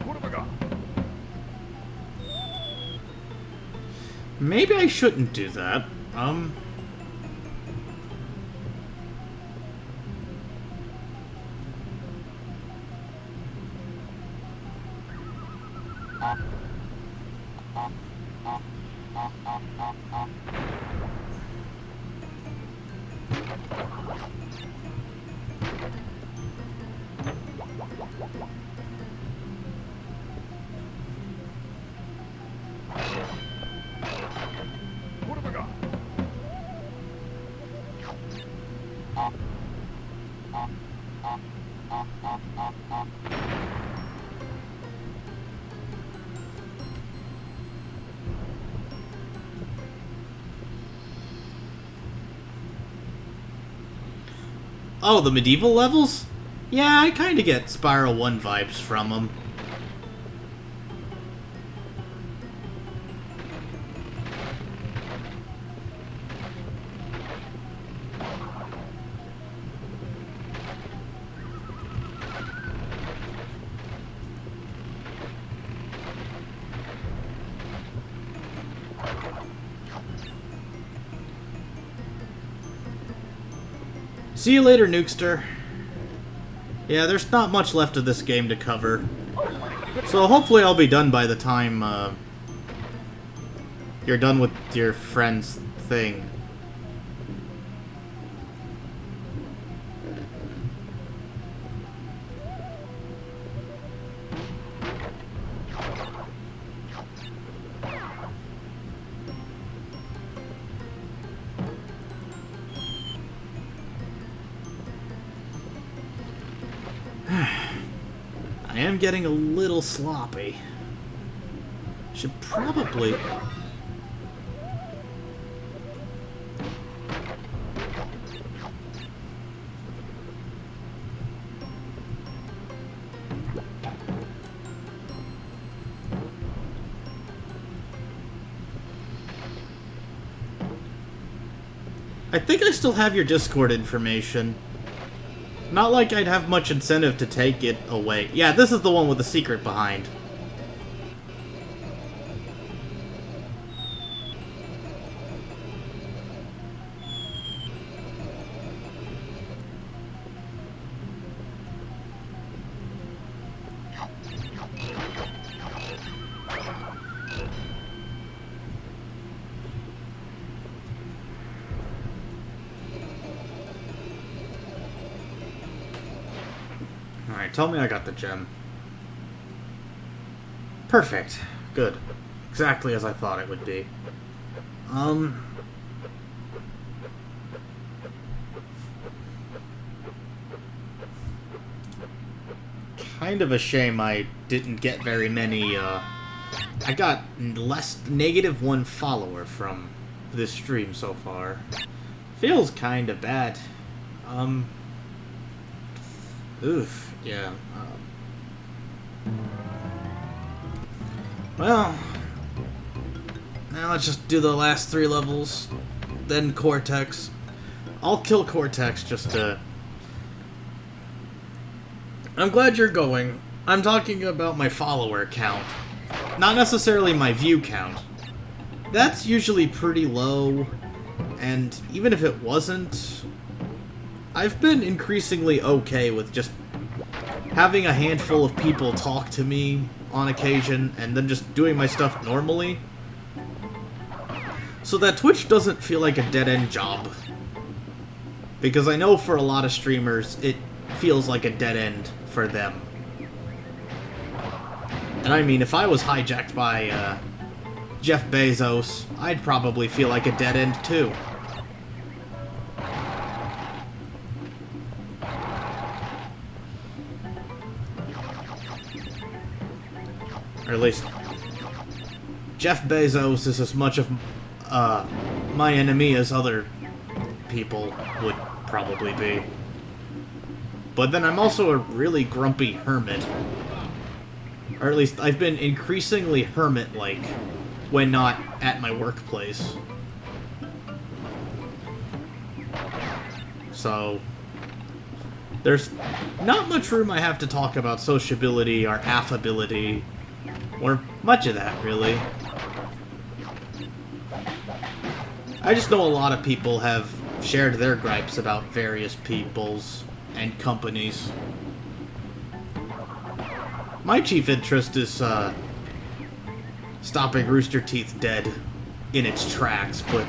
What have I got? Maybe I shouldn't do that. What have I got? Oh, the medieval levels? Yeah, I kinda get Spiral 1 vibes from them. See you later, Nukester. Yeah, there's not much left of this game to cover. So hopefully I'll be done by the time you're done with your friend's thing. I am getting a little sloppy. Should probably... I think I still have your Discord information. Not like I'd have much incentive to take it away. Yeah, this is the one with the secret behind. Alright, tell me I got the gem. Perfect. Good. Exactly as I thought it would be. Kind of a shame I didn't get very many, I got -1 follower from this stream so far. Feels kind of bad. Oof, yeah. Well, now let's just do the last 3 levels, then Cortex. I'll kill Cortex just to... I'm glad you're going. I'm talking about my follower count, not necessarily my view count. That's usually pretty low, and even if it wasn't, I've been increasingly okay with just having a handful of people talk to me on occasion and then just doing my stuff normally, so that Twitch doesn't feel like a dead-end job. Because I know for a lot of streamers, it feels like a dead end for them. And I mean, if I was hijacked by Jeff Bezos, I'd probably feel like a dead end too. Or at least, Jeff Bezos is as much of my enemy as other people would probably be. But then I'm also a really grumpy hermit. Or at least, I've been increasingly hermit-like when not at my workplace. So, there's not much room I have to talk about sociability or affability, or much of that, really. I just know a lot of people have shared their gripes about various peoples and companies. My chief interest is, stopping Rooster Teeth dead in its tracks, but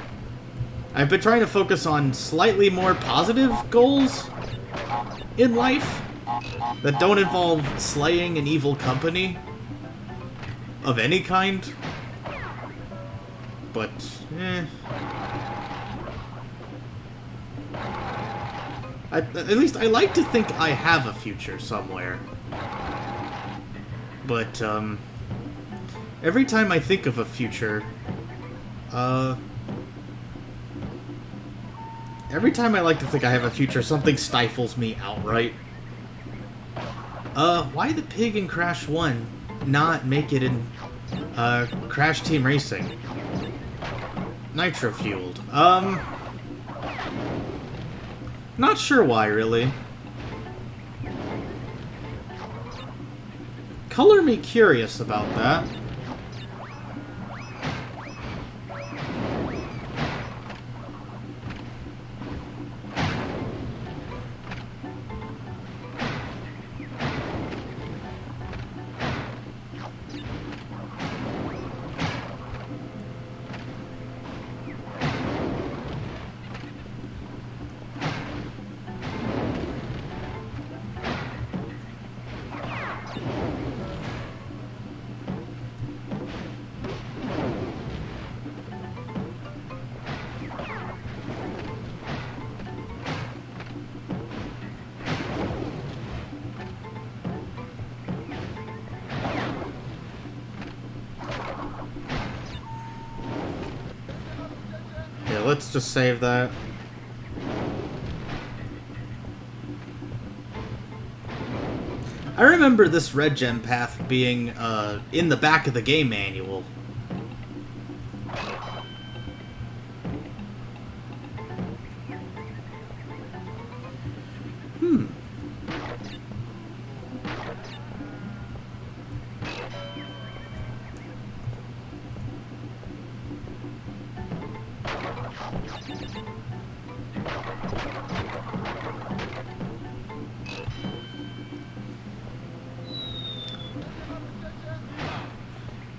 I've been trying to focus on slightly more positive goals in life that don't involve slaying an evil company of any kind. But, at least I like to think I have a future somewhere. But, every time I think of a future, Every time I like to think I have a future, something stifles me outright. Why the pig in Crash 1 not make it in, Crash Team Racing? Nitro-fueled. Not sure why, really. Color me curious about that. Yeah, let's just save that. I remember this red gem path being in the back of the game manual.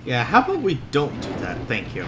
Yeah, how about we don't do that? Thank you.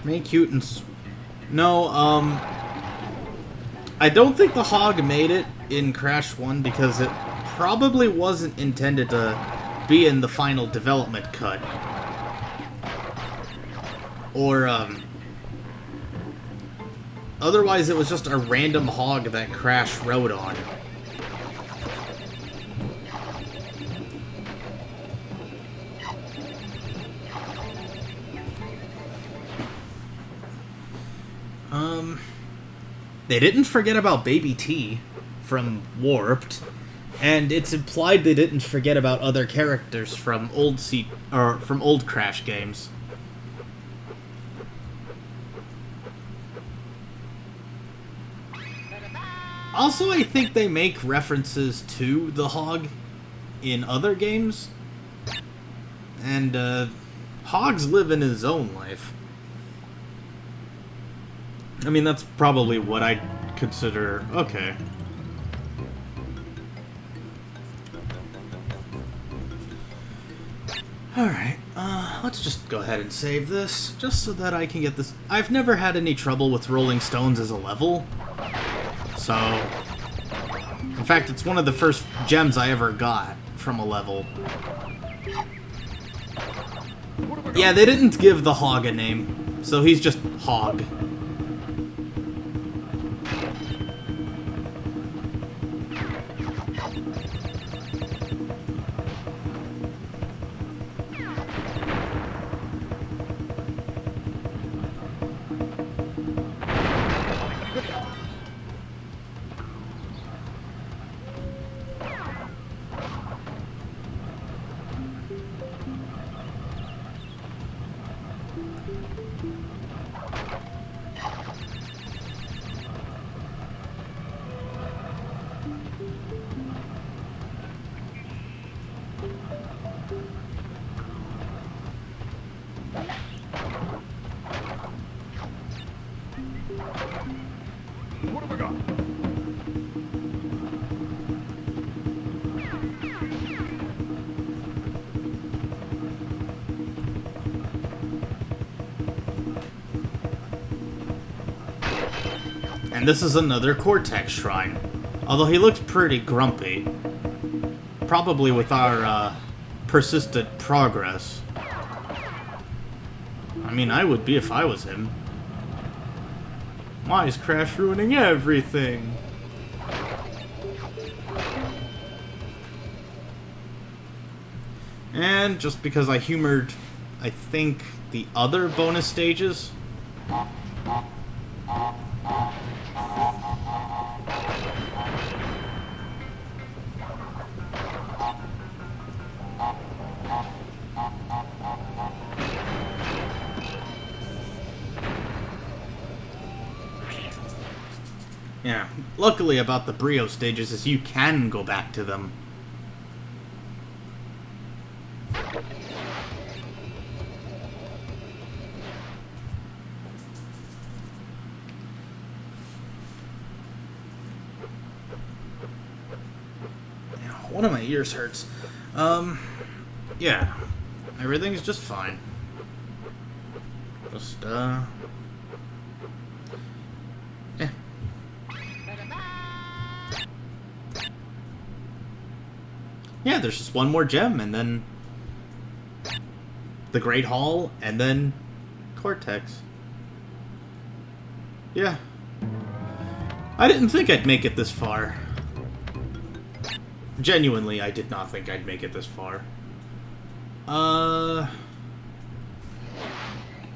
Make cute and... No, I don't think the hog made it in Crash 1 because it probably wasn't intended to be in the final development cut. Or, otherwise it was just a random hog that Crash rode on. They didn't forget about Baby T from Warped, and it's implied they didn't forget about other characters from old Crash games. Also, I think they make references to the hog in other games, and hogs live in his own life. I mean, that's probably what I'd consider... Okay. Alright, let's just go ahead and save this, just so that I can get this... I've never had any trouble with rolling stones as a level, so... In fact, it's one of the first gems I ever got from a level. Yeah, they didn't give the hog a name, so he's just Hog. And this is another Cortex shrine. Although he looks pretty grumpy. Probably with our, persistent progress. I mean, I would be if I was him. Why is Crash ruining everything? And just because I humored, I think, the other bonus stages. Yeah, luckily about the Brio stages is you can go back to them. One of my ears hurts. Yeah. Everything's just fine. Just, yeah. Yeah, there's just one more gem, and then the Great Hall, and then Cortex. Yeah. I didn't think I'd make it this far. Genuinely, I did not think I'd make it this far.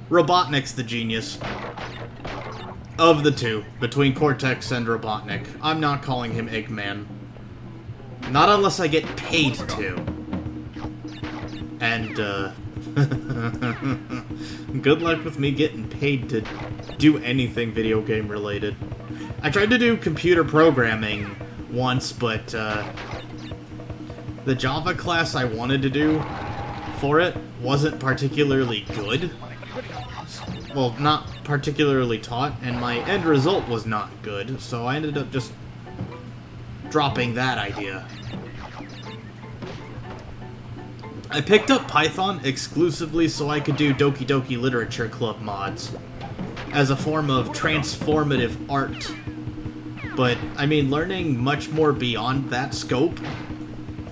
Robotnik's the genius. Of the two, between Cortex and Robotnik. I'm not calling him Eggman. Not unless I get paid to. And, good luck with me getting paid to do anything video game related. I tried to do computer programming once, but, the Java class I wanted to do for it wasn't particularly good. Well, not particularly taught, and my end result was not good, so I ended up just dropping that idea. I picked up Python exclusively so I could do Doki Doki Literature Club mods as a form of transformative art. But, I mean, learning much more beyond that scope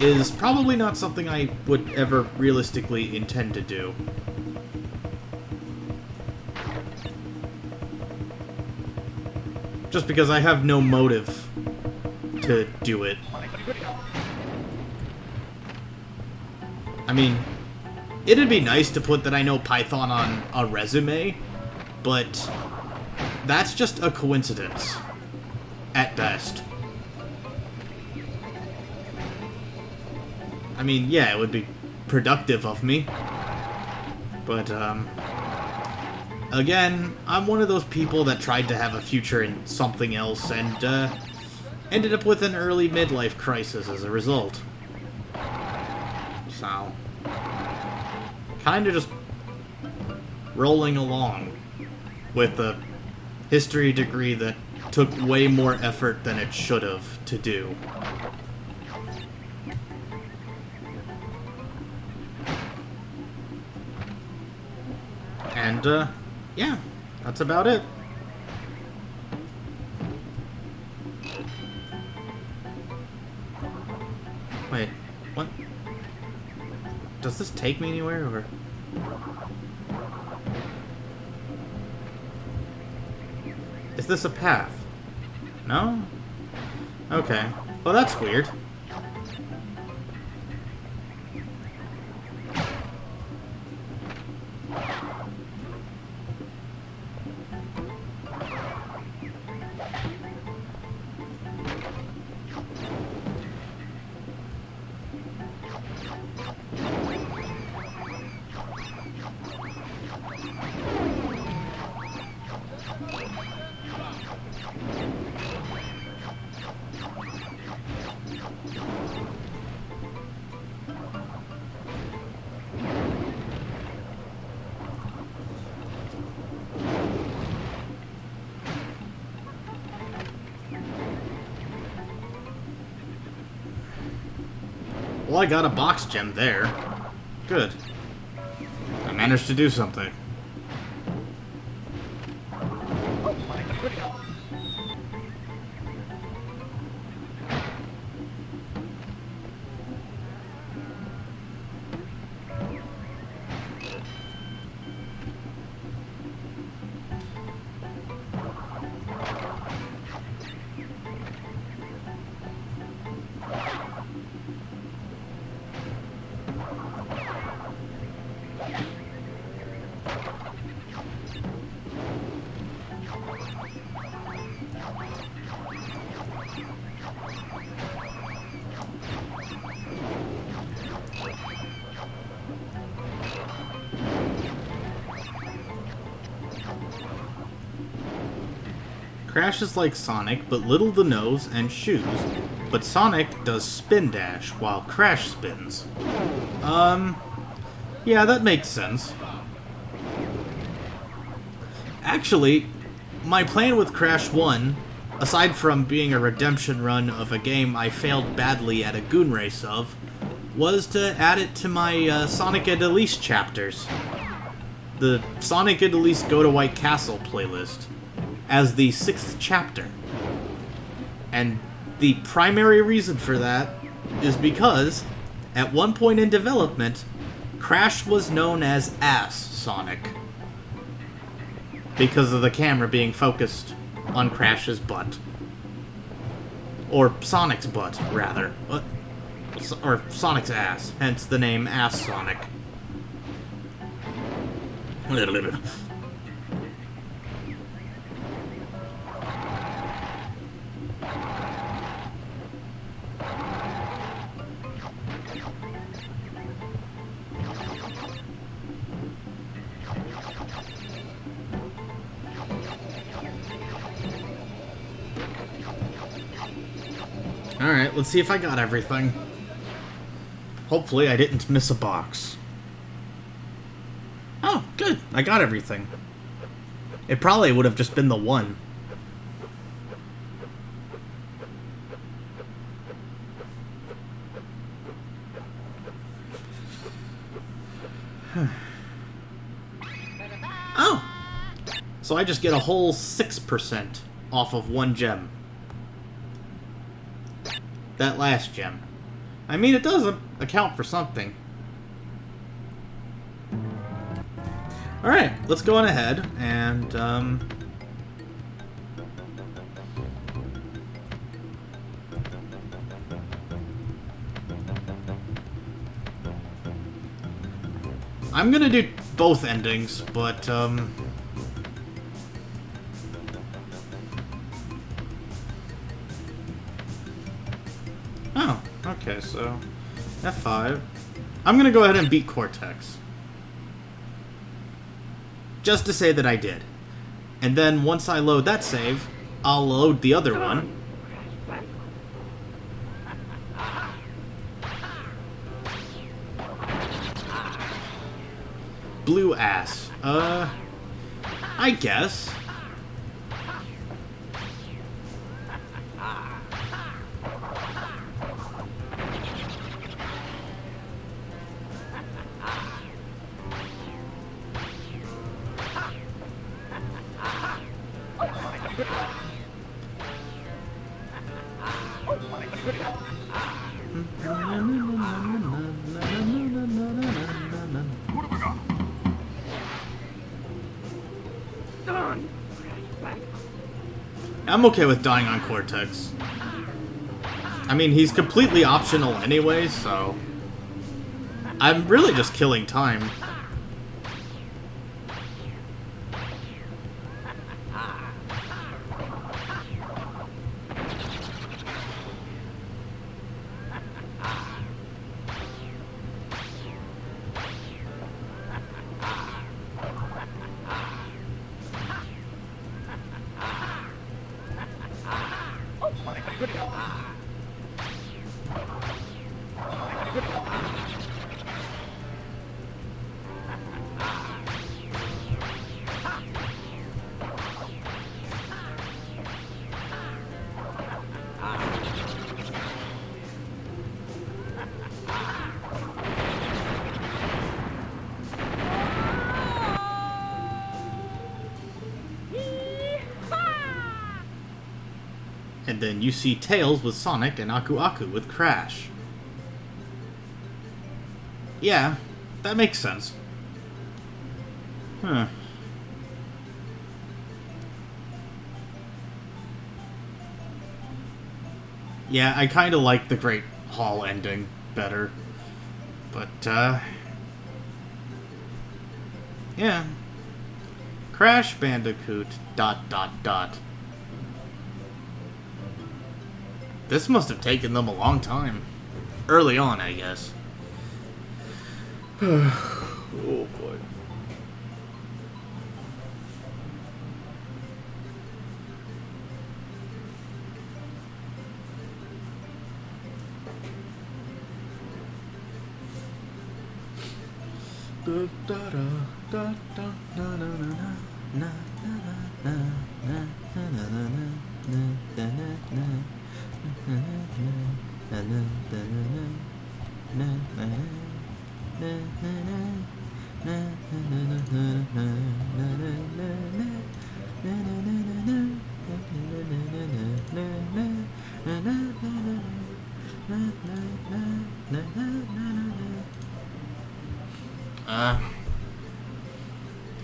is probably not something I would ever realistically intend to do. Just because I have no motive to do it. I mean, it'd be nice to put that I know Python on a resume, but that's just a coincidence, at best. I mean, yeah, it would be productive of me, but, again, I'm one of those people that tried to have a future in something else and, ended up with an early midlife crisis as a result. So, kinda just rolling along with a history degree that took way more effort than it should have to do. And, yeah, that's about it. Wait, what? Does this take me anywhere, or...? Is this a path? No? Okay. Well, that's weird. Well, I got a box gem there. Good. I managed to do something. Crash is like Sonic, but little the nose and shoes. But Sonic does spin dash while Crash spins. Yeah, that makes sense. Actually, my plan with Crash 1, aside from being a redemption run of a game I failed badly at a goon race of, was to add it to my Sonic and Elise chapters. The Sonic and Elise Go to White Castle playlist, as the 6th chapter. And the primary reason for that is because, at one point in development, Crash was known as Ass Sonic, because of the camera being focused on Crash's butt. Or Sonic's butt, rather. Or Sonic's ass, hence the name Ass Sonic. Alright, let's see if I got everything. Hopefully I didn't miss a box. Oh, good. I got everything. It probably would have just been the one. Oh! So I just get a whole 6% off of one gem. That last gem. I mean, it does account for something. Alright, let's go on ahead and, I'm gonna do both endings, but, oh, okay, so F5. I'm gonna go ahead and beat Cortex. Just to say that I did. And then once I load that save, I'll load the other one. Blue ass. I guess. I'm okay with dying on Cortex. I mean, he's completely optional anyway, so I'm really just killing time. And then you see Tails with Sonic and Aku Aku with Crash. Yeah, that makes sense. Huh. Yeah, I kinda like the Great Hall ending better. But, yeah. Crash Bandicoot ... This must have taken them a long time. Early on, I guess. Oh boy.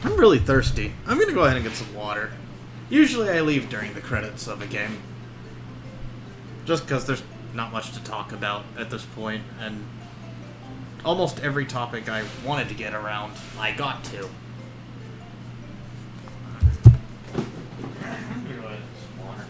I'm really thirsty. I'm gonna go ahead and get some water. Usually I leave during the credits of a game. Just because there's not much to talk about at this point, and almost every topic I wanted to get around, I got to. I'm gonna go ahead and get some water.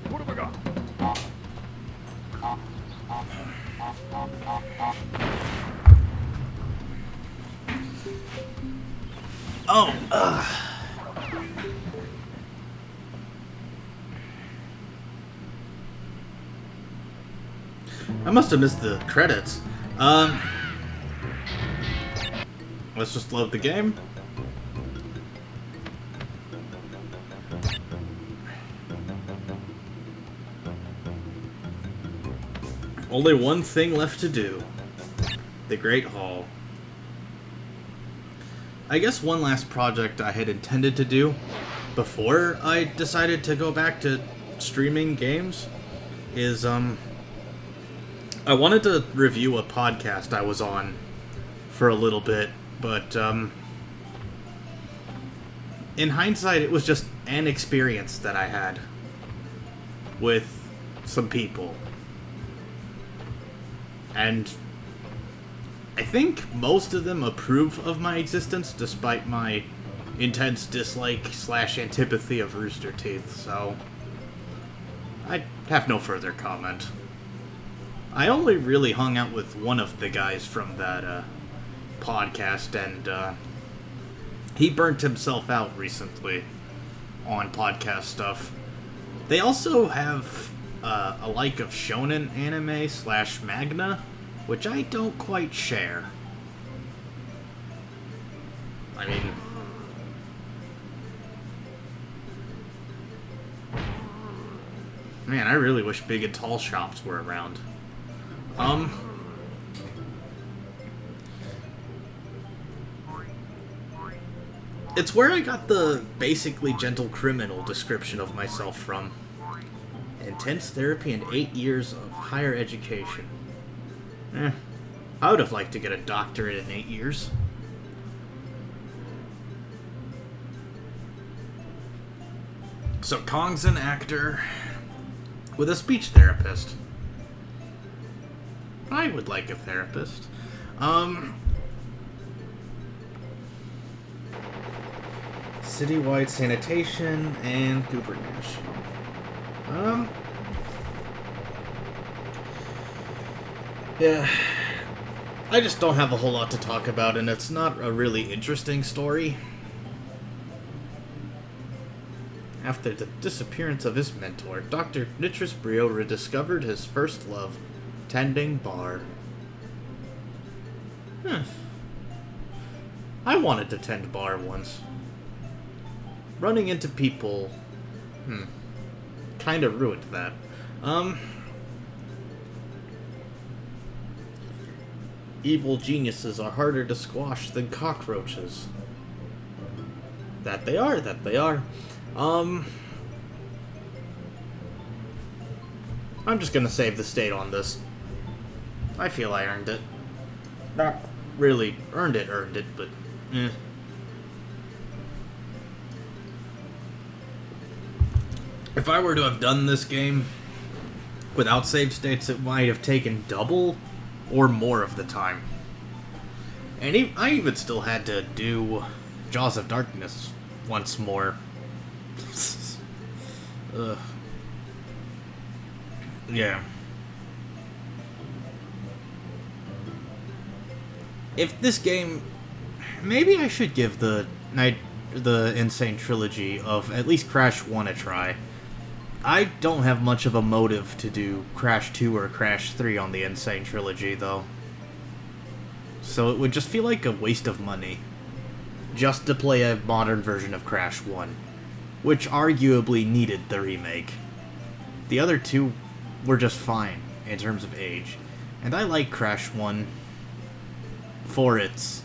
What have I got? Oh, I must have missed the credits. Let's just load the game. Only one thing left to do. The Great Hall. I guess one last project I had intended to do before I decided to go back to streaming games is, I wanted to review a podcast I was on for a little bit, but, in hindsight, it was just an experience that I had with some people. And I think most of them approve of my existence, despite my intense dislike / antipathy of Rooster Teeth, so I have no further comment. I only really hung out with one of the guys from that podcast, and he burnt himself out recently on podcast stuff. They also have a like of shonen anime / manga, which I don't quite share. I mean, man, I really wish big and tall shops were around. It's where I got the basically gentle criminal description of myself from. Intense therapy and 8 years of higher education. I would have liked to get a doctorate in 8 years. So Kong's an actor with a speech therapist. I would like a therapist. Citywide sanitation and Goobernash. Yeah. I just don't have a whole lot to talk about, and it's not a really interesting story. After the disappearance of his mentor, Dr. Nitrous Brio rediscovered his first love, tending bar. I wanted to tend bar once. Running into people, kind of ruined that. Evil geniuses are harder to squash than cockroaches. That they are, that they are. I'm just gonna save the state on this. I feel I earned it. Not really earned it, but If I were to have done this game without save states, it might have taken double or more of the time. And I even still had to do Jaws of Darkness once more. Ugh. Yeah. If this game... Maybe I should give the Insane Trilogy of at least Crash 1 a try. I don't have much of a motive to do Crash 2 or Crash 3 on the Insane Trilogy, though. So it would just feel like a waste of money just to play a modern version of Crash 1, which arguably needed the remake. The other two were just fine in terms of age, and I like Crash 1 for its,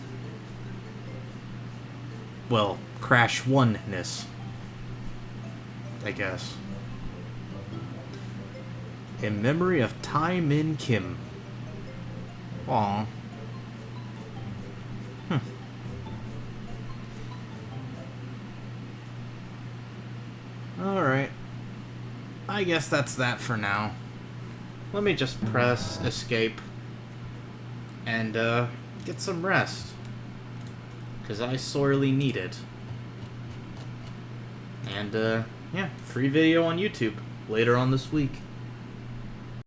well, Crash 1-ness, I guess. In memory of Tai Min Kim. Aww. Alright. I guess that's that for now. Let me just press escape and get some rest, because I sorely need it. And yeah, free video on YouTube later on this week.